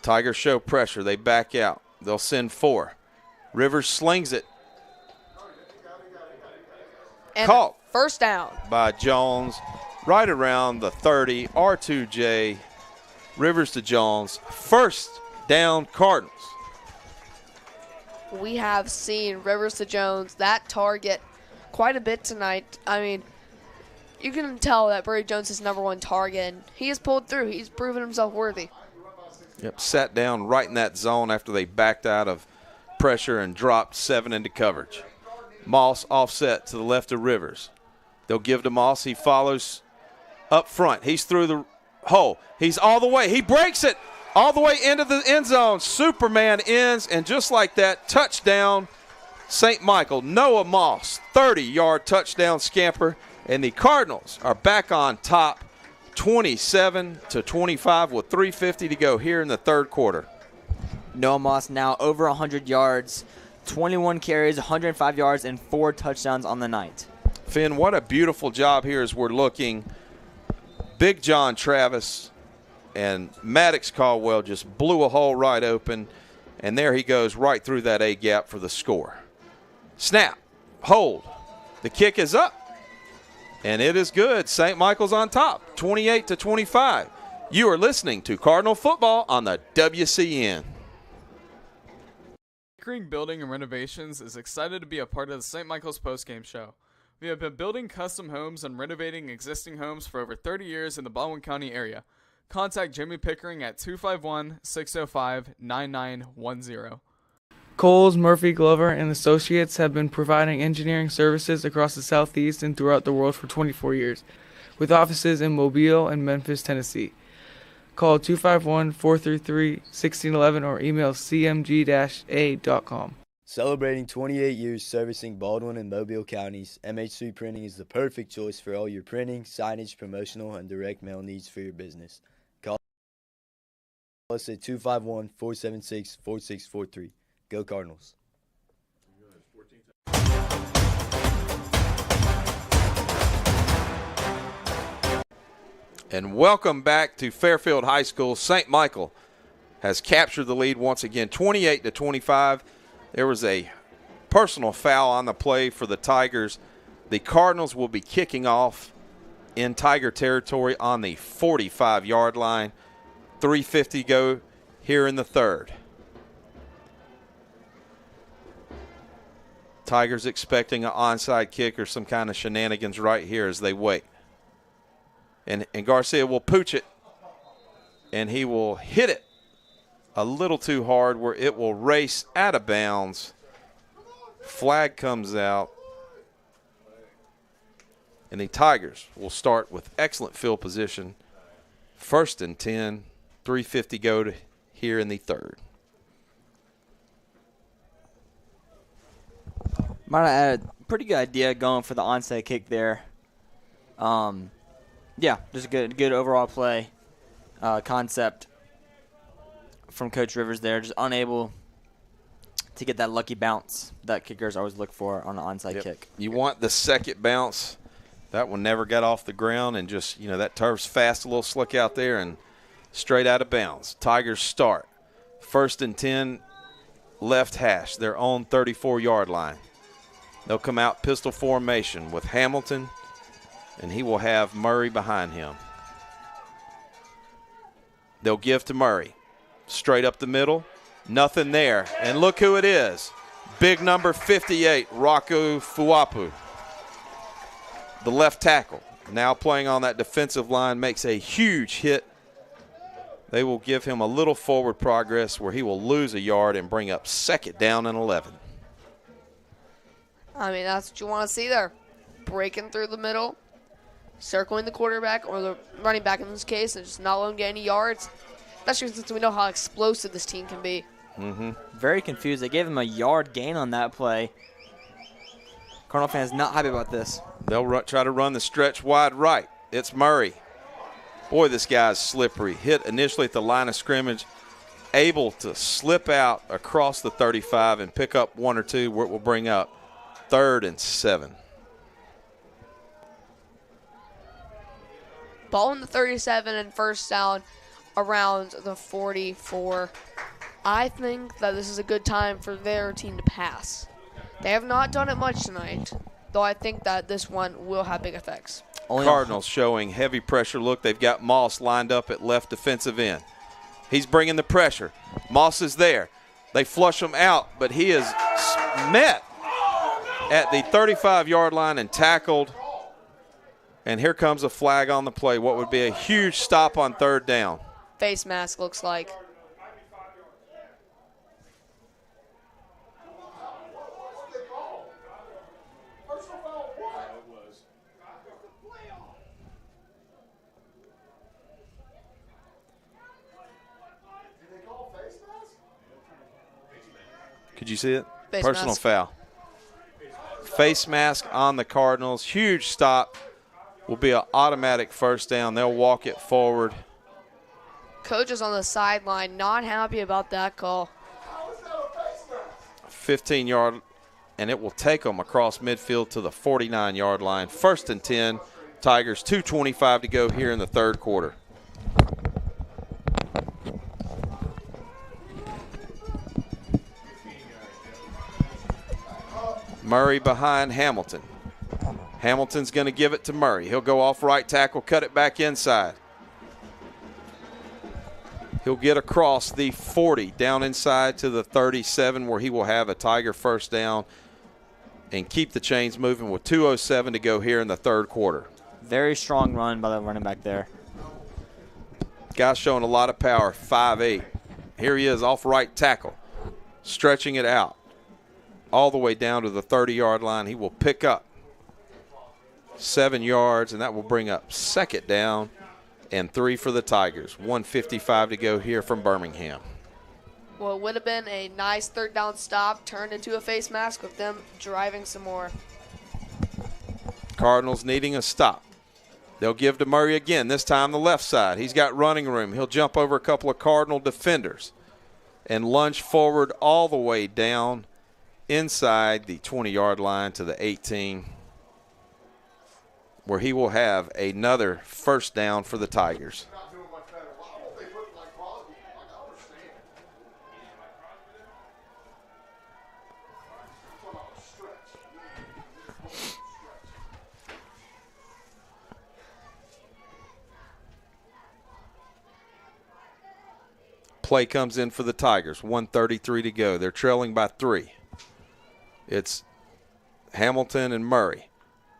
Tigers show pressure. They back out. They'll send 4. Rivers slings it. And Caught. First down. By Jones. Right around the 30. R2J. Rivers to Jones. First down, Cardinals. We have seen Rivers to Jones, that target, quite a bit tonight. I mean, you can tell that Brady Jones is #1 target, and he has pulled through. He's proven himself worthy. Yep, sat down right in that zone after they backed out of pressure and dropped 7 into coverage. Moss offset to the left of Rivers. They'll give to Moss. He follows up front. He's through the hole. He's all the way. He breaks it all the way into the end zone. Superman ends, and just like that, touchdown, St. Michael. Noah Moss, 30-yard touchdown scamper, and the Cardinals are back on top, 27-25 with 3:50 to go here in the 3rd quarter. Noah Moss now over 100 yards, 21 carries, 105 yards, and 4 touchdowns on the night. Finn, what a beautiful job here as we're looking. Big John Travis and Maddox Caldwell just blew a hole right open, and there he goes right through that A gap for the score. Snap, hold, the kick is up, and it is good. St. Michael's on top, 28-25. You are listening to Cardinal Football on the WCN. Pickering Building and Renovations is excited to be a part of the St. Michael's Postgame show. We have been building custom homes and renovating existing homes for over 30 years in the Baldwin County area. Contact Jimmy Pickering at 251-605-9910. Coles, Murphy, Glover, and Associates have been providing engineering services across the Southeast and throughout the world for 24 years, with offices in Mobile and Memphis, Tennessee. Call 251-433-1611 or email cmg-a.com. Celebrating 28 years servicing Baldwin and Mobile counties, MH3 Printing is the perfect choice for all your printing, signage, promotional, and direct mail needs for your business. Call us at 251-476-4643. Go Cardinals. And welcome back to Fairfield High School. St. Michael has captured the lead once again, 28-25. There was a personal foul on the play for the Tigers. The Cardinals will be kicking off in Tiger territory on the 45-yard line. 3:50 go here in the 3rd. Tigers expecting an onside kick or some kind of shenanigans right here as they wait. And Garcia will pooch it, and he will hit it a little too hard where it will race out of bounds. Flag comes out, and the Tigers will start with excellent field position. 1st and 10 3:50 go to here in the third. Might have had a pretty good idea going for the onside kick there. Yeah, just a good overall play concept from Coach Rivers there. Just unable to get that lucky bounce that kickers always look for on an onside kick. You want the second bounce. That one never got off the ground, and just, that turf's fast, a little slick out there, and straight out of bounds. Tigers start. 1st and 10, left hash, their own 34-yard line. They'll come out pistol formation with Hamilton, and he will have Murray behind him. They'll give to Murray. Straight up the middle. Nothing there. And look who it is. Big number 58, Rocco Fuapu. The left tackle. Now playing on that defensive line, makes a huge hit. They will give him a little forward progress where he will lose a yard and bring up 2nd down and 11. I mean, that's what you want to see there. Breaking through the middle, circling the quarterback or the running back in this case, and just not letting him get any yards. Especially since we know how explosive this team can be. Very confused. They gave him a yard gain on that play. Cardinal fans not happy about this. They'll try to run the stretch wide right. It's Murray. Boy, this guy's slippery. Hit initially at the line of scrimmage, able to slip out across the 35 and pick up 1 or 2, where it will bring up 3rd and 7. Ball in the 37 and 1st down around the 44. I think that this is a good time for their team to pass. They have not done it much tonight, though I think that this one will have big effects. Cardinals showing heavy pressure look. They've got Moss lined up at left defensive end. He's bringing the pressure. Moss is there. They flush him out, but he is met at the 35-yard line and tackled. And here comes a flag on the play. What would be a huge stop on 3rd down. Face mask looks like. Could you see it? Face Personal mask. foul. Face mask on the Cardinals. Huge stop. Will be an automatic 1st down. They'll walk it forward. Coach is on the sideline, not happy about that call. 15-yard, and it will take them across midfield to the 49-yard line. 1st and 10. Tigers, 2:25 to go here in the 3rd quarter. Murray behind Hamilton. Hamilton's going to give it to Murray. He'll go off right tackle, cut it back inside. He'll get across the 40, down inside to the 37, where he will have a Tiger 1st down and keep the chains moving with 2:07 to go here in the 3rd quarter. Very strong run by the running back there. Guy's showing a lot of power, 5'8". Here he is off right tackle, stretching it out all the way down to the 30-yard line. He will pick up 7 yards, and that will bring up 2nd down and 3 for the Tigers. 1:55 to go here from Birmingham. Well, it would have been a nice 3rd down stop, turned into a face mask with them driving some more. Cardinals needing a stop. They'll give to Murray again, this time the left side. He's got running room. He'll jump over a couple of Cardinal defenders and lunge forward all the way down inside the 20-yard line to the 18, where he will have another 1st down for the Tigers. Play comes in for the Tigers. 1:33 to go. They're trailing by 3. It's Hamilton and Murray.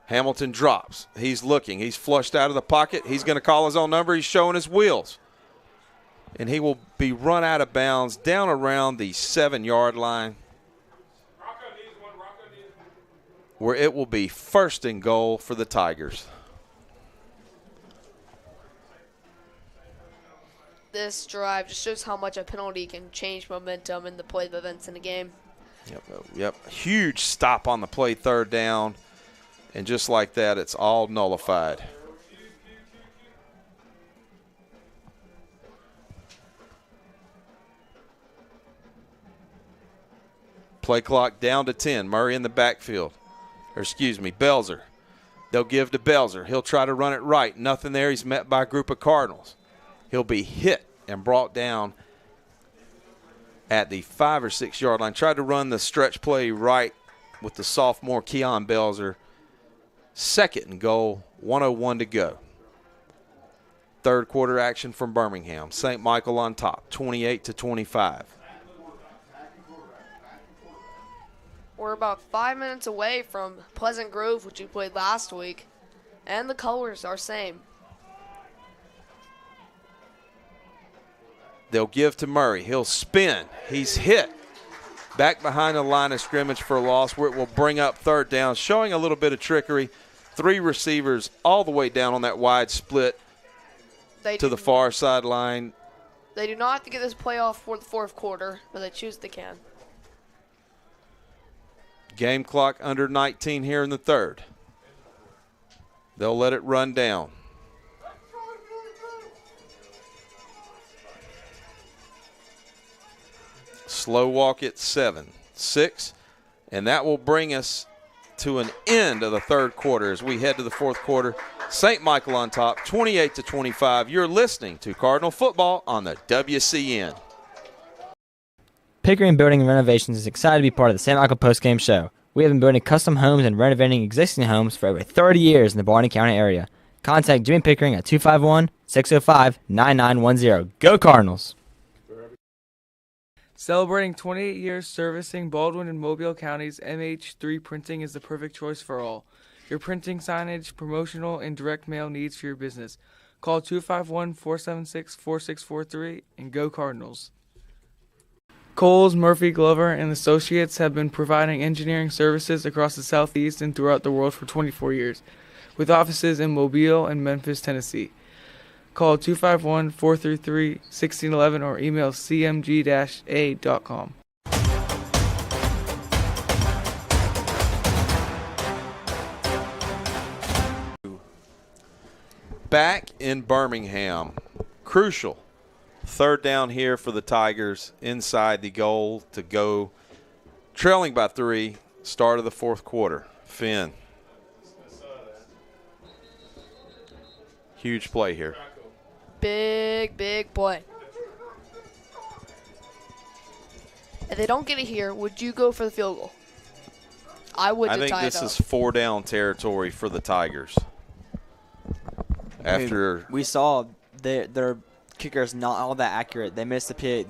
Hamilton drops. He's looking. He's flushed out of the pocket. He's going to call his own number. He's showing his wheels. And he will be run out of bounds down around the 7-yard line, where it will be 1st and goal for the Tigers. this drive just shows how much a penalty can change momentum in the play of events in a game. Yep. Huge stop on the play, third down. And just like that, it's all nullified. Play clock down to 10. Murray in the backfield. Belzer. They'll give to Belzer. He'll try to run it right. Nothing there. He's met by a group of Cardinals. He'll be hit and brought down at the 5 or 6 yard line. Tried to run the stretch play right with the sophomore Keon Belzer. 2nd and goal, 1:01 to go. Third quarter action from Birmingham. St. Michael on top, 28-25. We're about 5 minutes away from Pleasant Grove, which we played last week, and the colors are same. They'll give to Murray. He'll spin. He's hit. Back behind the line of scrimmage for a loss, where it will bring up third down, showing a little bit of trickery. 3 receivers all the way down on that wide split to the far sideline. They do not have to get this play off for the fourth quarter, but they choose they can. Game clock under 19 here in the third. They'll let it run down. Slow walk at 7, 6, and that will bring us to an end of the third quarter as we head to the fourth quarter. St. Michael on top, 28-25. You're listening to Cardinal Football on the WCN. Pickering Building and Renovations is excited to be part of the St. Michael Postgame Show. We have been building custom homes and renovating existing homes for over 30 years in the Baldwin County area. Contact Jimmy Pickering at 251-605-9910. Go Cardinals! Celebrating 28 years servicing Baldwin and Mobile counties, MH3 Printing is the perfect choice for all. Your printing, signage, promotional, and direct mail needs for your business. Call 251-476-4643 and go Cardinals. Coles, Murphy, Glover, and Associates have been providing engineering services across the Southeast and throughout the world for 24 years, with offices in Mobile and Memphis, Tennessee. Call 251-433-1611 or email cmg-a.com. Back in Birmingham. Crucial. Third down here for the Tigers inside the goal to go. Trailing by 3, start of the fourth quarter. Finn. Huge play here. Big play. If they don't get it here, would you go for the field goal? I would. I think this is 4 down territory for the Tigers. After we saw their kicker's not all that accurate. They missed the PAT.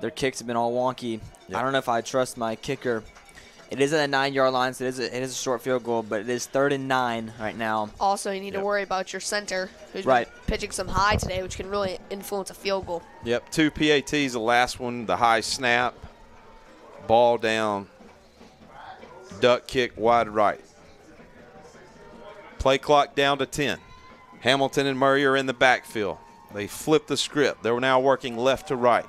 Their kicks have been all wonky. Yep. I don't know if I trust my kicker. It is at a 9-yard line, so it is a short field goal, but it is 3rd and 9 right now. Also, you need to worry about your center, who's pitching some high today, which can really influence a field goal. Yep, 2 PATs. The last one, the high snap, ball down, duck kick wide right. Play clock down to 10. Hamilton and Murray are in the backfield. They flip the script. They're now working left to right.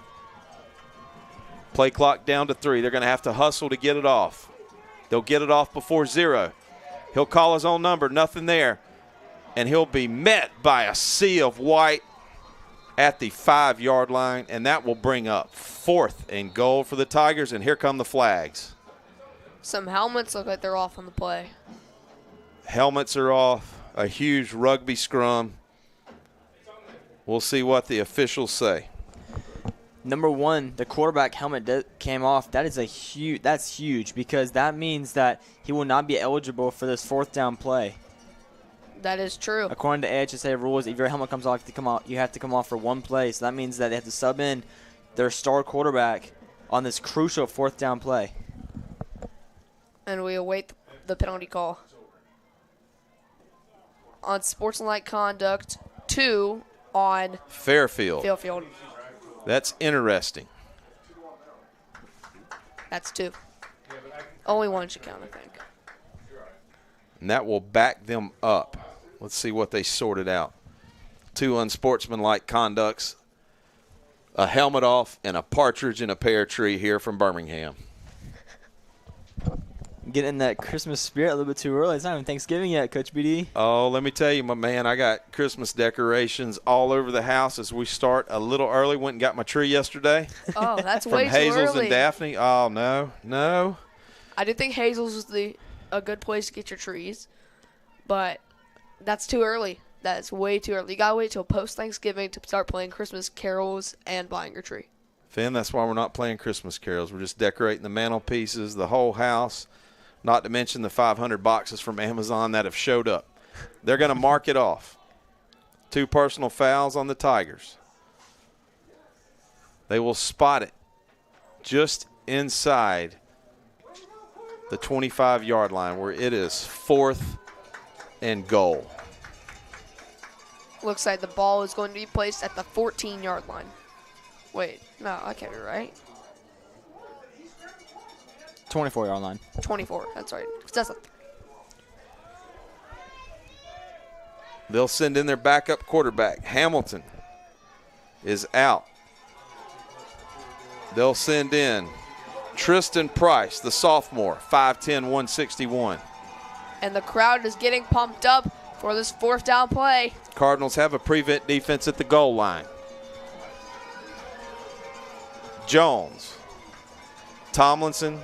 Play clock down to 3. They're going to have to hustle to get it off. They'll get it off before 0. He'll call his own number. Nothing there. And he'll be met by a sea of white at the 5-yard line, and that will bring up 4th and goal for the Tigers, and here come the flags. Some helmets look like they're off on the play. Helmets are off. A huge rugby scrum. We'll see what the officials say. Number 1, the quarterback helmet came off. That's huge because that means that he will not be eligible for this 4th down play. That is true. According to AHSAA rules, if your helmet comes off, you have to come off for 1 play. So that means that they have to sub in their star quarterback on this crucial 4th down play. And we await the penalty call. On sportsmanlike conduct, 2 on Fairfield. That's interesting. That's 2. Only 1 should count, I think. And that will back them up. Let's see what they sorted out. two unsportsmanlike conducts, a helmet off, and a partridge in a pear tree here from Birmingham. Getting in that Christmas spirit a little bit too early. It's not even Thanksgiving yet, Coach BD. Oh, let me tell you, my man, I got Christmas decorations all over the house as we start a little early. Went and got my tree yesterday. Oh, that's from way too Hazel's early. and Daphne. Oh, no. I do think Hazel's is a good place to get your trees, but that's too early. That's way too early. You got to wait till post-Thanksgiving to start playing Christmas carols and buying your tree. Finn, that's why we're not playing Christmas carols. We're just decorating the mantelpieces, the whole house, not to mention the 500 boxes from Amazon that have showed up. They're going to mark it off. 2 personal fouls on the Tigers. They will spot it just inside the 25-yard line where it is 4th and goal. Looks like the ball is going to be placed at the 14-yard line. Wait, no, I can't be right. 24-yard line. 24, that's right. That's They'll send in their backup quarterback. Hamilton is out. They'll send in Tristan Price, the sophomore, 5'10", 161. And the crowd is getting pumped up for this 4th down play. Cardinals have a prevent defense at the goal line. Jones, Tomlinson,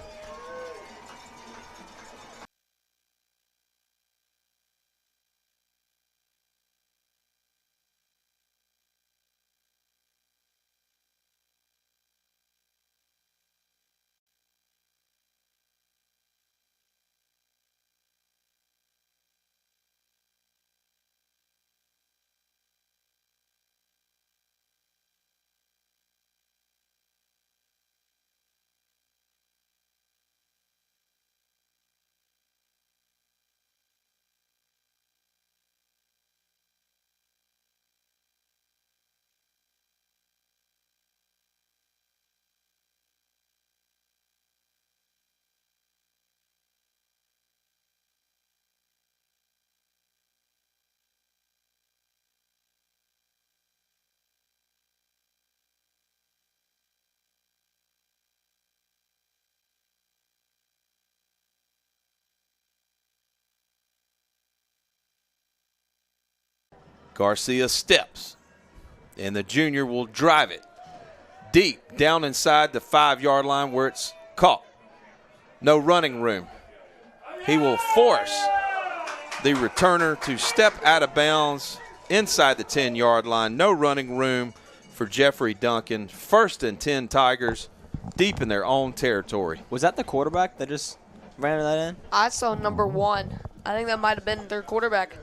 Garcia steps, and the junior will drive it deep down inside the 5-yard line where it's caught. No running room. He will force the returner to step out of bounds inside the 10-yard line. No running room for Jeffrey Duncan. 1st and 10 Tigers deep in their own territory. Was that the quarterback that just ran that in? I saw number 1. I think that might have been their quarterback.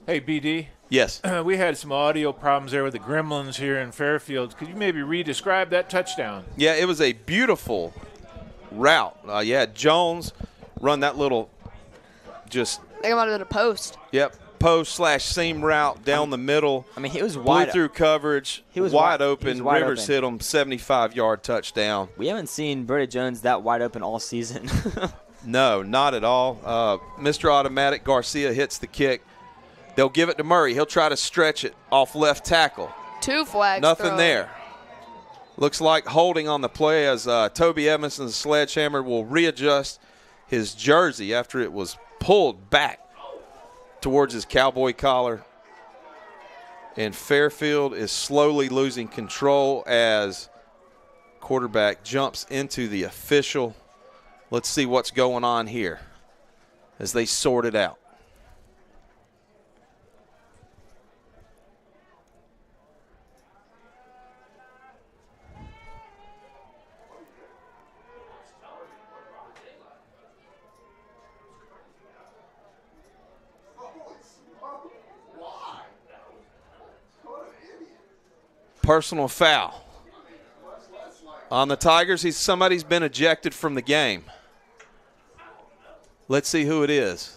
Hey, BD. Yes. We had some audio problems there with the Gremlins here in Fairfield. Could you maybe re-describe that touchdown? Yeah, it was a beautiful route. Jones run that little just. I think it might have been a post. Yep, post/seam route down the middle. I mean, he was wide. Blew through coverage. He was wide wide open. He was wide Rivers open. hit him, 75-yard touchdown. We haven't seen Brady Jones that wide open all season. No, not at all. Mr. Automatic, Garcia hits the kick. They'll give it to Murray. He'll try to stretch it off left tackle. 2 flags. Nothing thrown. there. Looks like holding on the play as Toby Evanson's sledgehammer will readjust his jersey after it was pulled back towards his cowboy collar. And Fairfield is slowly losing control as quarterback jumps into the official. Let's see what's going on here as they sort it out. Personal foul on the Tigers. Somebody's been ejected from the game. Let's see who it is.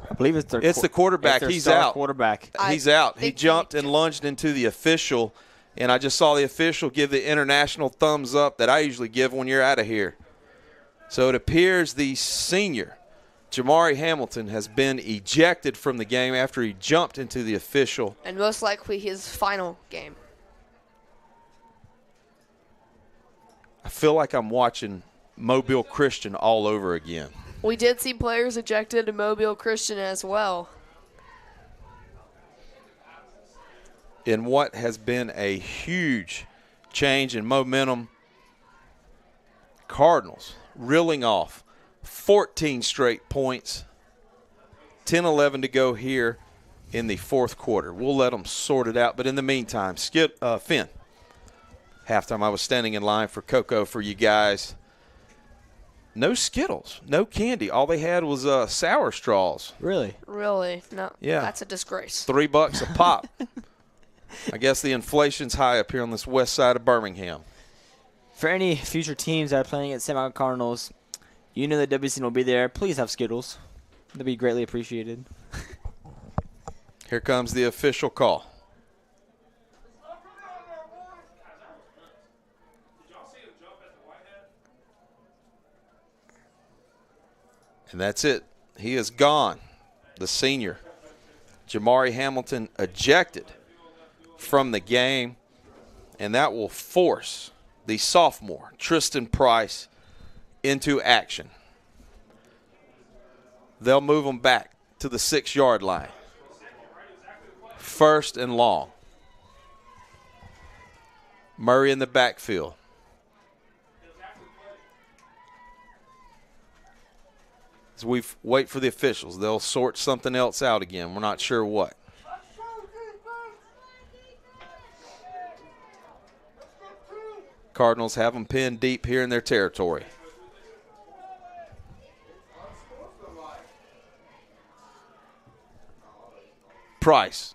I believe it's the quarterback. It's their He's star out. Quarterback. He's out. He jumped and lunged into the official, and I just saw the official give the international thumbs up that I usually give when you're out of here. So it appears the senior Jamari Hamilton has been ejected from the game after he jumped into the official. And most likely his final game. I feel like I'm watching Mobile Christian all over again. We did see players ejected in Mobile Christian as well. In what has been a huge change in momentum, Cardinals reeling off 14 straight points, 10-11 to go here in the fourth quarter. We'll let them sort it out, but in the meantime, Finn, halftime I was standing in line for cocoa for you guys. No Skittles, no candy. All they had was sour straws. Really? Really? No. Yeah. That's a disgrace. $3 a pop. I guess the inflation's high up here on this west side of Birmingham. For any future teams that are playing at St. Michael Cardinals, you know that WC will be there. Please have Skittles. That'd be greatly appreciated. Here comes the official call. And that's it. He is gone. The senior, Jamari Hamilton, ejected from the game, and that will force the sophomore, Tristan Price, into action. They'll move him back to the 6-yard line. First and long. Murray in the backfield. As we wait for the officials, they'll sort something else out again. We're not sure what. Cardinals have them pinned deep here in their territory. Price.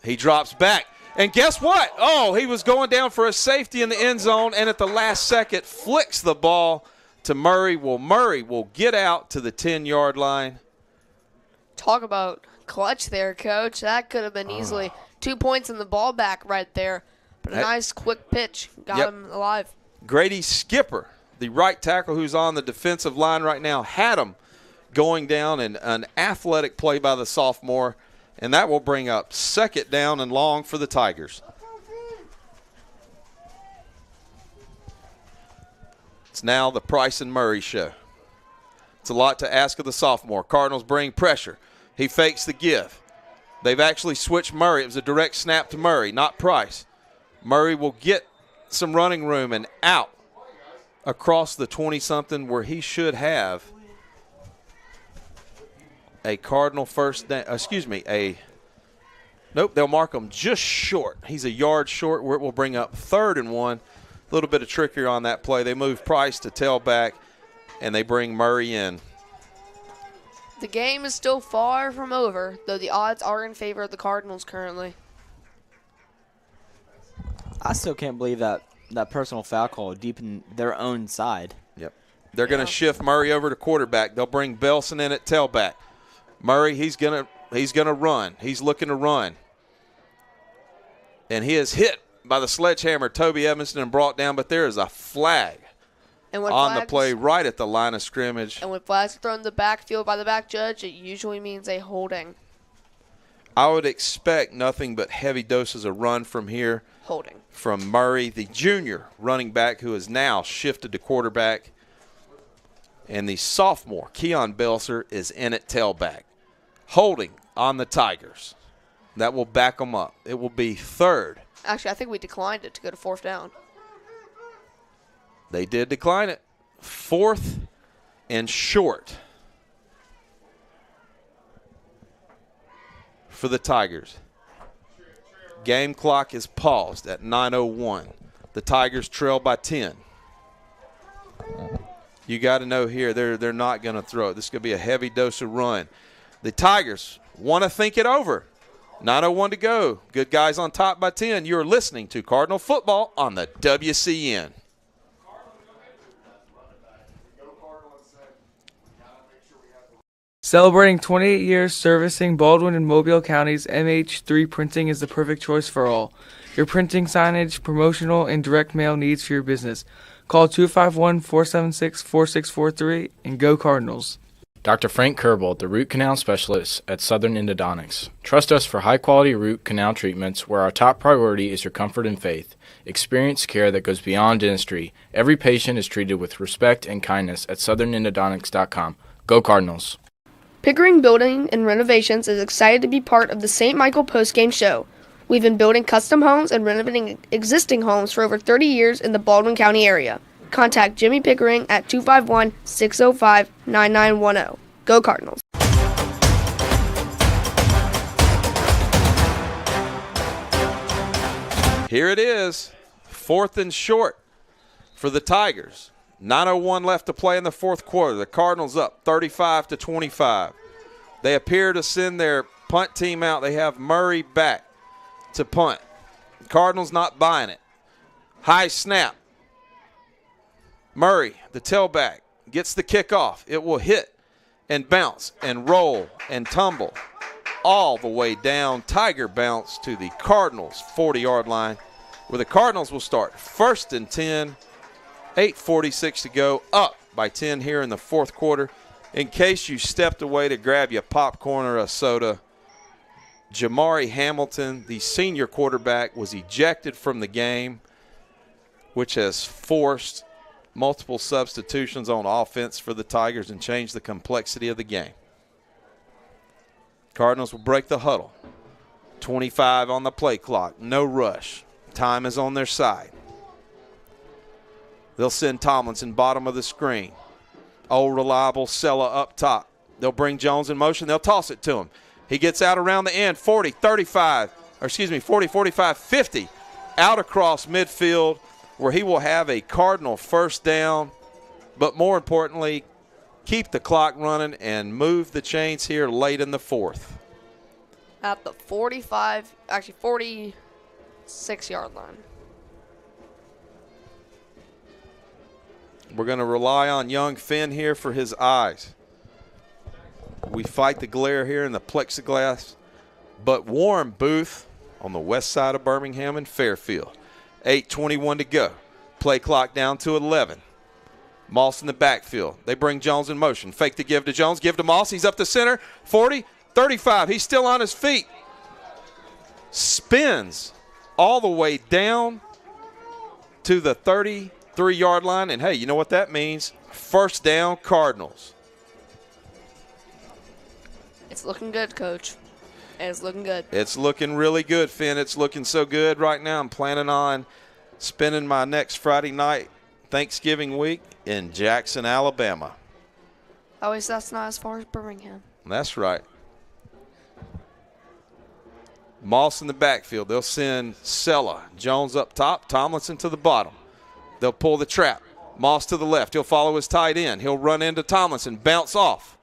He drops back. And guess what? Oh, he was going down for a safety in the end zone, and at the last second flicks the ball to Murray. Well, Murray will get out to the 10-yard line. Talk about clutch there, Coach. That could have been easily 2 points in the ball back right there. But a nice quick pitch got him alive. Grady Skipper, the right tackle who's on the defensive line right now, had him going down in an athletic play by the sophomore, and that will bring up second down and long for the Tigers. It's now the Price and Murray show. It's a lot to ask of the sophomore. Cardinals bring pressure. He fakes the give. They've actually switched Murray. It was a direct snap to Murray, not Price. Murray will get some running room and out across the 20-something where he should have a Cardinal first down. Nope, they'll mark him just short. He's a yard short where it will bring up 3rd and 1. A little bit of trickery on that play. They move Price to tailback, and they bring Murray in. The game is still far from over, though the odds are in favor of the Cardinals currently. I still can't believe that personal foul call deep in their own side. Yep. They're going to shift Murray over to quarterback. They'll bring Belson in at tailback. Murray, he's going to run. He's looking to run. And he is hit by the sledgehammer, Toby Evanston, and brought down, but there is a flag on the play right at the line of scrimmage. And when flags are thrown in the backfield by the back judge, it usually means a holding. I would expect nothing but heavy doses of run from here. Holding. From Murray, the junior running back who has now shifted to quarterback. And the sophomore, Keon Belser, is in at tailback. Holding on the Tigers. That will back them up. It will be 3rd. Actually, I think we declined it to go to 4th down. They did decline it. 4th and short for the Tigers. Game clock is paused at 9:01. The Tigers trail by 10. You got to know here they're not going to throw it. This is going to be a heavy dose of run. The Tigers want to think it over. 9:01 to go. Good guys on top by 10. You're listening to Cardinal Football on the WCN. Celebrating 28 years servicing Baldwin and Mobile Counties, MH3 Printing is the perfect choice for all. Your printing, signage, promotional, and direct mail needs for your business. Call 251-476-4643 and go Cardinals. Dr. Frank Kerbel, the root canal specialist at Southern Endodontics. Trust us for high-quality root canal treatments where our top priority is your comfort and faith. Experience care that goes beyond dentistry. Every patient is treated with respect and kindness at southernendodontics.com. Go Cardinals! Pickering Building and Renovations is excited to be part of the St. Michael Postgame Show. We've been building custom homes and renovating existing homes for over 30 years in the Baldwin County area. Contact Jimmy Pickering at 251-605-9910. Go Cardinals. Here it is, 4th and short for the Tigers. 9:01 left to play in the fourth quarter. The Cardinals up 35-25. They appear to send their punt team out. They have Murray back to punt. Cardinals not buying it. High snap. Murray, the tailback, gets the kickoff. It will hit and bounce and roll and tumble all the way down. Tiger bounce to the Cardinals' 40-yard line, where the Cardinals will start 1st and 10, 8:46 to go, up by 10 here in the fourth quarter. In case you stepped away to grab your popcorn or a soda, Jamari Hamilton, the senior quarterback, was ejected from the game, which has forced multiple substitutions on offense for the Tigers and changed the complexity of the game. Cardinals will break the huddle. 25 on the play clock. No rush. Time is on their side. They'll send Tomlinson bottom of the screen. Old reliable Sella up top. They'll bring Jones in motion. They'll toss it to him. He gets out around the end. 40, 45, or excuse me, 40, 45, 50. Out across midfield, where he will have a Cardinal first down, but more importantly, keep the clock running and move the chains here late in the fourth. At the 46-yard line. We're going to rely on young Finn here for his eyes. We fight the glare here in the plexiglass, but warm booth on the west side of Birmingham and Fairfield. 8:21 to go. Play clock down to 11. Moss in the backfield. They bring Jones in motion. Fake the give to Jones. Give to Moss. He's up the center. 40, 35. He's still on his feet. Spins all the way down to the 33-yard line. And, hey, you know what that means? First down, Cardinals. It's looking good, Coach. It's looking good. It's looking really good, Finn. It's looking so good right now. I'm planning on spending my next Friday night Thanksgiving week in Jackson, Alabama. At least that's not as far as Birmingham. That's right. Moss in the backfield. They'll send Sella. Jones up top. Tomlinson to the bottom. They'll pull the trap. Moss to the left. He'll follow his tight end. He'll run into Tomlinson. Bounce off.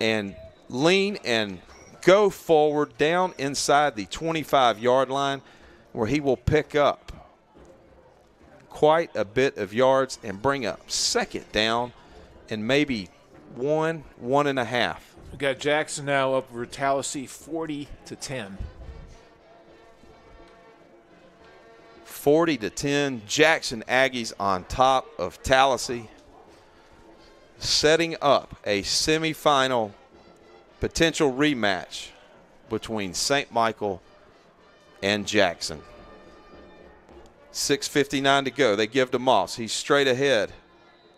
And lean and go forward down inside the 25-yard line, where he will pick up quite a bit of yards and bring up second down and maybe 1.5. We got Jackson now up over Tallahassee 40-10. 40-10. Jackson Aggies on top of Tallahassee, setting up a semifinal potential rematch between St. Michael and Jackson. 6:59 to go. They give to Moss. He's straight ahead,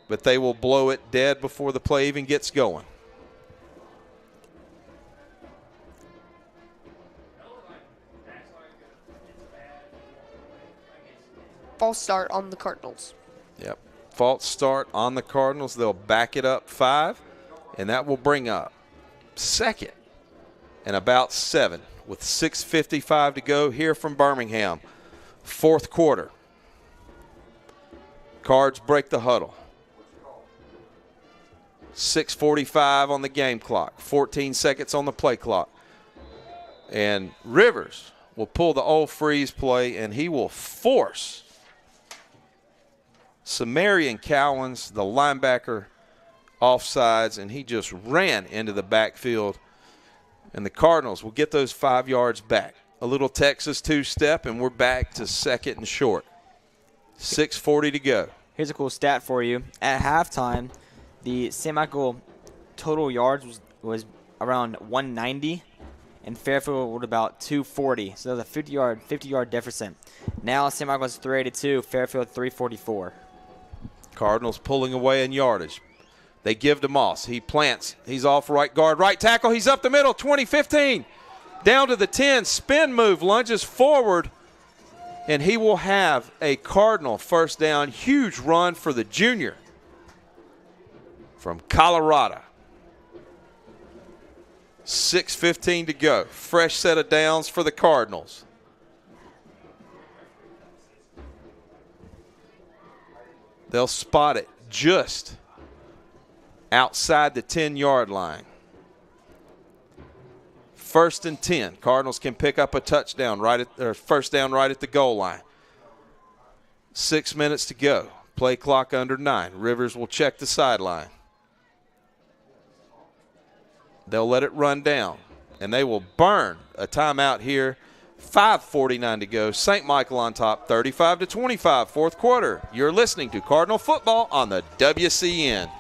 but they will blow it dead before the play even gets going. False start on the Cardinals. Yep. False start on the Cardinals. They'll back it up 5, and that will bring up second and about 7 with 6:55 to go here from Birmingham. Fourth quarter. Cards break the huddle. 6:45 on the game clock. 14 seconds on the play clock. And Rivers will pull the old freeze play, and he will force Samarian Cowens, the linebacker, offsides, and he just ran into the backfield. And the Cardinals will get those 5 yards back. A little Texas two-step, and we're back to second and short. 6:40 to go. Here's a cool stat for you. At halftime, the St. Michael total yards was around 190, and Fairfield was about 240. So that was a 50-yard deficit. Now St. Michael's 382, Fairfield 344. Cardinals pulling away in yardage. They give to Moss. He plants. He's off right guard. Right tackle. He's up the middle. 20-15. Down to the 10. Spin move. Lunges forward. And he will have a Cardinal first down. Huge run for the junior from Colorado. 6:15 to go. Fresh set of downs for the Cardinals. They'll spot it just outside the 10-yard line. 1st and 10. Cardinals can pick up a touchdown first down right at the goal line. 6 minutes to go. Play clock under 9. Rivers will check the sideline. They'll let it run down, and they will burn a timeout here. 5:49 to go. St. Michael on top, 35-25, fourth quarter. You're listening to Cardinal football on the WCN.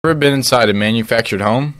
Ever been inside a manufactured home?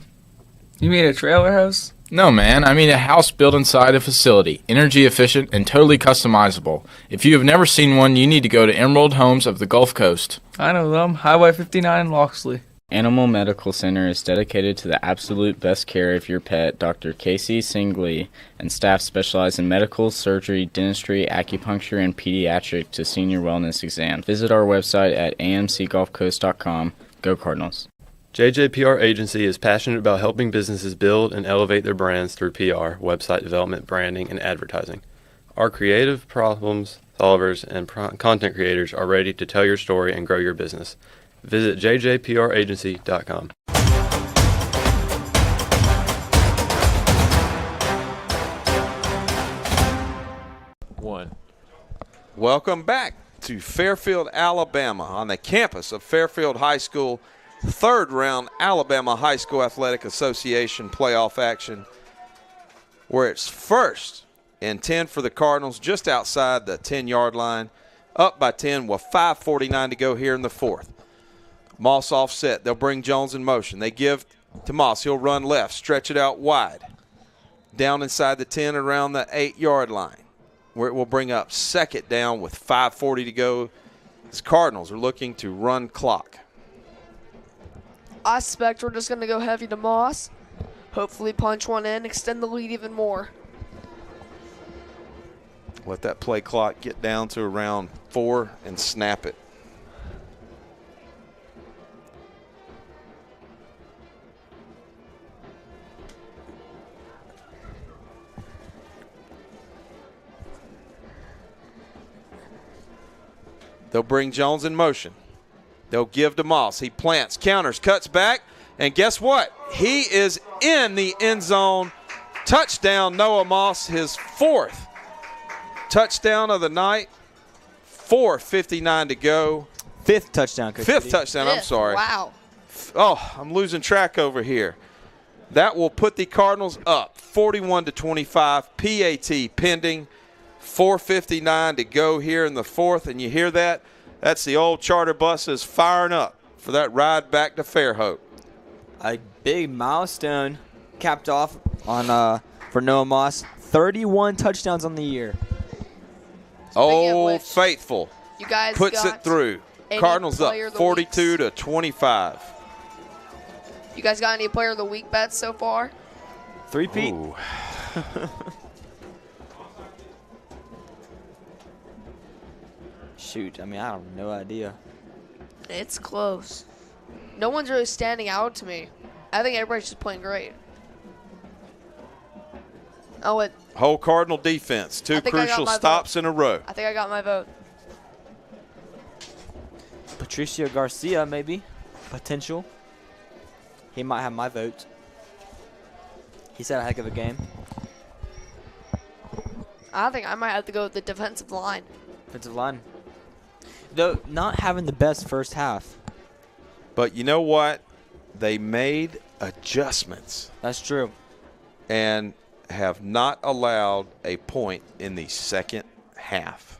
You mean a trailer house? No, man. I mean a house built inside a facility, energy efficient and totally customizable. If you have never seen one, you need to go to Emerald Homes of the Gulf Coast. I know them. Highway 59 in Loxley. Animal Medical Center is dedicated to the absolute best care of your pet. Dr. Casey Singley and staff specialize in medical, surgery, dentistry, acupuncture, and pediatric to senior wellness exams. Visit our website at amcgulfcoast.com. Go Cardinals. JJPR Agency is passionate about helping businesses build and elevate their brands through PR, website development, branding, and advertising. Our creative problem solvers and content creators are ready to tell your story and grow your business. Visit jjpragency.com. Welcome back to Fairfield, Alabama, on the campus of Fairfield High School. Third round Alabama High School Athletic Association playoff action, where it's 1st and 10 for the Cardinals, just outside the 10-yard line, up by 10 with 5:49 to go here in the fourth. Moss offset. They'll bring Jones in motion. They give to Moss. He'll run left, stretch it out wide. Down inside the 10 around the 8-yard line, where it will bring up 2nd down with 5:40 to go. The Cardinals are looking to run clock. I suspect we're just going to go heavy to Moss. Hopefully punch one in, extend the lead even more. Let that play clock get down to around 4 and snap it. They'll bring Jones in motion. They'll give to Moss. He plants, counters, cuts back, and guess what? He is in the end zone. Touchdown, Noah Moss, his 4th touchdown of the night. 4:59 to go. 5th touchdown, Coach. 5th touchdown, I'm sorry. Wow. Oh, I'm losing track over here. That will put the Cardinals up 41-25. PAT pending. 4:59 to go here in the fourth, and you hear that? That's the old charter buses firing up for that ride back to Fairhope. A big milestone capped off on for Noah Moss. 31 touchdowns on the year. Old Faithful You guys puts it through. Cardinals up 42-25. You guys got any player of the week bets so far? 3-peat. Shoot, I mean, I have no idea. It's close. No one's really standing out to me. I think everybody's just playing great. Oh, it. Whole Cardinal defense. 2 crucial stops in a row. I think I got my vote. Patricio Garcia, maybe. Potential. He might have my vote. He's had a heck of a game. I think I might have to go with the defensive line. Defensive line. Though not having the best first half. But you know what? They made adjustments. That's true. And have not allowed a point in the second half.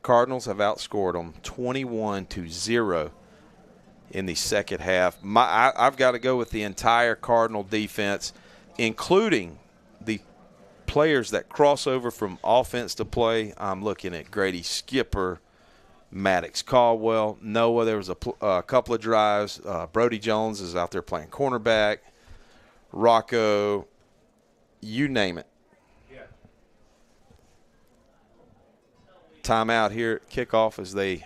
Cardinals have outscored them 21-0 in the second half. I've got to go with the entire Cardinal defense, including the players that cross over from offense to play. I'm looking at Grady Skipper, Maddox Caldwell, Noah. There was a couple of drives. Brody Jones is out there playing cornerback. Rocco, you name it. Timeout here at kickoff as they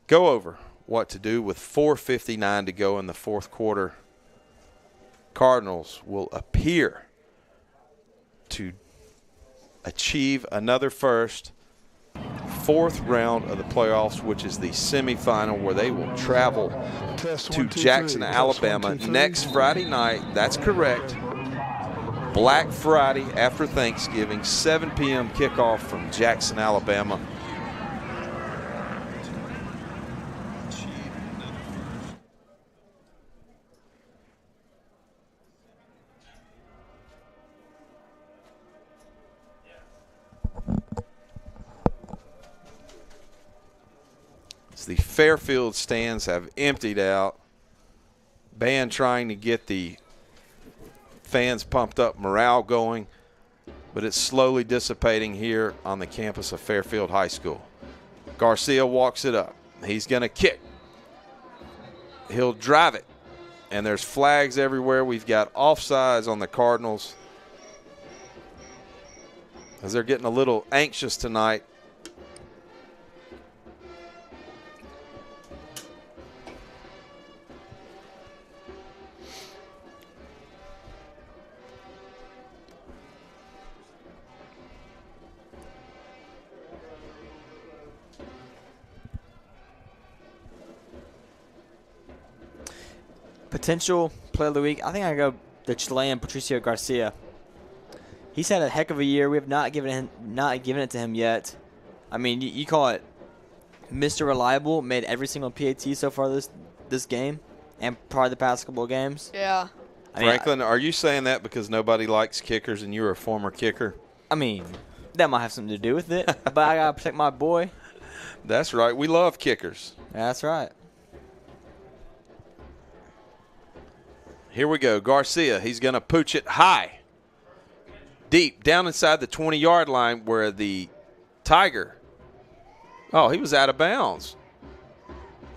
go over what to do with 4:59 to go in the fourth quarter. Cardinals will appear to achieve another first, fourth round of the playoffs, which is the semifinal, where they will travel to Jackson, Alabama next Friday night. That's correct. Black Friday after Thanksgiving, 7 p.m. kickoff from Jackson, Alabama. The Fairfield stands have emptied out. Band trying to get the fans pumped up, morale going, but it's slowly dissipating here on the campus of Fairfield High School. Garcia walks it up. He's going to kick. He'll drive it, and there's flags everywhere. We've got offsides on the Cardinals as they're getting a little anxious tonight. Potential player of the week. I think I go the Chilean Patricio Garcia. He's had a heck of a year. We have not given it to him yet. I mean, you call it Mr. Reliable. Made every single PAT so far this game, and probably the past couple of games. Yeah. Franklin, are you saying that because nobody likes kickers and you're a former kicker? I mean, that might have something to do with it, but I gotta protect my boy. That's right. We love kickers. That's right. Here we go. Garcia, he's going to pooch it high, deep, down inside the 20-yard line where the Tiger, he was out of bounds.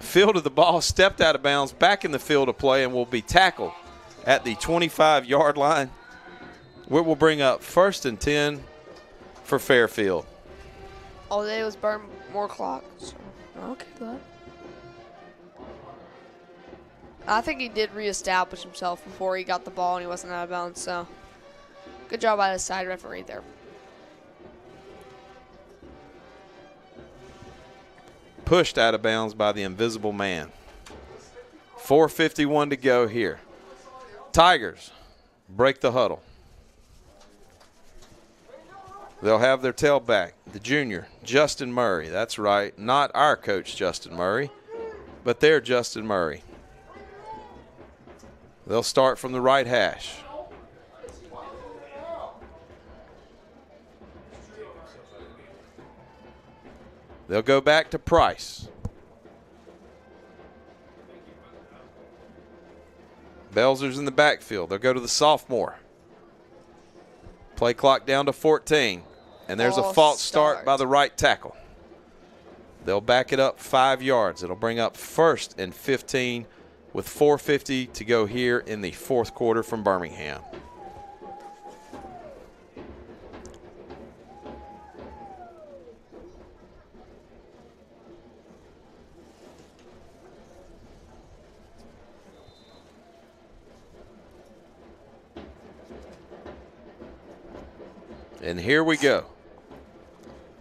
Fielded the ball, stepped out of bounds, back in the field of play, and will be tackled at the 25-yard line. We will bring up 1st and 10 for Fairfield. All they did was burn more clock. So, okay, that. I think he did reestablish himself before he got the ball and he wasn't out of bounds. So, good job by the side referee there. Pushed out of bounds by the invisible man. 4:51 to go here. Tigers break the huddle. They'll have their tailback, the junior, Justin Murray. That's right, not our coach, Justin Murray, but their Justin Murray. They'll start from the right hash. They'll go back to Price. Belzer's in the backfield. They'll go to the sophomore. Play clock down to 14. And there's a false start by the right tackle. They'll back it up 5 yards. It'll bring up 1st and 15 with 4:50 to go here in the fourth quarter from Birmingham. And here we go.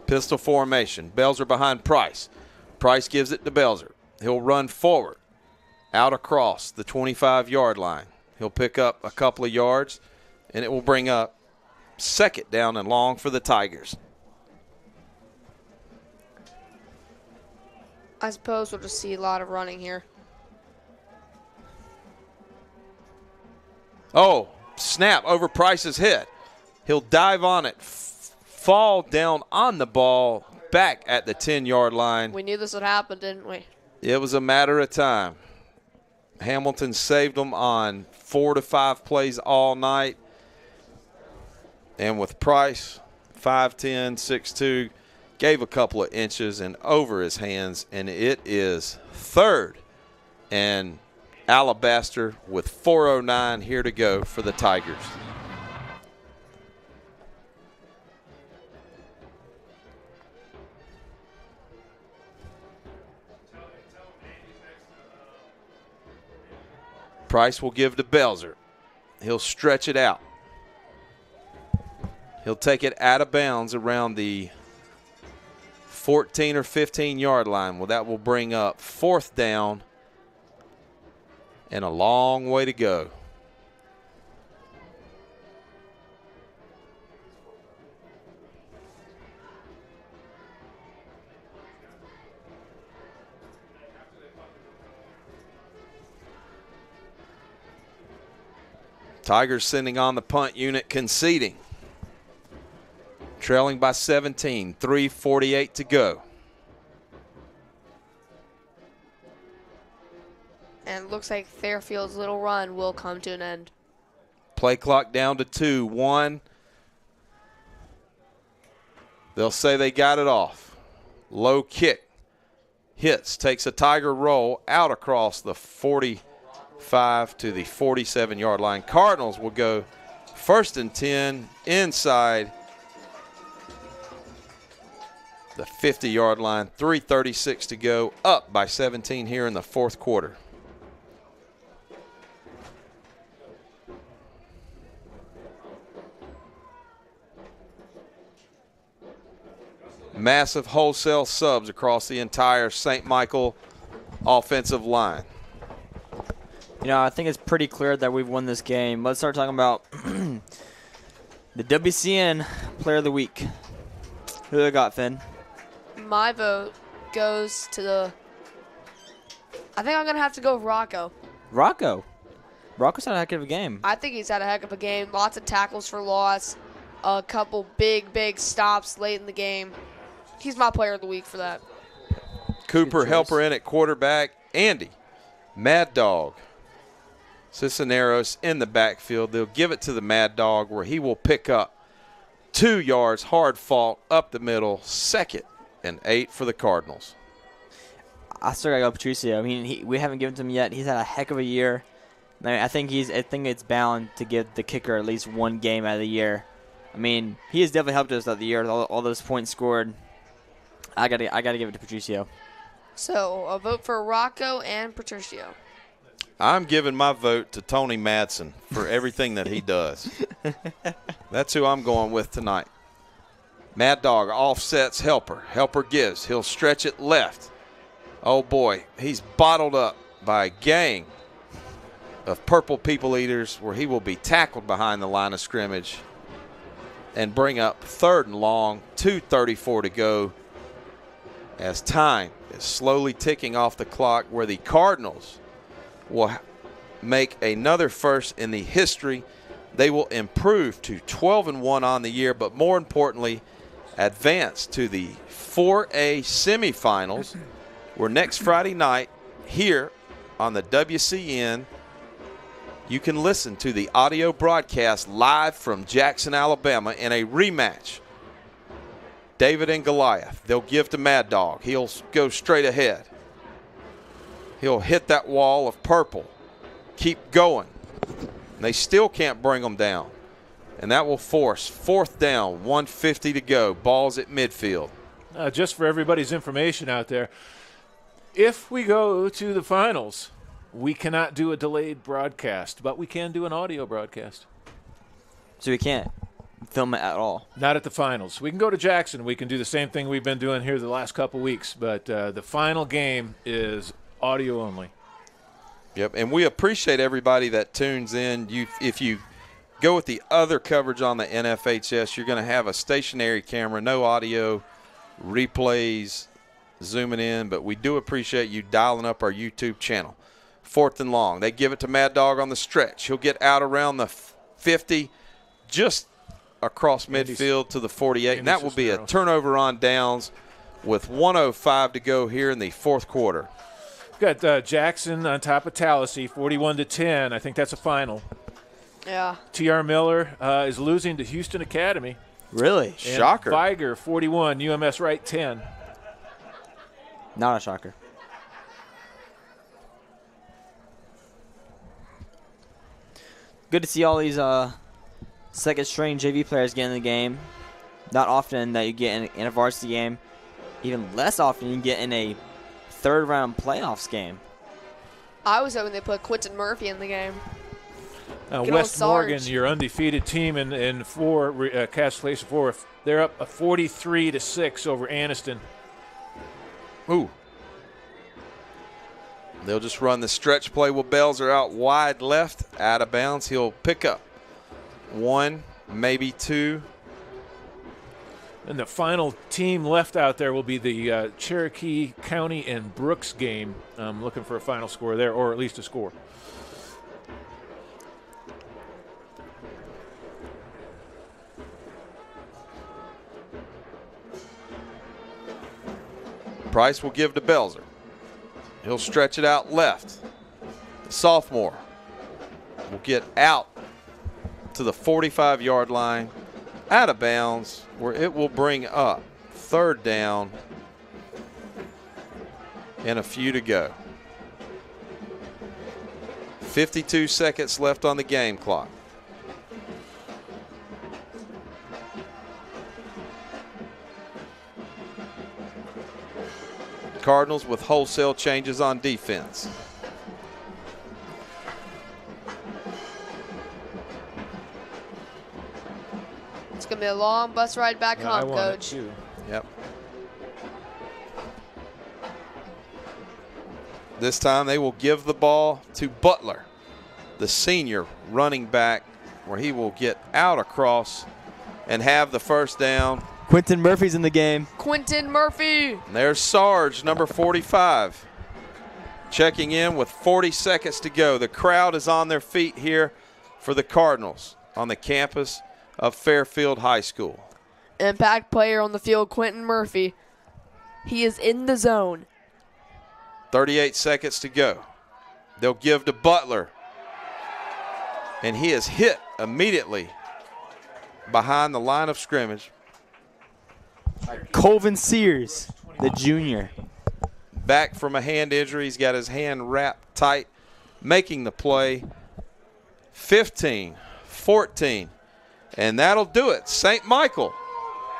Pistol formation. Belzer behind Price. Price gives it to Belzer. He'll run forward, out across the 25-yard line. He'll pick up a couple of yards, and it will bring up 2nd down and long for the Tigers. I suppose we'll just see a lot of running here. Oh, snap over Price's head. He'll dive on it, fall down on the ball, back at the 10-yard line. We knew this would happen, didn't we? It was a matter of time. Hamilton saved them on 4 to 5 plays all night. And with Price, 5'10", 6'2", gave a couple of inches and over his hands, and it is 3rd and Alabaster with 4:09 here to go for the Tigers. Price will give to Belzer. He'll stretch it out. He'll take it out of bounds around the 14 or 15-yard line. Well, that will bring up 4th down and a long way to go. Tigers sending on the punt unit, conceding. Trailing by 17, 3:48 to go. And it looks like Fairfield's little run will come to an end. Play clock down to 2, 1. They'll say they got it off. Low kick. Hits, takes a Tiger roll out across the 45 to the 47-yard line. Cardinals will go 1st and 10 inside the 50-yard line. 3:36 to go, up by 17 here in the 4th quarter. Massive wholesale subs across the entire St. Michael offensive line. You know, I think it's pretty clear that we've won this game. Let's start talking about the WCN Player of the Week. Who do they got, Finn? My vote goes to the – I think I'm going to have to go with Rocco. Rocco. Rocco's had a heck of a game. I think he's had a heck of a game. Lots of tackles for loss. A couple big stops late in the game. He's my Player of the Week for that. Cooper, helper in at quarterback. Andy, Mad Dog, Cisneros in the backfield. They'll give it to the Mad Dog where he will pick up 2 yards, hard fought, up the middle, 2nd and 8 for the Cardinals. I still got to go Patricio. I mean, we haven't given to him yet. He's had a heck of a year. I mean, I think it's bound to give the kicker at least one game out of the year. I mean, he has definitely helped us throughout the year with all those points scored. I gotta give it to Patricio. So a vote for Rocco and Patricio. I'm giving my vote to Tony Madsen for everything that he does. That's who I'm going with tonight. Mad Dog offsets helper. Helper gives. He'll stretch it left. Oh, boy. He's bottled up by a gang of purple people eaters where he will be tackled behind the line of scrimmage and bring up 3rd and long, 2:34 to go as time is slowly ticking off the clock, where the Cardinals will make another first in the history. They will improve to 12-1 on the year, but more importantly, advance to the 4A semifinals, where next Friday night here on the WCN, you can listen to the audio broadcast live from Jackson, Alabama in a rematch. David and Goliath. They'll give to Mad Dog. He'll go straight ahead. He'll hit that wall of purple. Keep going. And they still can't bring them down. And that will force 4th down, 1:50 to go. Ball's at midfield. Just for everybody's information out there, if we go to the finals, we cannot do a delayed broadcast, but we can do an audio broadcast. So we can't film it at all? Not at the finals. We can go to Jackson. We can do the same thing we've been doing here the last couple weeks, but the final game is audio only. Yep, and we appreciate everybody that tunes in. If you go with the other coverage on the NFHS, you're going to have a stationary camera, no audio, replays, zooming in, but we do appreciate you dialing up our YouTube channel. 4th and long. They give it to Mad Dog on the stretch. He'll get out around the 50, just across midfield to the 48, and that will be a turnover on downs with 1:05 to go here in the 4th quarter. We've got Jackson on top of Tallahassee, 41-10. I think that's a final. Yeah. T.R. Miller is losing to Houston Academy. Really? And Shocker. Viger, 41. UMS Wright, 10. Not a shocker. Good to see all these second-string JV players get in the game. Not often that you get in a varsity game. Even less often you get in a third-round playoffs game. I was hoping they put Quentin Murphy in the game. Good old West Morgan, Sarge. your undefeated team in Castellation 4, they're up 43-6 over Anniston. Ooh. They'll just run the stretch play. Well, Bells are out wide left, out of bounds. He'll pick up 1, maybe 2. And the final team left out there will be the Cherokee County and Brooks game. I'm looking for a final score there, or at least a score. Price will give to Belzer. He'll stretch it out left. The sophomore will get out to the 45-yard line, out of bounds, where it will bring up 3rd down and a few to go. 52 seconds left on the game clock. Cardinals with wholesale changes on defense. It's going to be a long bus ride back home, Coach. Yep. This time they will give the ball to Butler, the senior running back, where he will get out across and have the 1st down. Quentin Murphy's in the game. Quentin Murphy. And there's Sarge, number 45, checking in with 40 seconds to go. The crowd is on their feet here for the Cardinals on the campus of Fairfield High School. Impact player on the field, Quentin Murphy. He is in the zone. 38 seconds to go. They'll give to Butler. And he is hit immediately behind the line of scrimmage. Colvin Sears, the junior. Back from a hand injury. He's got his hand wrapped tight, making the play. 15, 14, and that'll do it. St. Michael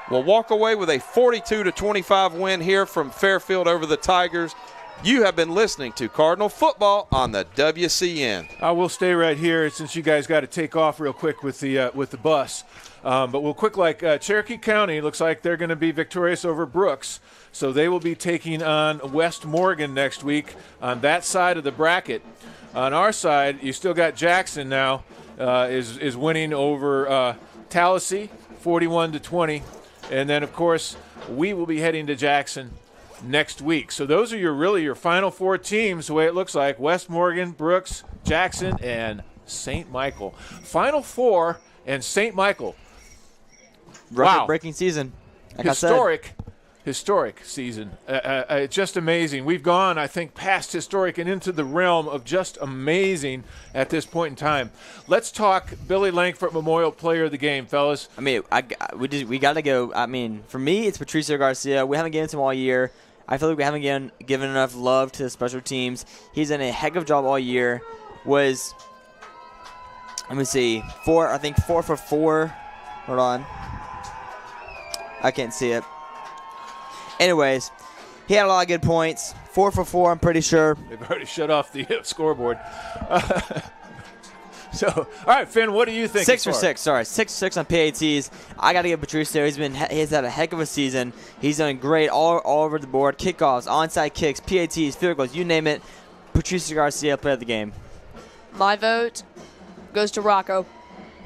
will walk away with a 42-25 win here from Fairfield over the Tigers. You have been listening to Cardinal Football on the WCN. I will stay right here since you guys got to take off real quick with the bus. But we'll quick like Cherokee County looks like they're going to be victorious over Brooks. So they will be taking on West Morgan next week on that side of the bracket. On our side, you still got Jackson now is winning over Tallahassee 41-20. And then, of course, we will be heading to Jackson next week. So those are your final 4 teams, the way it looks like. West Morgan, Brooks, Jackson, and St. Michael. Final 4 and St. Michael. Record-breaking season. Like Historic season. Just amazing. We've gone, I think, past historic and into the realm of just amazing at this point in time. Let's talk Billy Langford Memorial Player of the Game, fellas. I mean, we got to go. I mean, for me, it's Patricio Garcia. We haven't given to him all year. I feel like we haven't given enough love to the special teams. He's done a heck of a job all year. Let me see, 4 for 4. Hold on. I can't see it. Anyways, he had a lot of good points. 4 for 4, I'm pretty sure. They've already shut off the scoreboard. So, all right, Finn, what do you think? 6 for 6. Sorry, 6 for 6 on PATs. I got to give Patricio. He's had a heck of a season. He's done great all over the board. Kickoffs, onside kicks, PATs, field goals, you name it. Patricio Garcia played of the game. My vote goes to Rocco.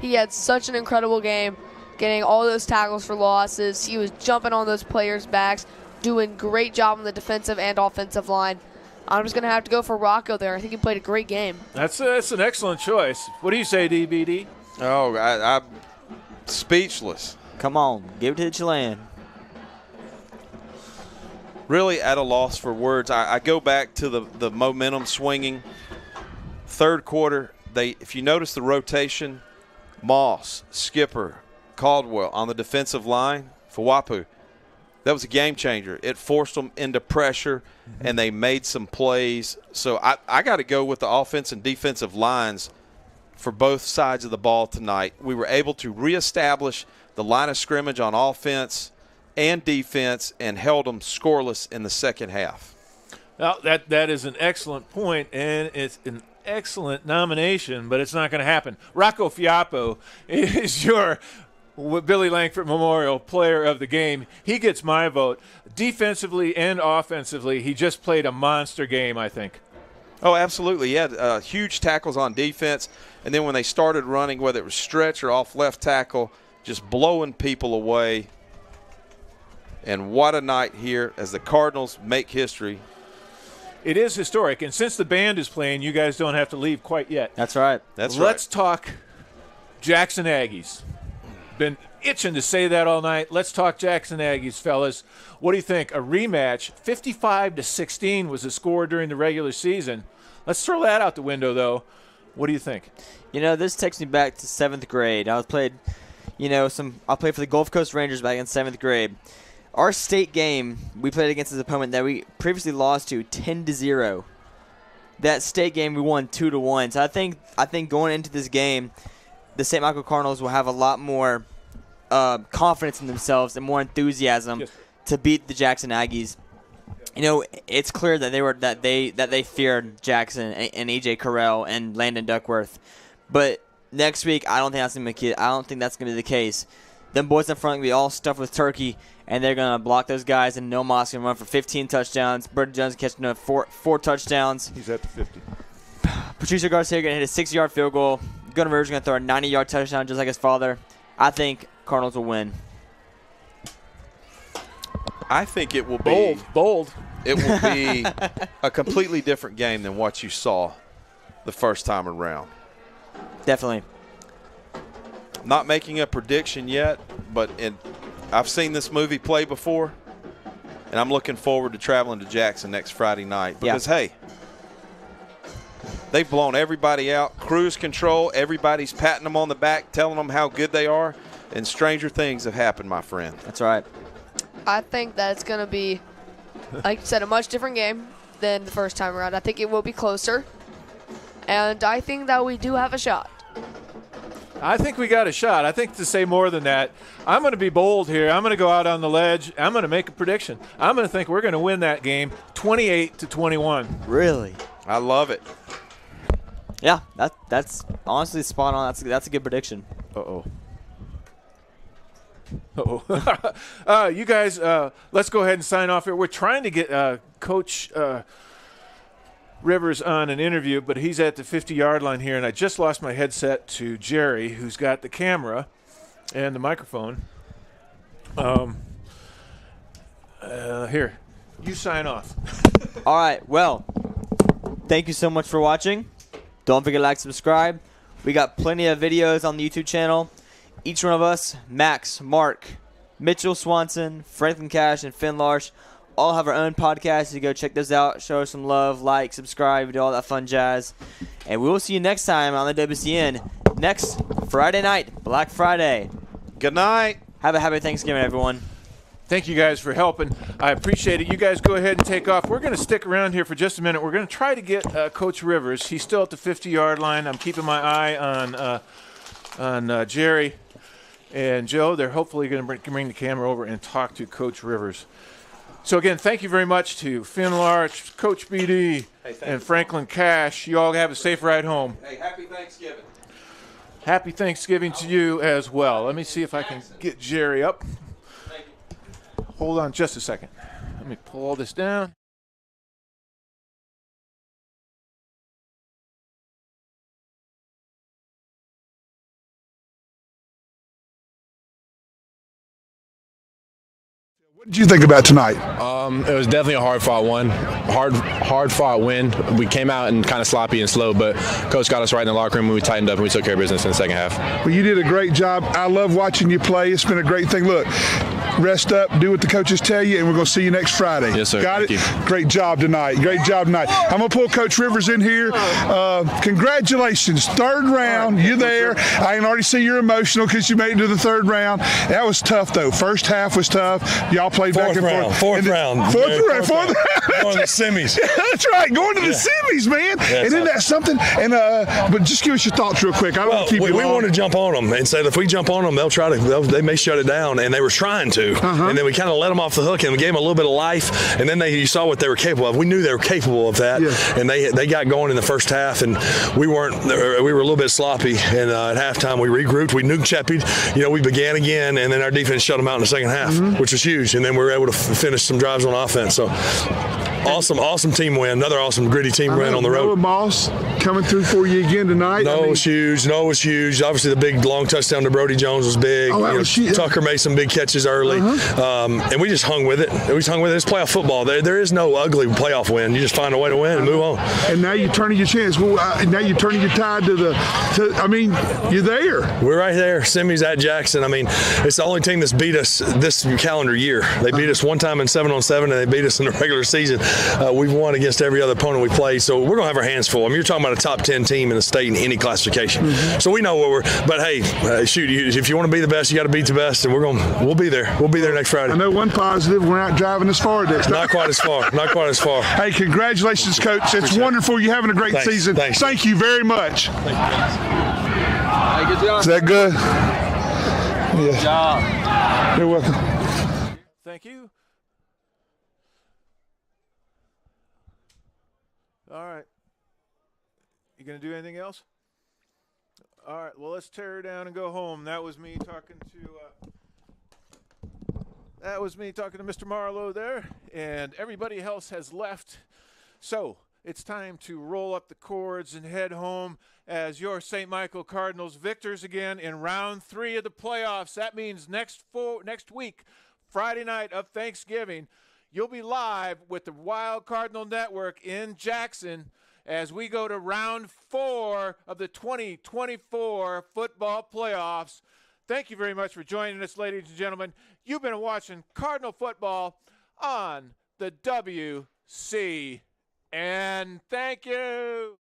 He had such an incredible game, getting all those tackles for losses. He was jumping on those players' backs, doing great job on the defensive and offensive line. I'm just going to have to go for Rocco there. I think he played a great game. That's an excellent choice. What do you say, DBD? Oh, I'm speechless. Come on, give it to the Chilean. really at a loss for words. I go back to the momentum swinging. Third quarter, if you notice the rotation, Moss, Skipper, Caldwell on the defensive line, Fawapu, that was a game changer. It forced them into pressure, and they made some plays. So I got to go with the offense and defensive lines for both sides of the ball tonight. We were able to reestablish the line of scrimmage on offense and defense and held them scoreless in the second half. Well, that is an excellent point, and it's an excellent nomination, but it's not going to happen. Rocco Fiapo is your Billy Langford Memorial Player of the Game. He gets my vote. Defensively and offensively, he just played a monster game, I think. Oh, absolutely. He had huge tackles on defense, and then when they started running, whether it was stretch or off left tackle, just blowing people away. And what a night here as the Cardinals make history. It is historic, and since the band is playing, you guys don't have to leave quite yet. That's right. Let's talk Jackson Aggies. Been itching to say that all night. Let's talk Jackson Aggies, fellas. What do you think? A rematch, 55-16 was the score during the regular season. Let's throw that out the window, though. What do you think? This takes me back to 7th grade. I played for the Gulf Coast Rangers back in 7th grade. Our state game, we played against this opponent that we previously lost to 10-0. That state game, we won 2-1. So I think going into this game, the St. Michael Cardinals will have a lot more confidence in themselves and more enthusiasm to beat the Jackson Aggies. It's clear that they feared Jackson and E.J. Carell and Landon Duckworth. But next week, I don't think that's going to be the case. Them boys in front will be all stuffed with turkey, and they're going to block those guys, and No Moss going to run for 15 touchdowns. Burton Jones catching four touchdowns. He's at the 50. Patricio Garcia going to hit a 6-yard field goal. Gunnar Rivers going to throw a 90-yard touchdown just like his father. I think Cardinals will win. I think it will be bold. It will be a completely different game than what you saw the first time around. Definitely. Not making a prediction yet, but I've seen this movie play before, and I'm looking forward to traveling to Jackson next Friday night because, hey, they've blown everybody out. Cruise control. Everybody's patting them on the back, telling them how good they are, and stranger things have happened, my friend. That's right. I think that it's going to be, like you said, a much different game than the first time around. I think it will be closer, and I think that we do have a shot. I think we got a shot. I think to say more than that, I'm going to be bold here. I'm going to go out on the ledge. I'm going to make a prediction. I'm going to think we're going to win that game 28-21. Really? I love it. Yeah, that's honestly spot on. That's a good prediction. Uh-oh. You guys, let's go ahead and sign off here. We're trying to get Coach Rivers on an interview, but he's at the 50-yard line here, and I just lost my headset to Jerry, who's got the camera and the microphone. Here, you sign off. All right, well, thank you so much for watching. Don't forget to like, subscribe. We got plenty of videos on the YouTube channel. Each one of us, Max, Mark, Mitchell Swanson, Franklin Cash, and Finn Larsh, all have our own podcasts. You go check those out, show us some love, like, subscribe, do all that fun jazz. And we will see you next time on the WCN next Friday night, Black Friday. Good night. Have a happy Thanksgiving, everyone. Thank you guys for helping. I appreciate it. You guys go ahead and take off. We're going to stick around here for just a minute. We're going to try to get Coach Rivers. He's still at the 50-yard line. I'm keeping my eye on Jerry and Joe. They're hopefully going to bring the camera over and talk to Coach Rivers. So, again, thank you very much to Finn Larch, Coach BD, and Franklin Cash. You all have a safe ride home. Hey, happy Thanksgiving. Happy Thanksgiving to you as well. Let me see if I can get Jerry up. Hold on just a second. Let me pull all this down. What did you think about tonight? It was definitely a hard-fought win. We came out and kind of sloppy and slow, but Coach got us right in the locker room and we tightened up and we took care of business in the second half. Well, you did a great job. I love watching you play. It's been a great thing. Look, rest up, do what the coaches tell you, and we're going to see you next Friday. Yes, sir. Got Thank it? you. Great job tonight. Great job tonight. I'm going to pull Coach Rivers in here. Congratulations. Third round. You're there. I can already see you're emotional because you made it to the third round. That was tough, though. First half was tough. Y'all played back and forth. Fourth round. Fourth round. Going to the semis. That's right. Going to the semis, man. And isn't that something? And but just give us your thoughts real quick. I don't want to keep you long. We want to jump on them and say if we jump on them, they may shut it down, and they were trying to. And then we kind of let them off the hook, and we gave them a little bit of life, and then you saw what they were capable of. We knew they were capable of that, and they got going in the first half, and we were a little bit sloppy, and at halftime we regrouped, we nuked Chepied, we began again, and then our defense shut them out in the second half, which was huge, and then we were able to finish some drives on offense. So awesome team win, another awesome gritty team win on the road. Noah Moss coming through for you again tonight. Noah was huge. Obviously the big long touchdown to Brody Jones was big. Tucker made some big catches early, and we just hung with it. It's playoff football. There is no ugly playoff win. You just find a way to win and move on. And now you're turning your chance. Now you're turning your tide you're there. We're right there. Semis at Jackson. It's the only team that's beat us this calendar year. They beat us one time in 7-on-7, and they beat us in the regular season. We've won against every other opponent we play, so we're going to have our hands full. You're talking about a top 10 team in the state in any classification. So we know what but hey, shoot, if you want to be the best, you got to beat the best, and we'll be there. We'll be there next Friday. I know one positive, we're not driving as far next time. Not quite as far. Hey, congratulations, Coach. It's wonderful. You're having a great season. Thank you very much. Hey, good job. Is that good? Good job. You're welcome. Thank you. All right. You going to do anything else? All right. Well, let's tear her down and go home. That was me talking to Mr. Marlowe there, and everybody else has left. So it's time to roll up the cords and head home as your St. Michael Cardinals victors again in round 3 of the playoffs. That means next week, Friday night of Thanksgiving, you'll be live with the Wild Cardinal Network in Jackson as we go to round 4 of the 2024 football playoffs. Thank you very much for joining us, ladies and gentlemen. You've been watching Cardinal football on the WC. And thank you.